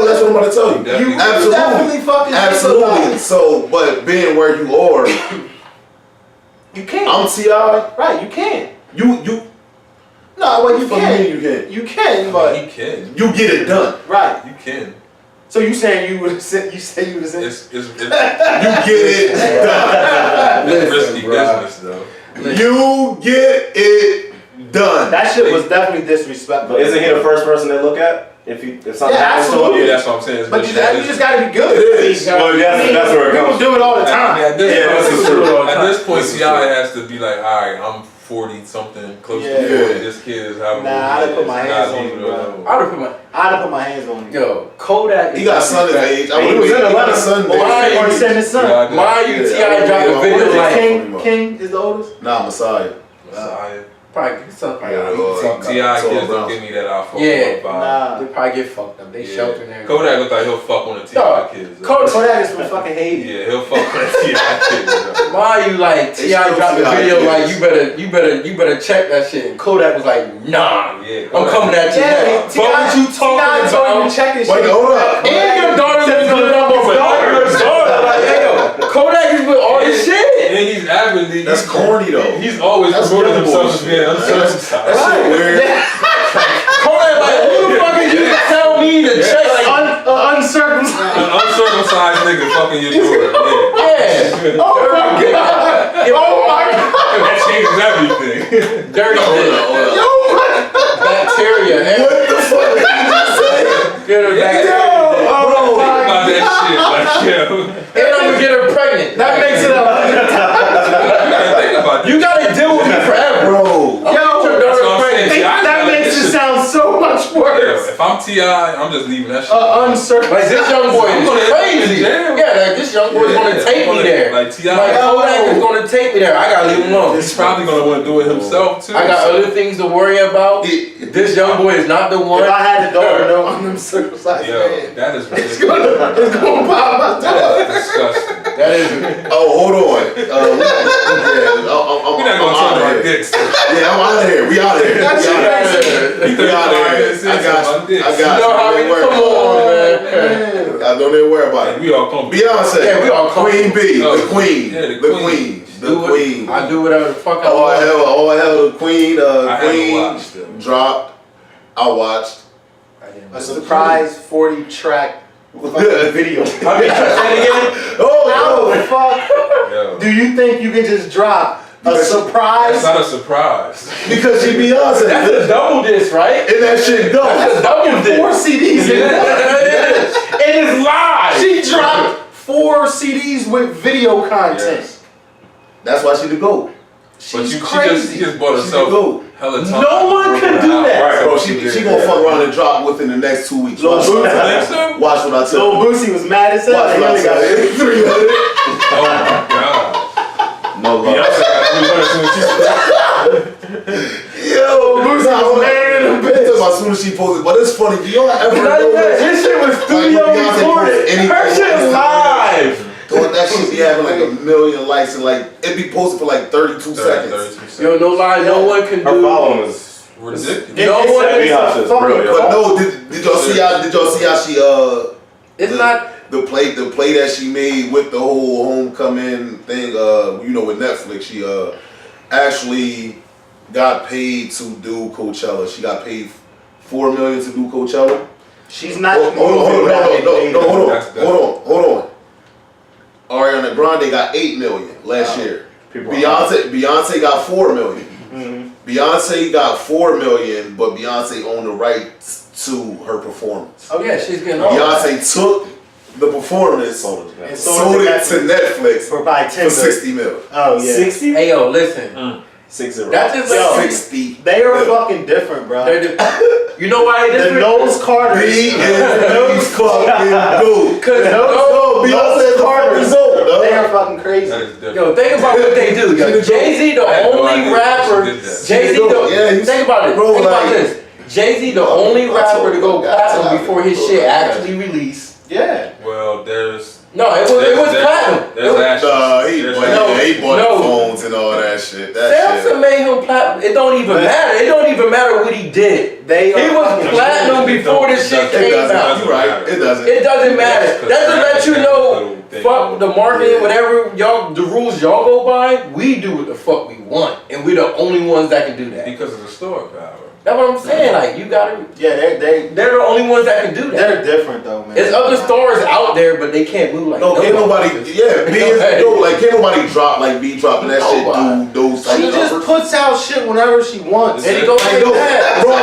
That's what I'm about to tell you. You definitely fucking absolutely. So, but being where you are, you can't. I'm T.I. Right, you can't. You. No, well, you can. You can. You can, but he can. You get it done. Right. You can. So you saying you would have said you would have said you get it done. It's risky business though. You get it done. That shit was definitely disrespectful. But isn't he the first person they look at? If something happens to him? Yeah, that's what I'm saying. But you just gotta be good. It is. Well, that's where it comes. People do it all the time. This is true. At this point, T.I. has to be like, all right, I'm 40 something, close to 40. This kid is having. I'd have put my hands on him, bro. I'd have put my hands on him. Yo, Kodak. He got son his age. He was in Atlanta. son. Or he sent his son. Mind you, T.I. dropped a video like King is the oldest. Nah, Messiah. Probably something. T.I. kids don't give me that I fuck up. They probably get fucked up. They shelter there. Kodak look like he'll fuck one of T.I. kids. Kodak is from fucking Haiti. Yeah, he'll fuck one of T.I. kids. Why you like T.I. dropped the video like you better check that shit, and Kodak was like, nah, I'm coming at you. Yeah, But what you talking about? Check this shit. Hold up. And your daughter's gonna come over. Like, hey, yo, Kodak is with all this shit. And he's avidly. That's corny though. He's always promoting himself as being uncircumcised. That shit weird. Kodak like, who the fuck did you tell me to check? Like, uncircumcised. An uncircumcised nigga fucking your daughter. Yeah. Oh my god. Oh my god. That changes everything. Dirty dick. Yo, bacteria. What the fuck did you just say? Get her bacteria. Think about that shit. Like, yo. And I'm gonna get her pregnant. that makes it up. You gotta deal with me forever. Bro. That makes it sound so much worse. If I'm T.I., I'm just leaving that shit. Uncircumcised. Like, this young boy is crazy. Yeah, like, this young boy is gonna take me there. Like, T.I. Kodak is gonna take me there. I gotta leave him alone. He's probably gonna want to do it himself too. I got other things to worry about. This young boy is not the one. If I had a daughter, no, I'm uncircumcised. Yo, that is ridiculous. It's gonna pop my daughter. That's disgusting. That is. Oh, hold on. We're not gonna talk about dicks. Yeah, I'm out of here. We out of here. We out of here. I got you. Come on, man. I don't even worry about it. We all come. Beyonce. Yeah, we all come. Queen B. The queen. Yeah, the queen. The queen. I do whatever the fuck I want. want. All hell, the queen. Queen dropped. I watched. A surprise 40-track video. How many tracks again? How the fuck do you think you can just drop a surprise? That's not a surprise. Because she Beyonce. That's a double disc, right? And that shit dope. That's a double disc. 4 CDs in it. It is live. She dropped 4 CDs with video content. Yes. That's why she the GOAT. She's crazy. She just bought herself hella time. No one can do that. Right, bro. She gonna fuck around and drop within the next 2 weeks. Watch what I tell you. Lil Boosie was mad as hell. Watch what I tell you. 300. Oh my god. No love. Beyonce got 300 Yo, Boosie was mad in the bitch. As soon as she posted, but it's funny. Do y'all ever know that? His shit was studio recorded. Her shit is live. That shit be having like 1 million likes and like it be posted for like 32 seconds. Yo, no lie, no one can do. Her following is ridiculous. No one Beyonce's brilliant. But no, did y'all see how she It's not. the play that she made with the whole homecoming thing, with Netflix, she actually got paid to do Coachella. She got paid $4 million to do Coachella. She's not. Hold on. Ariana Grande got $8 million last year. Beyonce got $4 million. Mm-hmm. Beyonce got $4 million, but Beyonce owned the rights to her performance. Oh yeah, she's getting Beyonce took the performance and sold it to Netflix for about $60 million. Oh yeah, 60. Hey yo, listen. 60. That's just like 60. They are fucking different, bro. You know why they different? The nose Carter. He is fucking dude. Cause Beyonce's Carter's old. They are fucking crazy. Yo, think about what they do. Yo, Jay-Z, the only rapper. Jay-Z, think about it. Think about this. Jay-Z, the only rapper to go platinum before his shit actually released. Yeah. Well, there's. No, it was platinum. He bought the phones and all that shit. Samson made him platinum. It don't even matter. It don't even matter what he did. He was platinum before this shit came out. You're right. It doesn't. It doesn't matter. That just let you know. Fuck the marketing, whatever the rules y'all go by. We do what the fuck we want, and we're the only ones that can do that. Because of the store power. That's what I'm saying. Like you gotta. Yeah, they're the only ones that can do that. They're different though, man. There's other stores out there, but they can't move like. Can't nobody. Yeah, can't nobody drop like B dropping that shit. Do those. She just puts out shit whenever she wants, and it goes like that. Bro,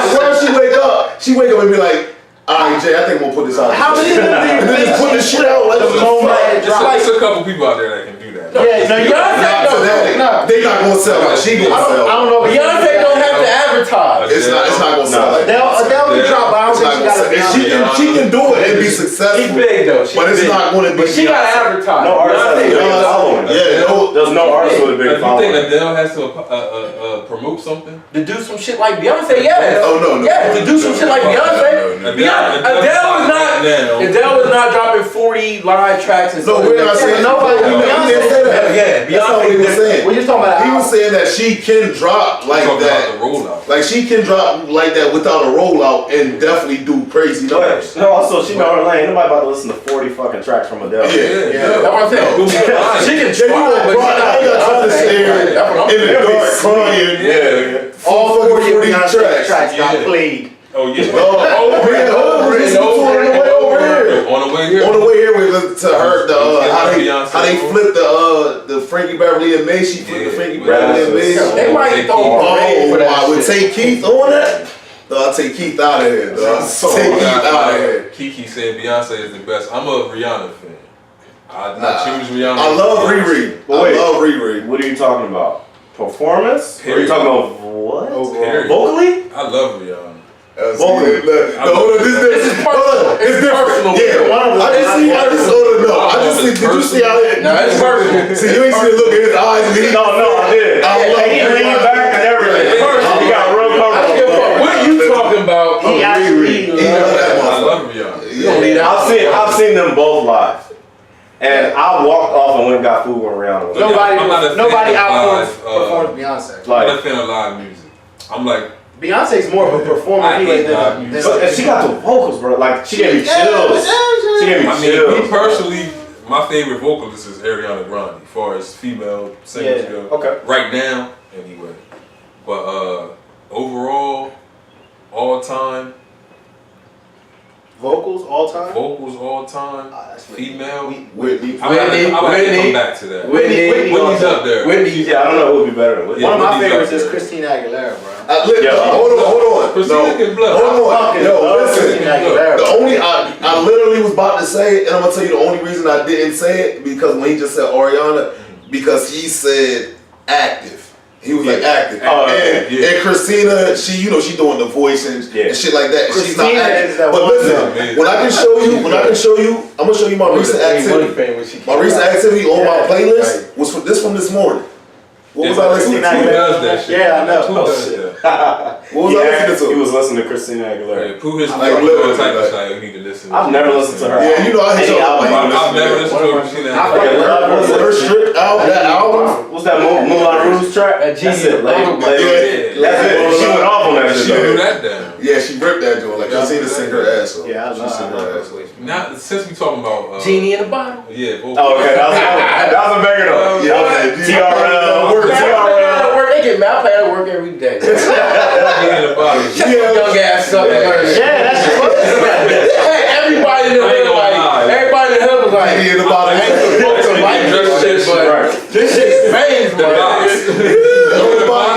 she wake up and be like, all right, Jay, I think I'm gonna put this out. How many of them and then just put this shit out like the moment. It's like a couple people out there that can do that. Yeah, no, they not gonna sell like she gonna sell. I don't know. Beyonce don't have to advertise. It's not gonna sell. Adele can drop, but I don't think she gotta be. She can do it and be successful. She's big though. But it's not gonna be. But she gotta advertise. No artist has a big following. There's no artist with a big following. You think Adele has to promote something? To do some shit like Beyonce, yes. Oh no. Yeah, to do some shit like Beyonce. Adele is not dropping 40 live tracks and stuff. No, we're not saying nobody. Yeah, Beyonce was saying. We're just talking about. He was saying that she can drop like that. Like she can drop like that without a rollout and definitely do crazy numbers. No, also she know her lane. Nobody about to listen to 40 fucking tracks from Adele. Yeah. That's what I'm saying. She can try, but I ain't got time to stare in the dark crying. Yeah. All 40 tracks got played. Oh yeah. On the way here, we listened to her how they flipped the Frankie Beverly and May. She flipped the Frankie Beverly and May. They might throw for that. I would take Keith on that. I'll take Keith out of here. Take Keith out of here. Kiki said Beyonce is the best. I'm a Rihanna fan. I choose Rihanna. I love Riri. What are you talking about? Performance? Are you talking about what? Vocally? I love Rihanna. This is personal. It's different. Yeah, I just did you see how it? No, it's personal. See, you ain't see the look in his eyes. No, I did. He leaned back and everything. He got real comfortable. What are you talking about? I love Rihanna. I've seen them both live. And I walked off and went and got food when Rihanna was. Nobody outperforms Beyonce. I'm not a fan of live music. I'm like. Beyonce's more of a performer anyway than she got the vocals, bro. Like she gave me chills. She gave me chills. Me personally, my favorite vocalist is Ariana Grande, as far as female singers go. Okay. Right now, anyway. But overall, all time. Vocals all time. Female. Whitney. I like to come back to that. Whitney's up there. Yeah, I don't know who would be better than Whitney. One of my favorites is Christina Aguilera, bro. Hold on. Christina can blow. Hold on. Yo, listen. The only I literally was about to say it, and I'm gonna tell you the only reason I didn't say it because when he just said Ariana, because he said active. He was like active. And Christina, she doing the voice and shit like that. She's not active. But listen, when I can show you, I'm gonna show you my recent activity. My recent activity on my playlist was from this morning. What was I listening to? Pooh does that shit. Yeah, I know. Pooh does that. What was I listening to? He was listening to Christina Aguilera. Pooh is like all type of style you need to listen listen. I've never listened to her. Yeah, you know I hate y'all. I've never listened to her. Her strip album, that album. What's that Moulin Rouge track? That That's it. Like, Yeah. that's it. She went off on that She shit. knew that down. Yeah, she ripped that joint. Like I seen her sing her ass off. Yeah, I She love sing her ass off. Now, since we talking about Genie in the bottle. yeah, both. Oh, okay. That was a banger though. Yeah, TRL. Work. They get mad. I play at work every day. Genie in the bottle. Young ass sucker. Yeah, that's Hey, everybody in the hood like. Everybody in the hood was like. Genie in the bottle. I ain't supposed to like this shit, but this shit's painful.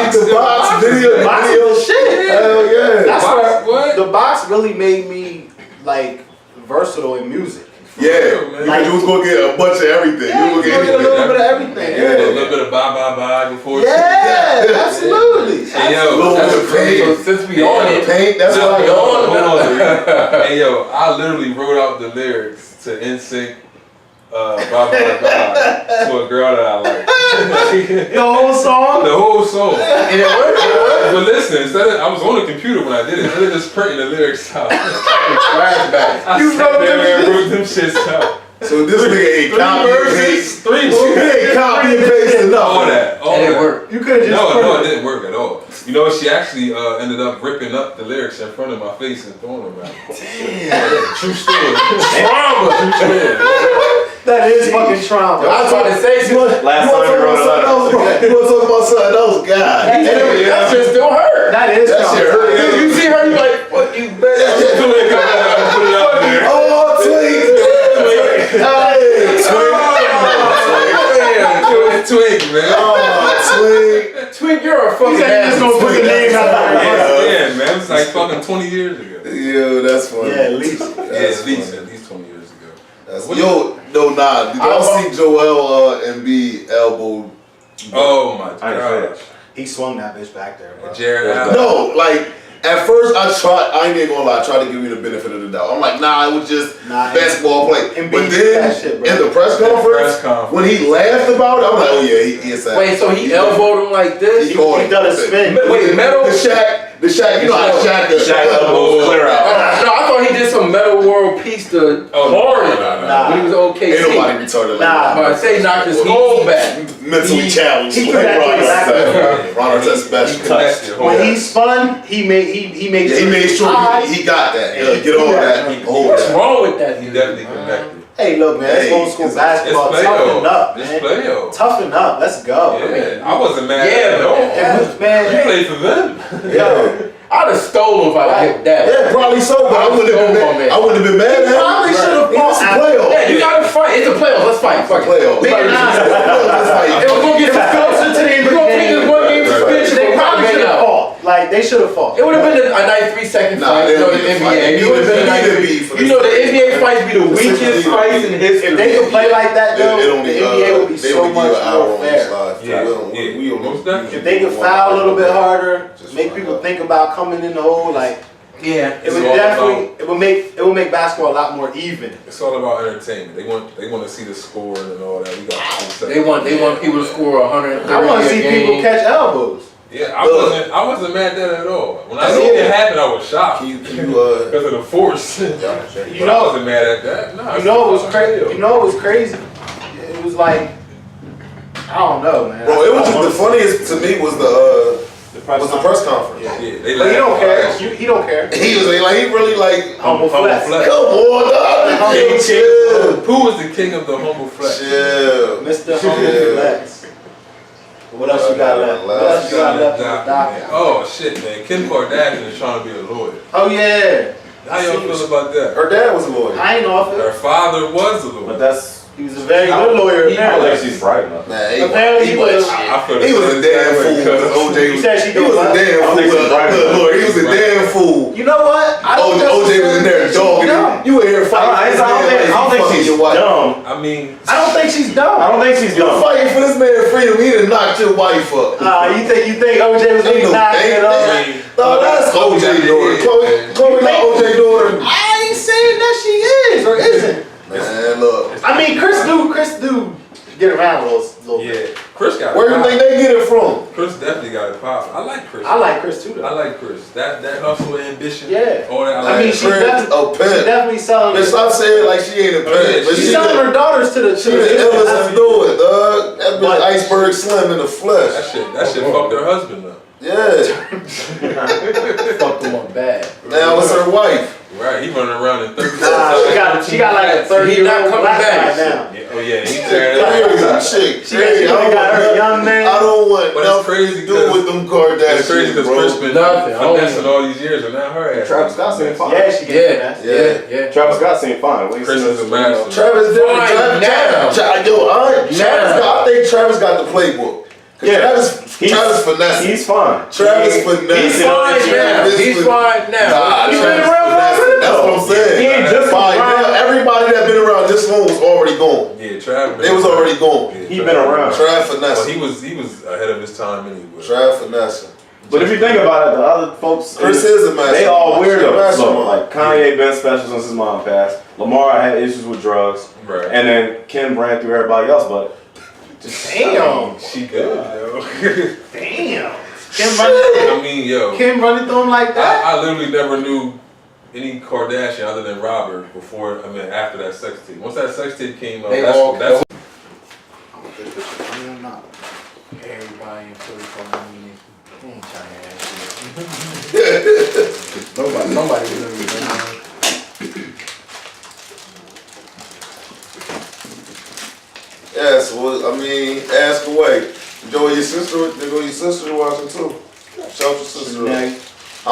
The box video shit. Hell yeah. That's Box, what? the box really made me like versatile in music. Yeah, like you was gonna get a bunch of everything. Yeah, You was you gonna get a get little bit of everything. A little bit of bye before. Yeah, absolutely. Hey yo, Little that's bit of paint. So since we on it, Paint, that's Hold what I on. Hey yo, I literally wrote out the lyrics to NSYNC Bye Bye Bye to a girl that I like. The whole song? The whole song. and it worked. But listen, I was on the computer when I did it. Instead of just printing the lyrics out, Flashback. I sat there and wrote them shits out. So this nigga ain't copy and paste. Three He ain't copy and paste enough. All that. And it worked. You could have just No, it didn't work at all. You know, she actually ended up ripping up the lyrics in front of my face and throwing them out. Damn. True story. Trauma. True story. That is fucking trauma. I was about to say something. Last time you wrote a letter. You wanna talk about something else? God. That shit still hurt. That is That shit trauma. hurt. You see her, you like, what you better. Put it out there. Oh, Twink. Twig, man. Oh, Twink. Twink, you're a fucking Just ass. gonna put the name out there. Yeah, man. It was like fucking 20 years ago. Yo, that's funny. Yeah, at least. At least 20 years ago. Yo, no, nah. Did y'all see Joel Embiid elbow? Oh my I god. He swung that bitch back there, bro. Jared Allen. No, like at first I ain't gonna lie, I tried to give you the benefit of the doubt. I'm like, nah, it was just basketball play. Embiid But did that shit, then bro. in the press conference, when he laughed about it, I'm like, oh yeah, he is that. Wait, so he elbowed him like this? He caught He done a spin. Wait, metal? The Shaq, you know how Shaq elbows clear out. No, I thought he did some Metal World Peace to Harden when he was okay. Ain't nobody retarded like that. But I say knocked his skull back. Mentally challenged. he Like connected Ron Artest special. When he spun, he made sure he got that. Yeah, get on that. What's wrong with that? He definitely connected. Hey, look, man, it's old school basketball. Toughen up, It's man. playoff. Toughen up. Let's go. Yeah, I wasn't mad Yeah, at all. Yeah, man. You played for them. Yo, I'd have stolen if I hit that. Yeah, probably so, but I wouldn't have been mad at him. probably should have It's a fought. playoff. Yeah, you gotta fight. It's a playoff. Let's fight. Fuck it. Playoff. Big Let's nine. fight. If we're gonna get Closer to the end of we're the gonna take this game. one game suspension. They We're probably probably should have out. fought. Like they should have fought. It would have been a nice 3-second Nah, fight. they You know, don't the need to fight. NBA. It would have been a They need to nice. be for You know, the NBA fights be the weakest fights in history. If they could play like that, though, It the only, NBA would be they so only give much you an hour more on the fair. slide. Yeah, We don't most definitely. If they could foul a little bit harder, Just make find people out. think about coming in the hole, like Yeah. it would It's all definitely it would make basketball a lot more even. It's all about entertainment. They want to see the score and all that. We got They want people to score 130 I want to see a game. people catch elbows. Yeah, I wasn't mad at that at all. When I seen it happen, I was shocked Can you because of the force. You But I know, wasn't mad at that. Nah, you know it was crazy. You know it was crazy. It was like I don't know, man. Bro, it was just the funniest to me was the press conference. Yeah, they But he don't care. laughed. He don't care. He was like he really like Humble flex. come on, dog. King, Chill. Pooh is the king of the humble flex. Chill. Mr. Humble Flex. What else you got left? What else you got left in the docket? Oh shit, man! Kim Kardashian is trying to be a lawyer. Oh yeah. How y'all feel about that? Her dad was a lawyer. I ain't off Her it. father was a But lawyer. that's. He was a very good lawyer. I don't Apparently. think she's bright enough. Nah, Apparently he was. I feel He was a damn fool. Because OJ You said she he was a damn I don't think fool. she's right. Lawyer. He was a damn fool. You know what? I don't OJ was in there dogging dumb. him. You in here fighting. I don't think she's dumb. I mean, I don't think she's dumb. I don't think she's You dumb. fighting for this man's freedom. He done knocked your wife up. You think OJ was Ain't getting no knocked thing. at all? No, that's OJ daughter. Chloe not OJ daughter. I ain't saying that she is or isn't. Man, look. I mean, Chris do get around a little bit. Yeah, Chris got. Where do you think they get it from? Chris definitely got it popping. I like Chris. I like Chris too, though. I like Chris. That hustle, ambition. Yeah. All that. I mean, she definitely selling. Bitch, stop saying like she ain't a pimp. She's selling her daughters to the. She the illest to do it, dog. That bitch iceberg slim in the flesh. That shit fucked her husband up. Yeah. Fucked him up bad. Now it's her wife. Right, he running around in 30. She got like a 30-year-old black guy now. Oh yeah, he tearing it up. She got her young man. I don't want nothing to do with them Kardashians. It's crazy because Chris been finessing all these years, and now her ass. Travis Scott seemed fine. Yeah, she get Yeah. Travis Scott seemed fine. Chris is a master. Travis different. I think Travis got the playbook. Travis finesse. He's fine. Travis finesse. He's fine now. He's fine now. He's been around. That's what I'm saying. He ain't just now, everybody that been around this long was already gone. Yeah, Trav. They was already gone. Yeah, He been around. Trav finesse. Well, he was ahead of his time anyway. Trav finesse. But if you think about it, the other folks, Chris is a master. they all weirdos. So, like Kanye been special since his mom passed. Lamar had issues with drugs, right? And then Kim ran through everybody else. But damn, she good, yo. Damn. Kim running through him like that. I literally never knew any Kardashian other than Robert before. After that sex tape. Once that sex tape came out, that's. Everybody in Philly calling me. He ain't trying to ask you. Nobody really knows. Yeah, so ask away. Enjoy your sister watching too. Shout your sister out. I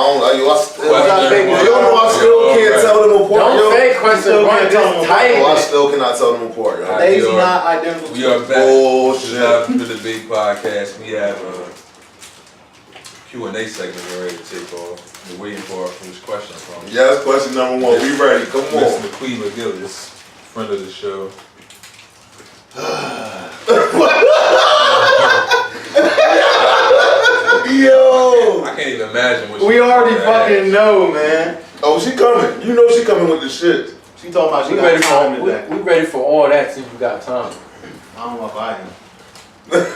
still can't tell them apart. Don't fake question. I still cannot tell them apart. They not identical. We are back. Bullshit. For the big podcast. We have a Q&A segment we're ready to take off. We're waiting for our first question from you. Yes, question number 1. We ready. Come on. Miss McQueen Gillis, friend of the show. Yo! I can't even imagine what we already fucking know, man. Oh, she coming. You know she coming with the shit. She talking about she got time today. We ready for all that since you got time. I don't know if I am. Right.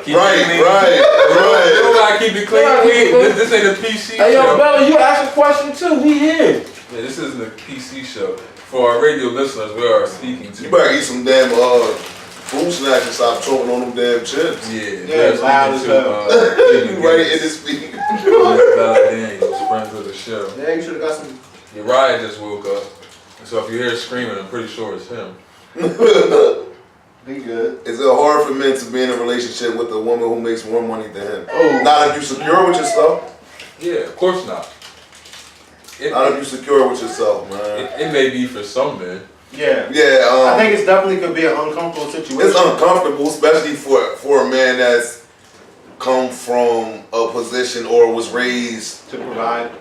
You gotta keep it clean. This ain't a PC hey, show. yo, Bella, you asked a question too. We here. Yeah, this isn't a PC show. For our radio listeners, we are speaking to. You better eat some damn fruit snacks and stop choking on them damn chips. Yeah, loud as hell. You right in the speaker. Bella Daniels, friends of the show. Yeah, you should have got some. Uriah just woke up. So if you hear screaming, I'm pretty sure it's him. Be good. Is it hard for men to be in a relationship with a woman who makes more money than him? Oh. Not if you secure with yourself. Yeah, of course not. Not if you secure with yourself, man. It may be for some men. Yeah. Yeah. I think it's definitely could be an uncomfortable situation. It's uncomfortable, especially for a man that's come from a position or was raised to provide.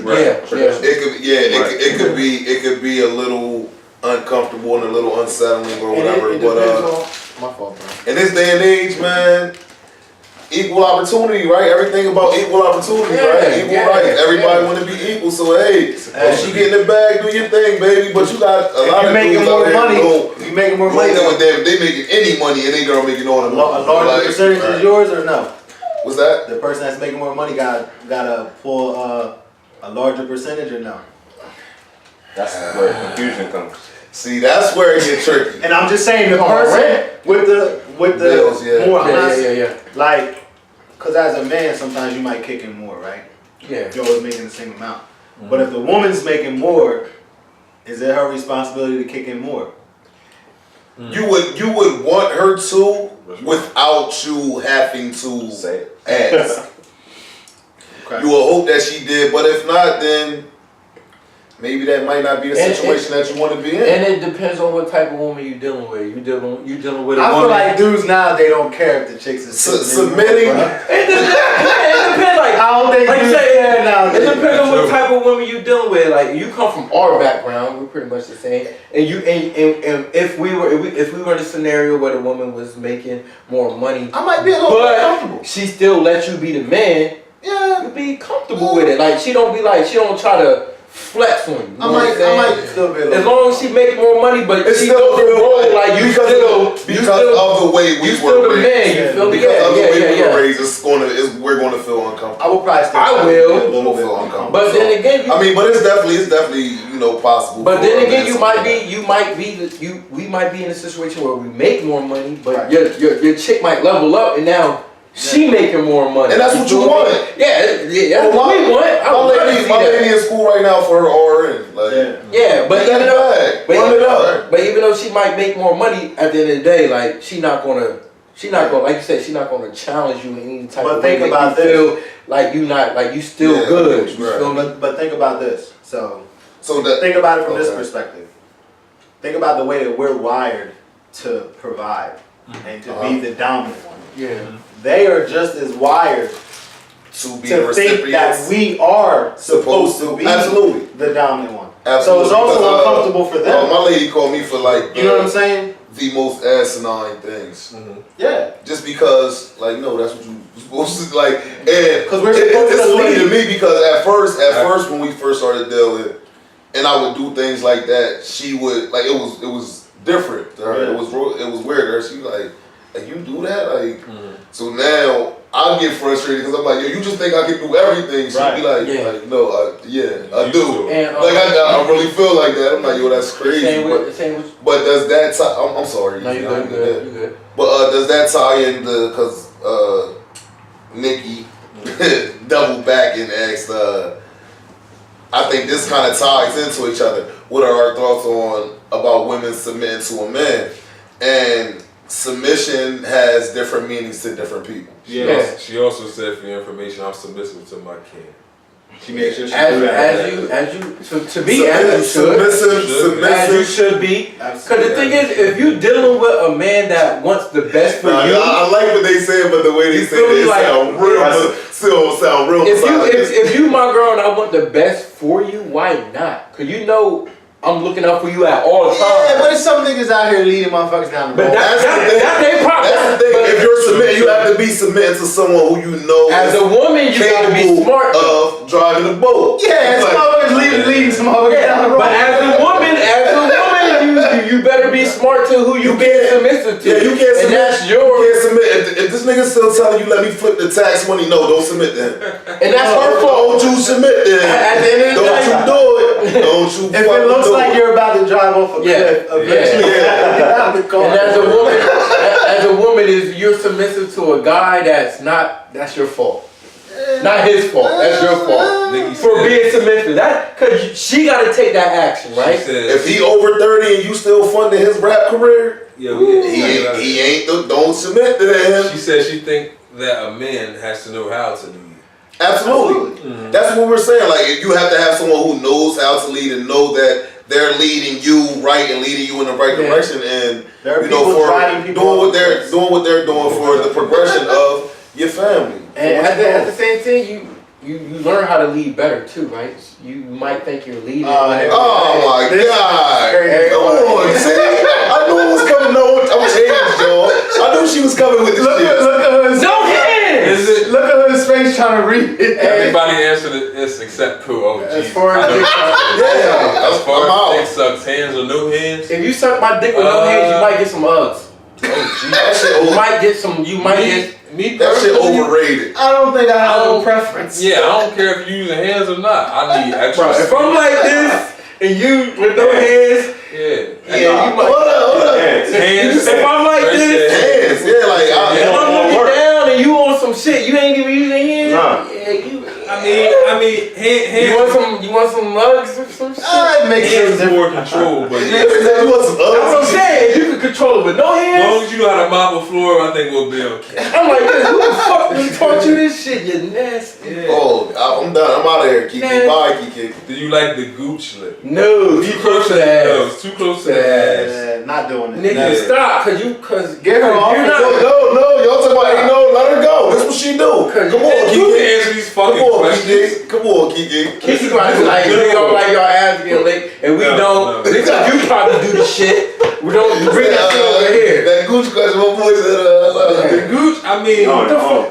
Yeah. It could be a little uncomfortable and a little unsettling or whatever. My fault, bro. In this day and age, man, equal opportunity, right? Everything about equal opportunity, right? Equal rights. Everybody want to be equal. So hey, if she get in the bag, do your thing, baby. But you got a lot of making dudes more out money. there You making more money. They making any money and they girl making all the money. A larger percentage is yours or no? What's that? The person that's making more money gotta pull a larger percentage or no? that's where confusion comes. See, that's where it gets tricky. And I'm just saying the person with the bills, more Yeah. like, cause as a man sometimes you might kick in more, right? Yeah. You're always making the same amount. But if the woman's making more, is it her responsibility to kick in more? You would want her to without you having to ask. Okay. You will hope that she did, but if not, then maybe that might not be the situation that you want to be in. And it depends on what type of woman you're dealing with. You dealing with a I woman. feel like dudes now, they don't care if the chicks is submitting. It depends. Like how they like do say, now. it depends on what type of woman you're dealing with. Like you come from our background, we're pretty much the same. And if we were in a scenario where the woman was making more money, I might be a little more comfortable. She still let you be the man. Yeah, you be comfortable with it. Like she don't try to flex on you. I might still be a little. As long she make more money, but It's she still doesn't roll feel like you because of the way we were the raised. man, you feel me? Because of the way we Yeah. were raised, we're gonna feel uncomfortable. I will probably still I will. a little bit uncomfortable. But then again, I mean, but it's definitely possible. But for then a again, man we might be in a situation where we make more money, but your chick might level up, and now she making more money. And that's what you want. Yeah, that's what we want. My lady in school right now for her RN. Like, but even though she might make more money, at the end of the day, like she's not gonna, like you said, she's not gonna challenge you in any type of way. Think about this. Feel like you still good. You feel me? But think about this. So that, think about it from this perspective. Think about the way that we're wired to provide and to be the dominant one. Yeah. They are just as wired to be to think that we are supposed to be the dominant one. Absolutely. So it's also uncomfortable for them. My lady called me for like, you know what I'm saying? The most asinine things. Mm-hmm. Yeah. Just because, like, no, that's what you're supposed to like. And because we're supposed it's to funny to me because at first when we first started dealing, and I would do things like that, she would like it was different to her. Yeah. It was weird to her. She was like you do that, like. So now I get frustrated because I'm like, yo, you just think I can do everything. She'd be like, no, I do. And, like I really feel like that. I'm like, yo, that's crazy. But does that tie? I'm sorry. No, you good. But does that tie into because Nikki doubled back and asked? I think this kind of ties into each other. What are our thoughts on about women submitting to a man? And submission has different meanings to different people. Yeah. She also said, for your information, I'm submissive to my king. She makes sure she as you should be. Because the thing is, if you dealing with a man that wants the best for you, I like what they say, but the way they say it sound real. Still sound real. If you my girl and I want the best for you, why not? Because you know I'm looking out for you at all times. Yeah, but there's some niggas out here leading motherfuckers down the road. But that's their problem. That's the thing. If you're submitting, you have to be submitting to someone who you know as a woman, you gotta be smart of driving the boat. Yeah, some motherfuckers leading some motherfuckers down the road. But as a woman, you better be smart to who you being submissive to. Yeah, you can't submit. And that's yours. You can't submit. If this nigga still telling you, let me flip the tax money, no, don't submit to him. And that's her fault. Don't you submit to him. At the end of the day, don't you do it. Don't you if it looks like you're about to drive off a cliff, eventually get out of the car. And as a woman, is you're submissive to a guy that's your fault. Not his fault. That's your fault for being submissive. Because she got to take that action, right? If he over 30 and you still funding his rap career, he ain't. Don't submit to him. She said she think that a man has to know how to lead. Absolutely. Mm-hmm. That's what we're saying. Like, you have to have someone who knows how to lead and know that they're leading you right and leading you in the right direction, and for doing what they're doing for the progression of your family. And at the same thing, you learn how to lead better too, right? You might think you're leading. Oh my God! See, I knew it was coming. No, I'm changed, y'all. I knew she was coming with this shit. Look at her. No hands. Look at her face trying to read it. Everybody answered this except Pooh. Oh, as far as dick sucks, hands or no hands. If you suck my dick with no hands, you might get some Uggs. You might get some. You might get. That shit overrated. I don't think I have a preference. Yeah, I don't care if you using hands or not. I need extra. Bro, if I'm like this and you with no hands, you might. Hold up. Hands. If I'm like this, hands. Yeah, like if I'm looking down and you on some shit, you ain't even using hands. Nah. Yeah, you. I mean, hands. You want some lugs or some shit? It makes hands more control, but you want some that's what I'm saying. You can control it with no hands. As long as you know how to mop a floor, I think we'll be okay. I'm like, who the fuck taught you this shit? You nasty. Yeah. Oh, I'm done. I'm out of here, Kiki. Bye, Kiki. Do you like the gooch lip? No, too close to the ass. No, it's too close to the ass. Not doing it. Nigga, stop, cause get her off. No, y'all talking about ain't no, let her go. That's what she do. Come on, Kiki. You can answer these fucking questions. Come on, Kiki. Kiki probably like, we don't like your ass getting licked, and we don't. Because you probably do the shit. We don't bring that shit over here. That gooch question, my boy said, the gooch, I mean,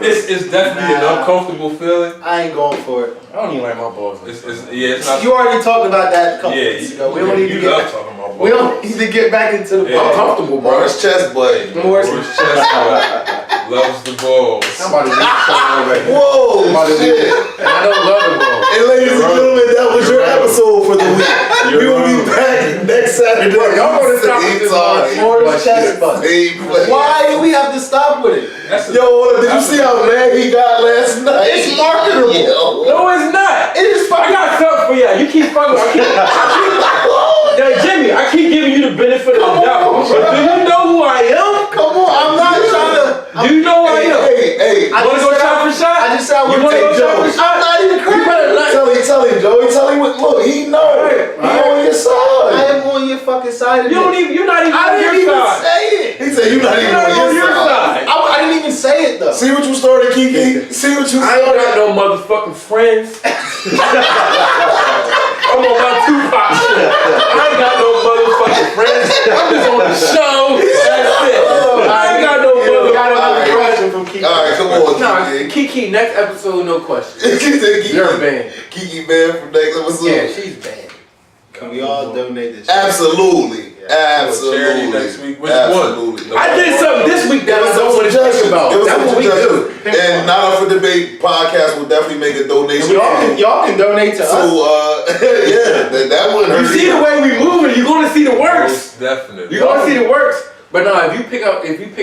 it's definitely an uncomfortable feeling. I ain't going for it. I don't even like my balls. It's not. You already talked about that a couple weeks ago. We don't need to get talking about We don't need to get back into the ball. I'm comfortable, bro. Morris chest button. Morris chest button. Loves the balls. Somebody did something already. Whoa, shit. I don't love the ball. And ladies and gentlemen, that was your episode for the week. We will be back next Saturday. Y'all want to stop with this Morris chest button. Why do we have to stop with it? Yo, did you see how mad he got last night? It's marketable. No, it's not. It is I got something for y'all. You keep fucking. Yo, Jimmy, I keep giving you the benefit of the doubt. But do you know who I am? Come on, I'm not trying to. Do you know who I am? Hey, I wanna go shot for shot? I just said I You want to wanna take go shot for Joe. shot? I'm not even crazy. Tell him, Joey. Tell him what. Look, he know. Right. He on your side. I am on your fucking side. You're not even I on didn't your even side. say it. He said you're not even on your side. I didn't even say it though. See what you started, Kiki? See what you I ain't started? got no motherfucking friends. I'm on my Tupac shit. I ain't got no motherfucking friends. I'm just on the show. That's it. I ain't got no motherfucking question from Kiki. All right, come on, Nah, Kiki. Kiki, next episode, no question. Kiki. You're banned. Kiki banned from next episode. Yeah, she's banned. Can we all donate this? Absolutely. Absolutely. Charity next week. Which Absolutely. one? I did something this week that I don't want to think about. It was That's what we do. And Not Up for Debate podcast will definitely make a donation. Y'all can donate to us. Yeah, that wouldn't hurt. You see the way we moving, you're gonna see the works. Most definitely. You're gonna see the works. But no, if you pick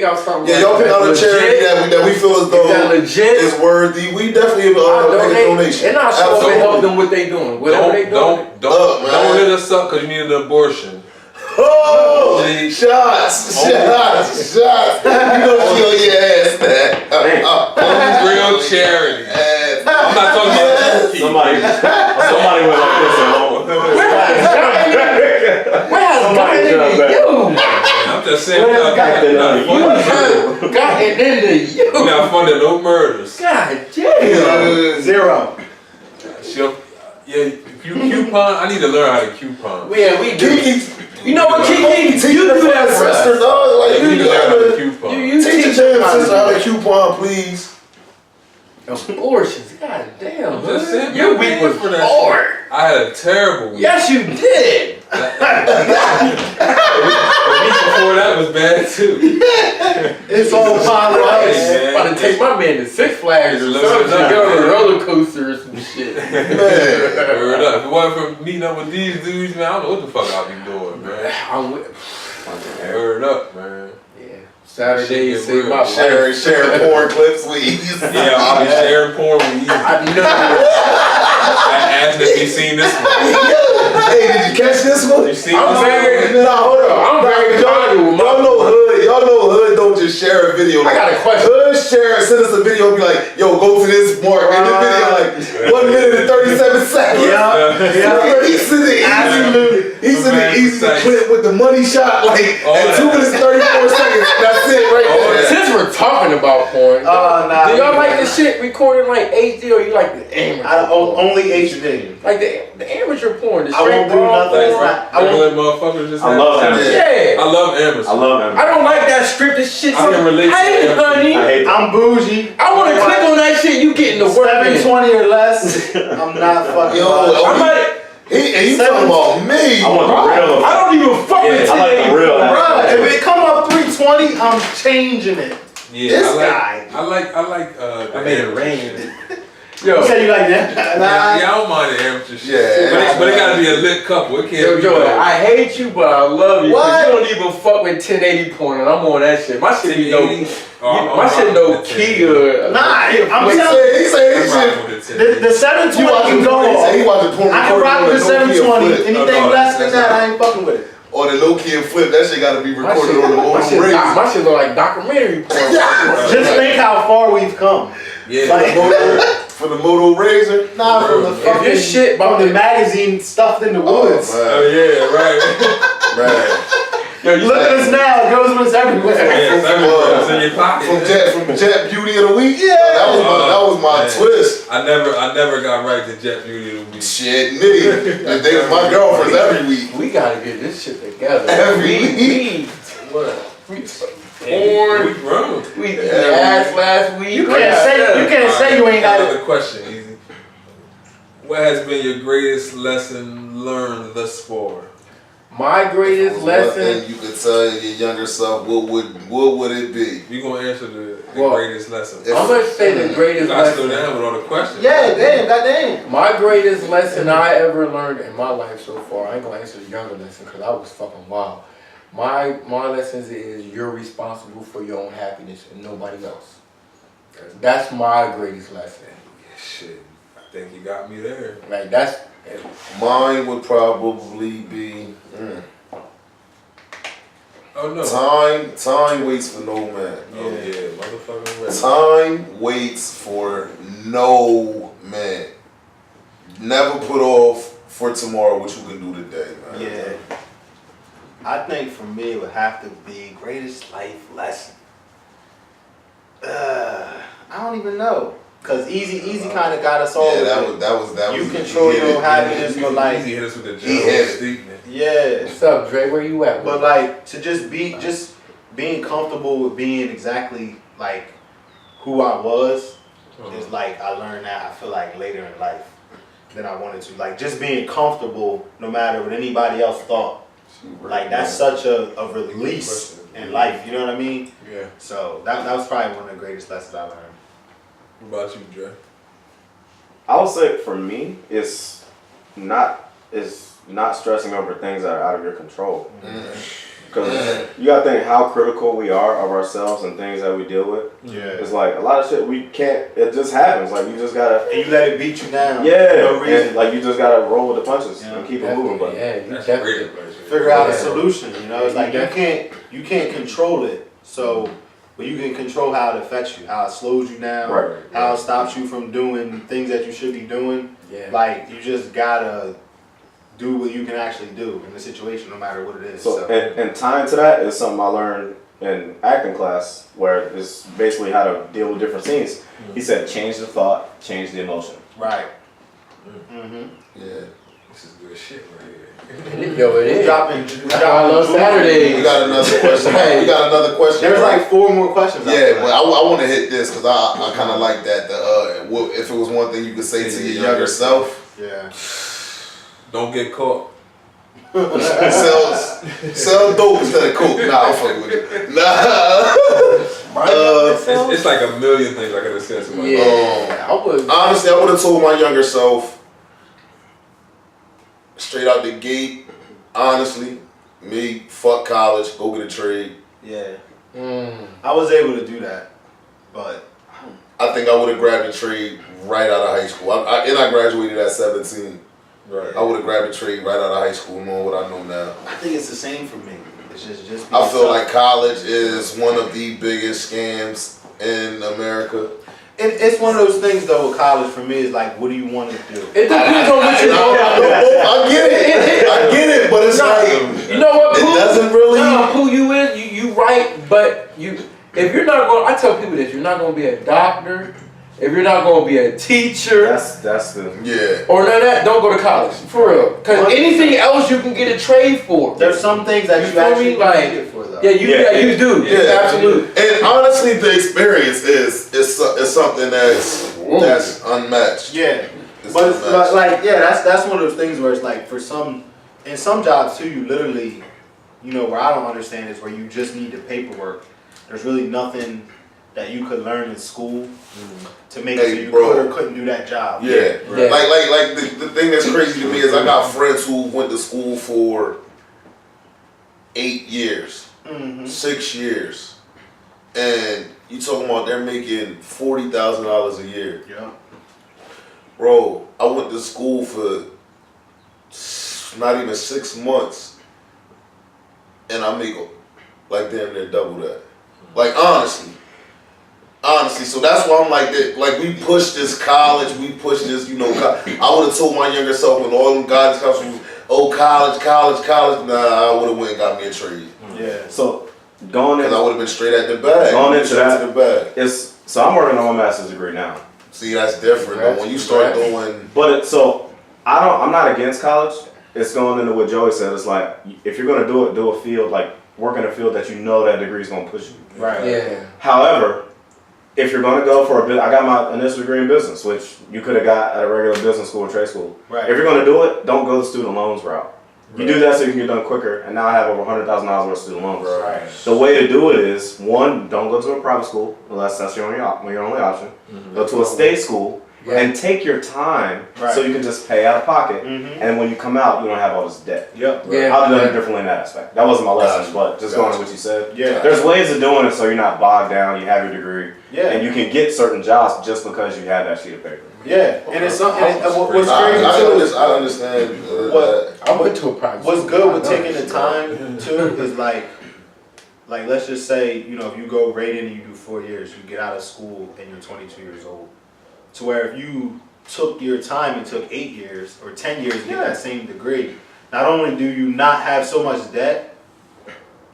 out something, Yeah, y'all pick out a charity that we feel as though legit is worthy. We definitely make a donation. And I'll show them and help them what they doing. Whatever they doing. Don't hit us up because you need an abortion. Oh, shots. You know she on your ass, man. Real charity. I'm not talking about somebody went like this alone. Where has gotten into you? I'm just saying, we're not gotten into you. We're not funding no murders. God damn. Zero. Yeah, coupon. I need to learn how to coupon. Yeah, we do. You know what, Kiki? You do that for us. Like, You need to learn how to coupon. You teach your sister how to coupon, please. Abortions, god damn. I'm just saying, Your week was for that hard. shit. I had a terrible week. Yes, you did. The week before that was bad too. It's all piled up. Man. About to take my man to Six Flags or something. Go on a roller coaster or some shit. Word up. If it wasn't for meeting up with these dudes, man, I don't know what the fuck I'll be doing, man. I'm with. Word up, man. Saturday, save my life. Share porn clips with you. Yeah, I'll be sharing porn with you. I know. Ask if you seen this one. Hey, did you catch this one? You seen I'm this very. one? Nah, hold on. I'm very comfortable with my. Y'all know Hood don't just share a video. I got a question. Hood send us a video and be like, yo, go to this mark in the video, like 1 minute and 37 seconds. Yeah. He sent an easy clip with the money shot, like at 2 minutes and 34 seconds. That's it right there. Since we're talking about porn, nah. do y'all like the shit recorded like HD or you like the amateur? Only HD. Like the amateur porn, the I straight won't do raw nothing. porn. I let motherfuckers just I love have amateur. Yeah. I love amateurs. I love him. I don't like that scripted shit. I can relate to Hey, amateur. honey. I hate that. I'm bougie. I want to click on that shit. You getting the work in. 720 or less. I'm not fucking. I might. He talking about me. I want the real. I don't even fuck with I like the real. Bro, if it come up 320, I'm changing it. Yeah, This guy. I like I made it rain. Yo, You said you like that? Yeah, I don't mind the amateur shit. Yeah. But it gotta be a lit couple. It can't be Joe, like, I hate you, but I love you. 'Cause What? You don't even fuck with 1080 porn, and I'm on that shit. My shit be no, 1080? my shit no key or. Nah, I'm He telling said his shit. the 720 can go off. He watching porn. I can rock with the 720. Anything less than that, I ain't fucking with it. Or the Nokia flip, that shit gotta be My recorded shit, on the my shit, old my shit look like documentary porn. Just think how far we've come. Yeah. Like, for the Moto Razor. nah, from the If fucking your shit from about the the magazine stuffed in the woods. Oh yeah, right. Yo, you Look at us now, it goes with us everywhere. Yeah, it's everywhere. It's in your pocket. From Jet Beauty of the Week. Yeah. That was my Man. twist. I never got right to Jet Beauty of the Week. Shit, me. They was my girlfriends every week. We gotta get this shit together. Every we porn. We grown. We eat ass last week. You can't say you ain't got Another it. question, Easy. What has been your greatest lesson learned thus far? My greatest lesson. One thing you could tell your younger self, what would it be? You gonna answer the greatest lesson? I'm gonna say the greatest lesson. Slow down with all the questions. Yeah, goddamn. My greatest lesson I ever learned in my life so far. I ain't gonna answer the younger lesson because I was fucking wild. My lessons is you're responsible for your own happiness and nobody else. That's my greatest lesson. Shit, I think you got me there. Like that's. Mine would probably be. Oh no. Time waits for no man. Oh yeah, motherfucking way. Time waits for no man. Never put off for tomorrow what you can do today, man. Yeah. I think for me it would have to be greatest life lesson. I don't even know. Cause easy kind of got us all. Yeah, that was. You control your own happiness, but like Easy hit us with the general statement. Yeah. What's up, Dre? Where you at? But like to just being comfortable with being exactly like who I was is like I learned that I feel like later in life than I wanted to. Like just being comfortable no matter what anybody else thought. Like that's such a release in life. You know what I mean? Yeah. So that was probably one of the greatest lessons I learned. What about you, Dre? I would say for me, it's not stressing over things that are out of your control. Because you gotta think how critical we are of ourselves and things that we deal with. Yeah. It's like a lot of shit we can't. It just happens. Like you just gotta. And you let it beat you down. Yeah. For no reason. And like you just gotta roll with the punches and keep it moving. But yeah, you That's definitely great. figure out a solution. You know, it's like you can't control it. So. But you can control how it affects you, how it slows you down, how it stops you from doing things that you should be doing. Yeah. Like you just gotta do what you can actually do in the situation, no matter what it is. So. And tying to that is something I learned in acting class, where it's basically how to deal with different scenes. Mm-hmm. He said, change the thought, change the emotion. Right. Yeah. This is good shit right here. Yo, it is. Dropping Saturday. We got another question. We got another question. There's like 4 more questions. Yeah, but I want to hit this because I kind of like that. If it was one thing you could say to your younger self. Yeah. Don't get caught. Sell dope instead of coke. Nah, I'm fucking with you. Nah. It's like a million things I could have said to my honestly, I would have told my younger self straight out the gate. Honestly, fuck college, go get a trade. Yeah. I was able to do that, but I think I would have grabbed a trade right out of high school. I graduated at 17. Right. I would have grabbed a trade right out of high school, knowing what I know now. I think it's the same for me. It's just. I feel like college is one of the biggest scams in America. It's one of those things though with college for me is like, what do you want to do? It depends on what you want. I get it, but it's like, you know what, Pooh? It doesn't really. No, Pooh, you right, but if you're not going, I tell people this, you're not going to be a doctor. If you're not going to be a teacher, that's the or none of that, don't go to college for real. Because anything else you can get a trade for. There's some things that you actually need it for though. Yeah, you do. Yeah, absolutely. And honestly, the experience is something that's unmatched. Yeah, but that's one of those things where it's like in some jobs too, you literally, where I don't understand is where you just need the paperwork. There's really nothing that you could learn in school to make it so you could or couldn't do that job. Yeah. Like the thing that's crazy to me is I got friends who went to school for 8 years, 6 years, and you talking about they're making $40,000 a year. Yeah. Bro, I went to school for not even 6 months, and I make like damn near double that. Like honestly, so that's why I'm like that. Like we push this college, we push this, I would have told my younger self when all them guys come from, college. Nah, I would have went and got me a trade. Yeah. So going in, because I would have been straight at the bag. Going into that, so I'm working on my master's degree now. See, that's different. Though. When you start doing, I'm not against college. It's going into what Joey said. It's like if you're going to do a field, like work in a field that that degree is going to push you. Right. Yeah. However, if you're going to go for I got my initial degree in business, which you could have got at a regular business school or trade school. Right. If you're going to do it, don't go the student loans route. You do that so you can get done quicker, and now I have over $100,000 worth of student loans. Right. The way to do it is, one, don't go to a private school unless that's your only option. Go to a state school and take your time so you can just pay out of pocket. And when you come out, you don't have all this debt. Yep. Yeah. I've done it differently in that aspect. That wasn't my lesson, but just going to what you said. Yeah. There's ways of doing it so you're not bogged down, you have your degree, and you can get certain jobs just because you have that sheet of paper. Yeah, and it's something. What's crazy too? I understand. I went to a private. What's good with taking the time too is like let's just say, you know, if you go right in and you do 4 years, you get out of school and you're 22 years old. To where if you took your time and took 8 years or 10 years to get that same degree, not only do you not have so much debt,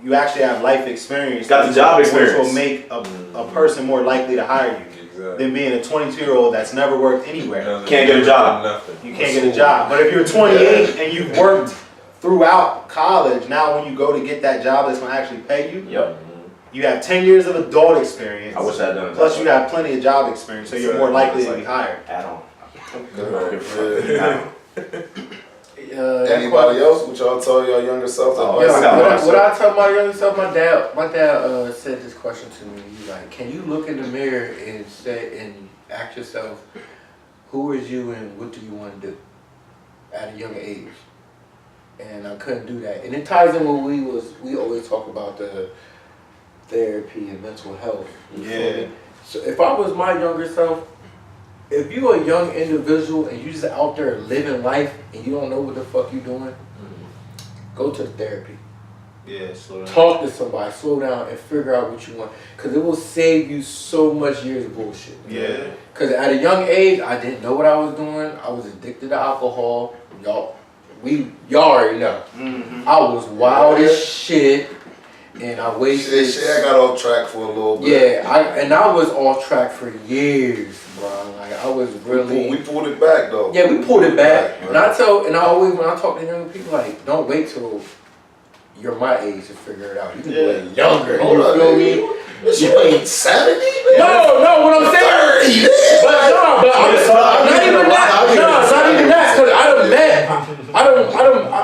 you actually have life experience. Got the job experience, which will make a person more likely to hire you. Than being a 22-year-old that's never worked anywhere. Can't get a job. You can't get a job. But if you're 28 and you've worked throughout college, now when you go to get that job that's going to actually pay you, you have 10 years of adult experience. I wish I had done it. Plus you have plenty of job experience, so you're more likely to be hired. Add on. Anybody else? What y'all tell your younger self? What I tell my younger self, my dad said this question to me. He's like, "Can you look in the mirror and say and ask yourself, who is you and what do you want to do at a young age?" And I couldn't do that. And it ties in what we always talk about the therapy and mental health. Yeah. So if I was my younger self, if you a young individual and you just out there living life and you don't know what the fuck you doing, go to the therapy. Yeah, slow down. Talk to somebody, slow down, and figure out what you want. Because it will save you so much years of bullshit. Yeah. Because at a young age, I didn't know what I was doing. I was addicted to alcohol. Y'all already know. I was wild as shit. And I wasted. Shit, I got off track for a little bit. Yeah, I was off track for years, bro. Like I was really. We pulled it back though. Yeah, we pulled it back. And I always when I talk to young people, like, don't wait till you're my age to figure it out. You can do it younger. Hold you feel me? You ain't 70, man. No, what I'm saying. But I'm not even that. No, it's not even that. Cause I done met.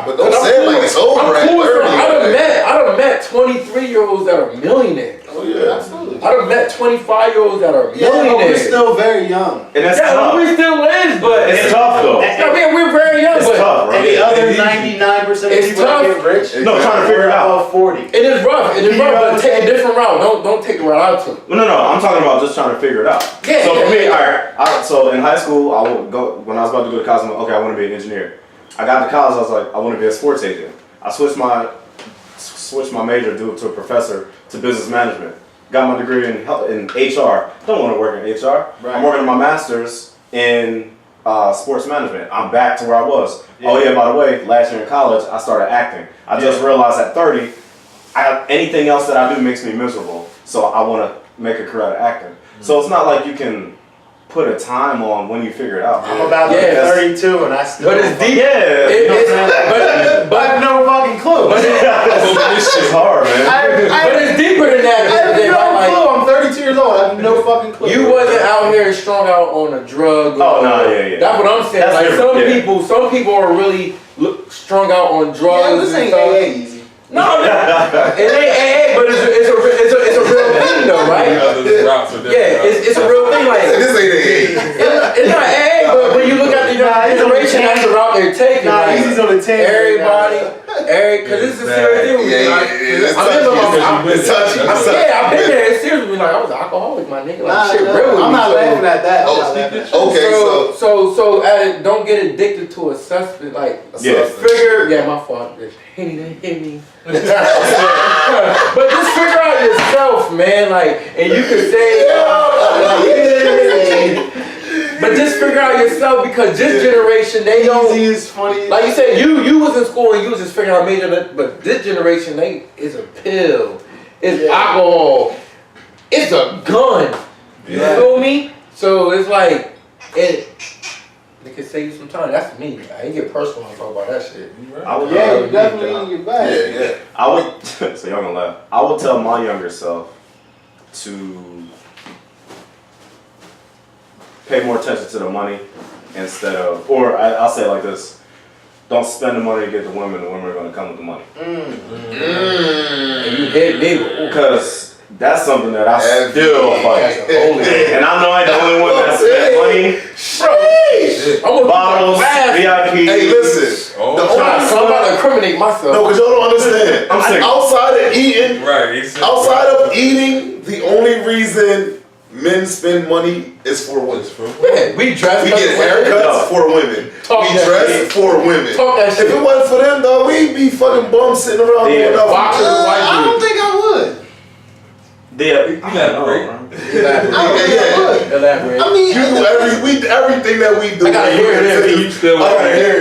But don't say it like it's over. I done met 23-year-olds that are millionaires. Oh yeah, absolutely. I done met 25-year-olds that are millionaires. We're still very young. And that's tough. We still is, but it's tough though. I mean, we're very young, it's but tough, right? And the other 99% of people that get rich, no, trying to figure it out. 40. It is rough, but take a different route. Don't take the route I took. No, I'm talking about just trying to figure it out. Yeah. So for me, alright. So in high school, I would go when I was about to go to college. I'm like, okay, I want to be an engineer. I got to college, I was like, I want to be a sports agent. I switched my major to a professor to business management. Got my degree in HR. Don't want to work in HR. Right. I'm working on my master's in sports management. I'm back to where I was. Yeah. Oh yeah, by the way, last year in college, I started acting. I just realized at 30, anything else that I do makes me miserable. So I want to make a career out of acting. So it's not like you can put a time on when you figure it out. I'm about to be 32 and I still. But it's deep. Yeah. But I have no fucking clue. But this shit's hard, man. But it's deeper than that. I have no clue. I'm 32 years old. I have no fucking clue. You wasn't out here strung out on a drug. Yeah. That's what I'm saying. That's like some people are really strung out on drugs. This ain't AA easy. No, it ain't AA, but it's a real thing though, right? Yeah, it's a real thing. Like this ain't AA. It's not AA, but when you look at the younger generation, that's the route they're taking. He's on the 10. Everybody, because this is a serious thing. It's touchy. I've been there. It's serious. Like I was an alcoholic, my nigga. Like shit, real. I'm not laughing at that. Okay, so don't get addicted to a substance. Like figure. Yeah, my fault. Henny didn't hit me. But just figure out yourself, man. Like, and you can say, but just figure out yourself because this generation they don't. It's funny. Like you said, you was in school and you was just figuring out major, but this generation is a pill, it's alcohol, it's a gun. You feel me? So it's like it can save you some time. That's me. I ain't get personal when I talk about that shit. You definitely in your bag. Yeah. I would. So y'all gonna laugh. I would tell my younger self to pay more attention to the money instead of, or I'll say it like this: don't spend the money to get the women are going to come with the money. And you hit nigga. Because that's something that I still fight. And I know I ain't the only one that spent money. Bottles, VIP. Hey, listen. I'm about to incriminate myself. No, because y'all don't understand. Outside of eating, outside of eating, the only reason men spend money is for women. Yeah, we dress. We get haircuts for women. We dress for women. If it wasn't for them, though, we'd be fucking bums sitting around doing nothing. I don't think I would. Elaborate. I mean, everything that we do. I gotta hear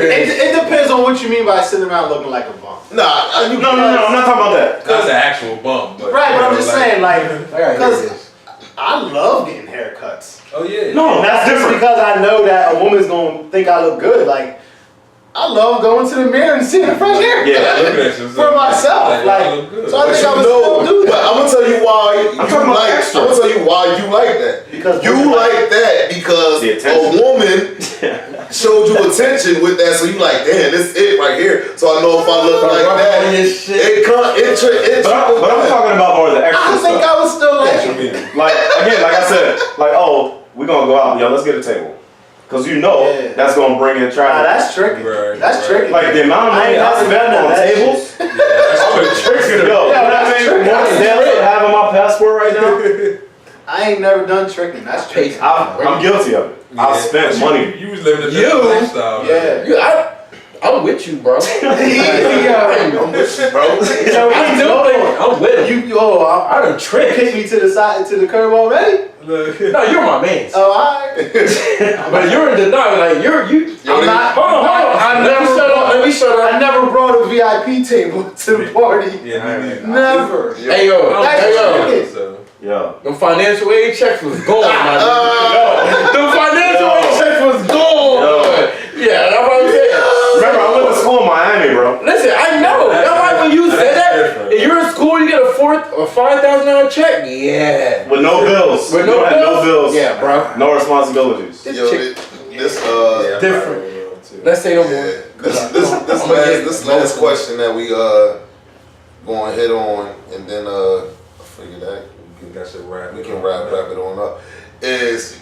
it. It depends on what you mean by sitting around looking like a bum. No, I'm not talking about that. That's an actual bum. But right, but I'm just saying, like, because I love getting haircuts. Oh yeah. No, and that's different because I know that a woman's gonna think I look good. Like, I love going to the mirror and seeing the fresh hair. Yeah, look at you. For myself, like, so I think I would still do that. But I'm gonna tell you why. I'm gonna tell you why you like that. Because you like that because a woman showed you attention with that, so you like, damn, this it right here. So I know if I look like that, but I'm talking about more of the extra stuff. I think I would still like it. Like again, like I said, like we're gonna go out, yo, let's get a table. Cause you know that's gonna bring in traffic. That's tricky. That's tricky. Like the amount of money I spent on tables. That's tricky. Yo, having my passport right now. I ain't never done tricking. That's tricky. I'm guilty of it. I spent money. You was living a different lifestyle. Yeah. I'm with you, bro. I'm with you, bro. I'm with you. I done tricked. Kick me to the side, to the curb already? No, you're my man. Oh, alright. But you're in denial, like you. I'm not. Hold on. Let me shut up. I never brought a VIP table to the party. Yeah, never. Hey yo. Yeah. Them financial aid checks was gone, my nigga. Them financial aid checks was gone. Yeah, that's what I'm saying. Remember, I went to school in Miami, bro. Listen, I know. That's why when you said that, if you're in school, you get a $5,000 check. Yeah. With no bills. With no bills. No bills. Yeah, bro. No responsibilities. This different. Let's say no more. This last question that we going to hit on, and then I figure that we can wrap it on up. Is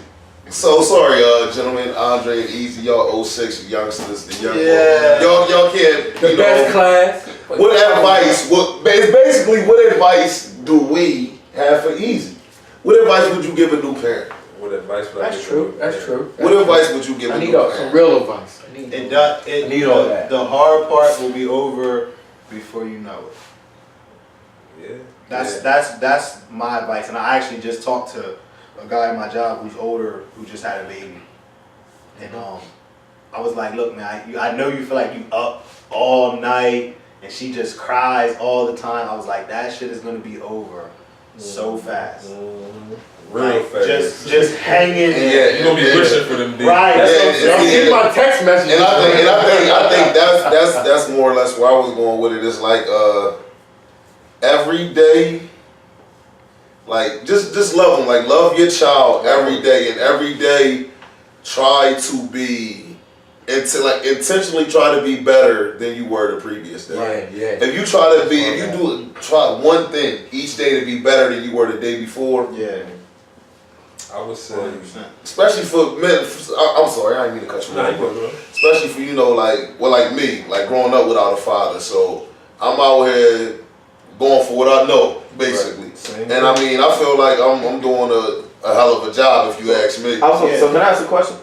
so sorry, gentlemen, Andre and Easy, y'all 06 youngsters, the young boys. Y'all can't. The best class. What advice? Basically, what advice do we have for Easy? What advice would you give a new parent? What advice would That's true. What advice would you give a new parent? Some real advice. I need all that. The hard part will be over before you know it. Yeah. That's my advice, and I actually just talked to a guy at my job who's older who just had a baby, and I was like, look, man, I know you feel like you up all night, and she just cries all the time. I was like, that shit is gonna be over so fast. Real fast. Just hanging. Yeah, you're gonna be pushing for them. Right. See my text message. And I think that's more or less where I was going with it. It's like every day, like just love them. Like love your child every day, and every day try to be intentionally try to be better than you were the previous day. Right. Yeah. If you try one thing each day to be better than you were the day before. Yeah. I would say, 100%. Especially for men. I'm sorry, I didn't mean to cut you off. Especially for like me, like growing up without a father. So I'm out here going for what I know, basically. Right. And I mean, I feel like I'm doing a hell of a job, if you ask me. So can I ask a question?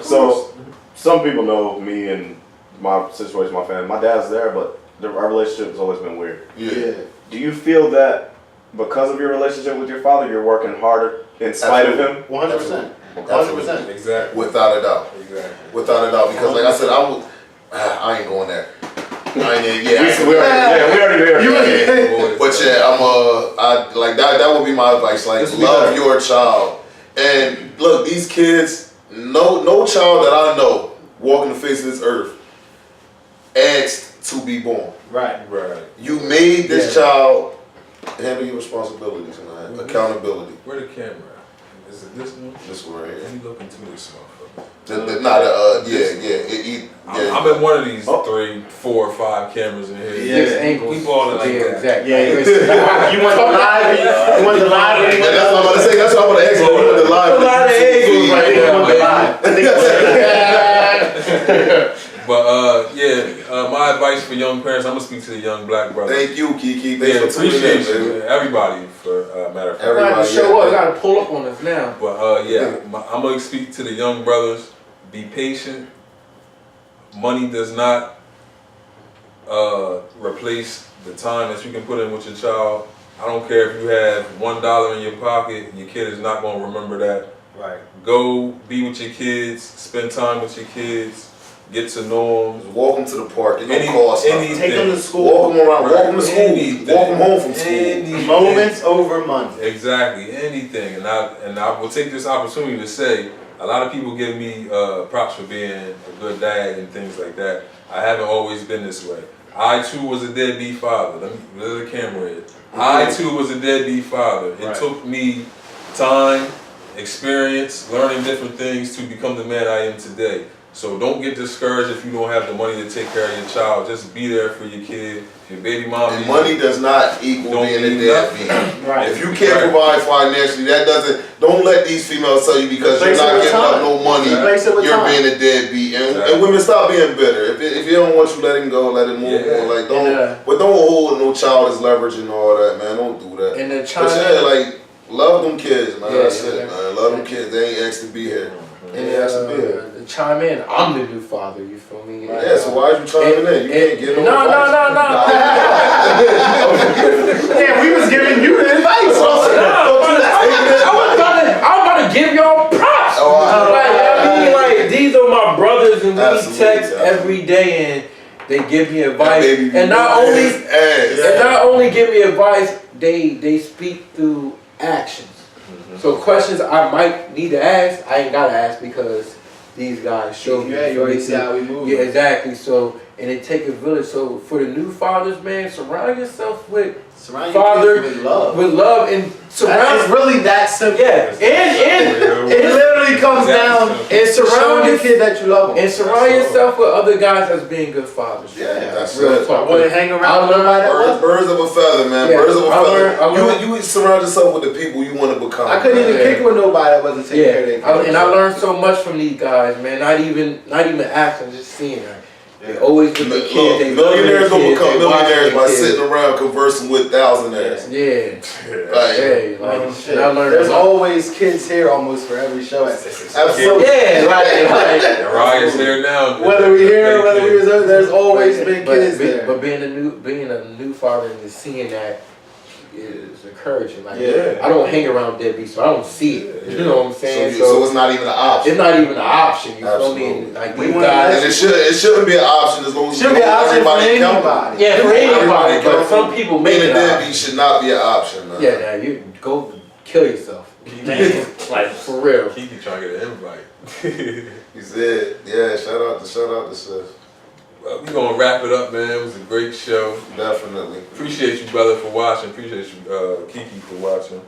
So some people know me and my situation, my family. My dad's there, but our relationship has always been weird. Yeah. Do you feel that because of your relationship with your father, you're working harder in spite of him? 100%. 100%. Exactly. Without a doubt. Exactly. Without a doubt. Because like I said, I ain't going there. We already there. But I like that. That would be my advice. Like, love your child. And look, these kids, no child that I know walking the face of this earth asked to be born. Right. You made this child handle your responsibilities and accountability. Where the camera? Is it this one? This one right here. Let me look into this motherfucker. Yeah. I'm in one of these 3, 4, 5 cameras in here. Yeah, we balling like that. Exactly. Yeah. You want the live? You want the live? Yeah, that's what I'm about to say. That's what I'm about to ask you. You want the live? A lot of angles right there. But my advice for young parents, I'm gonna speak to the young black brothers. Thank you, Kiki. Thanks for tuning appreciate in, you, everybody. For matter of fact, Everybody show up. Gotta pull up on us now. But I'm gonna speak to the young brothers. Be patient. Money does not replace the time that you can put in with your child. I don't care if you have $1 in your pocket, your kid is not gonna remember that. Right. Go be with your kids, spend time with your kids, get to know them. Walk them to the park. It don't cost nothing. Take them to school. Walk them around. Walk them to school. Walk them home from school. Moments over money. Exactly, anything. And I will take this opportunity to say, a lot of people give me props for being a good dad and things like that. I haven't always been this way. I too was a deadbeat father. Let the camera in. I too was a deadbeat father. It took me time, experience, learning different things to become the man I am today. So don't get discouraged if you don't have the money to take care of your child. Just be there for your kid, your baby mom. And money does not equal being a deadbeat. Right. If you can't provide financially, that doesn't. Don't let these females tell you because you're not giving up no money, you're being a deadbeat. And women, stop being bitter. If you don't want you, let him go, let him move on. Like but don't hold no child as leverage and all that, man. Don't do that. And like love them kids, man. That's it, man. Love them kids. They ain't asked to be here. To chime in, I'm the new father, you feel me? Yeah, so why are you chiming in? You can't get no advice. Yeah, we was giving you the advice. I'm about to give y'all props. Like, these are my brothers and we text every day and they give me advice. And not only give me advice, they speak through actions. So questions I might need to ask, I ain't gotta ask because these guys show me. Yeah, you already see how we move. Yeah, exactly. So, and it take a village. So for the new fathers, man, surround yourself with with love, and surround. It's really that simple. Yeah, and it literally comes down and surround the kid that you love, and surround yourself with other guys that's being good fathers. Yeah, that's real talk. I wouldn't hang around with birds of a feather, man. Birds of a feather. You surround yourself with the people you want to become. I couldn't even kick with nobody that wasn't taking care of their kids. And I learned so much from these guys, man. Not even acting, just seeing that. They always with the kids. They millionaires don't become millionaires by sitting around conversing with thousandaires. And I learned there's always kids here almost for every show. Absolutely. Ryan's here now. Whether we're here, whether we're there, there's always been kids there. But being a new father and just seeing that is encouraging. Like I don't hang around deadbeats, so I don't see it. You know what I'm saying? So it's not even an option. It's not even an option. You feel me? Like these guys, and it shouldn't be an option as long as you everybody accountable. Yeah, for anybody. But some people make it. Being a deadbeat should not be an option. Man. Yeah, now you go kill yourself. Like for real. Kiki trying to get an invite. He said, "Yeah, shout out to Seth." Well, we're gonna wrap it up, man. It was a great show. Definitely. Appreciate you, brother, for watching. Appreciate you, Kiki, for watching.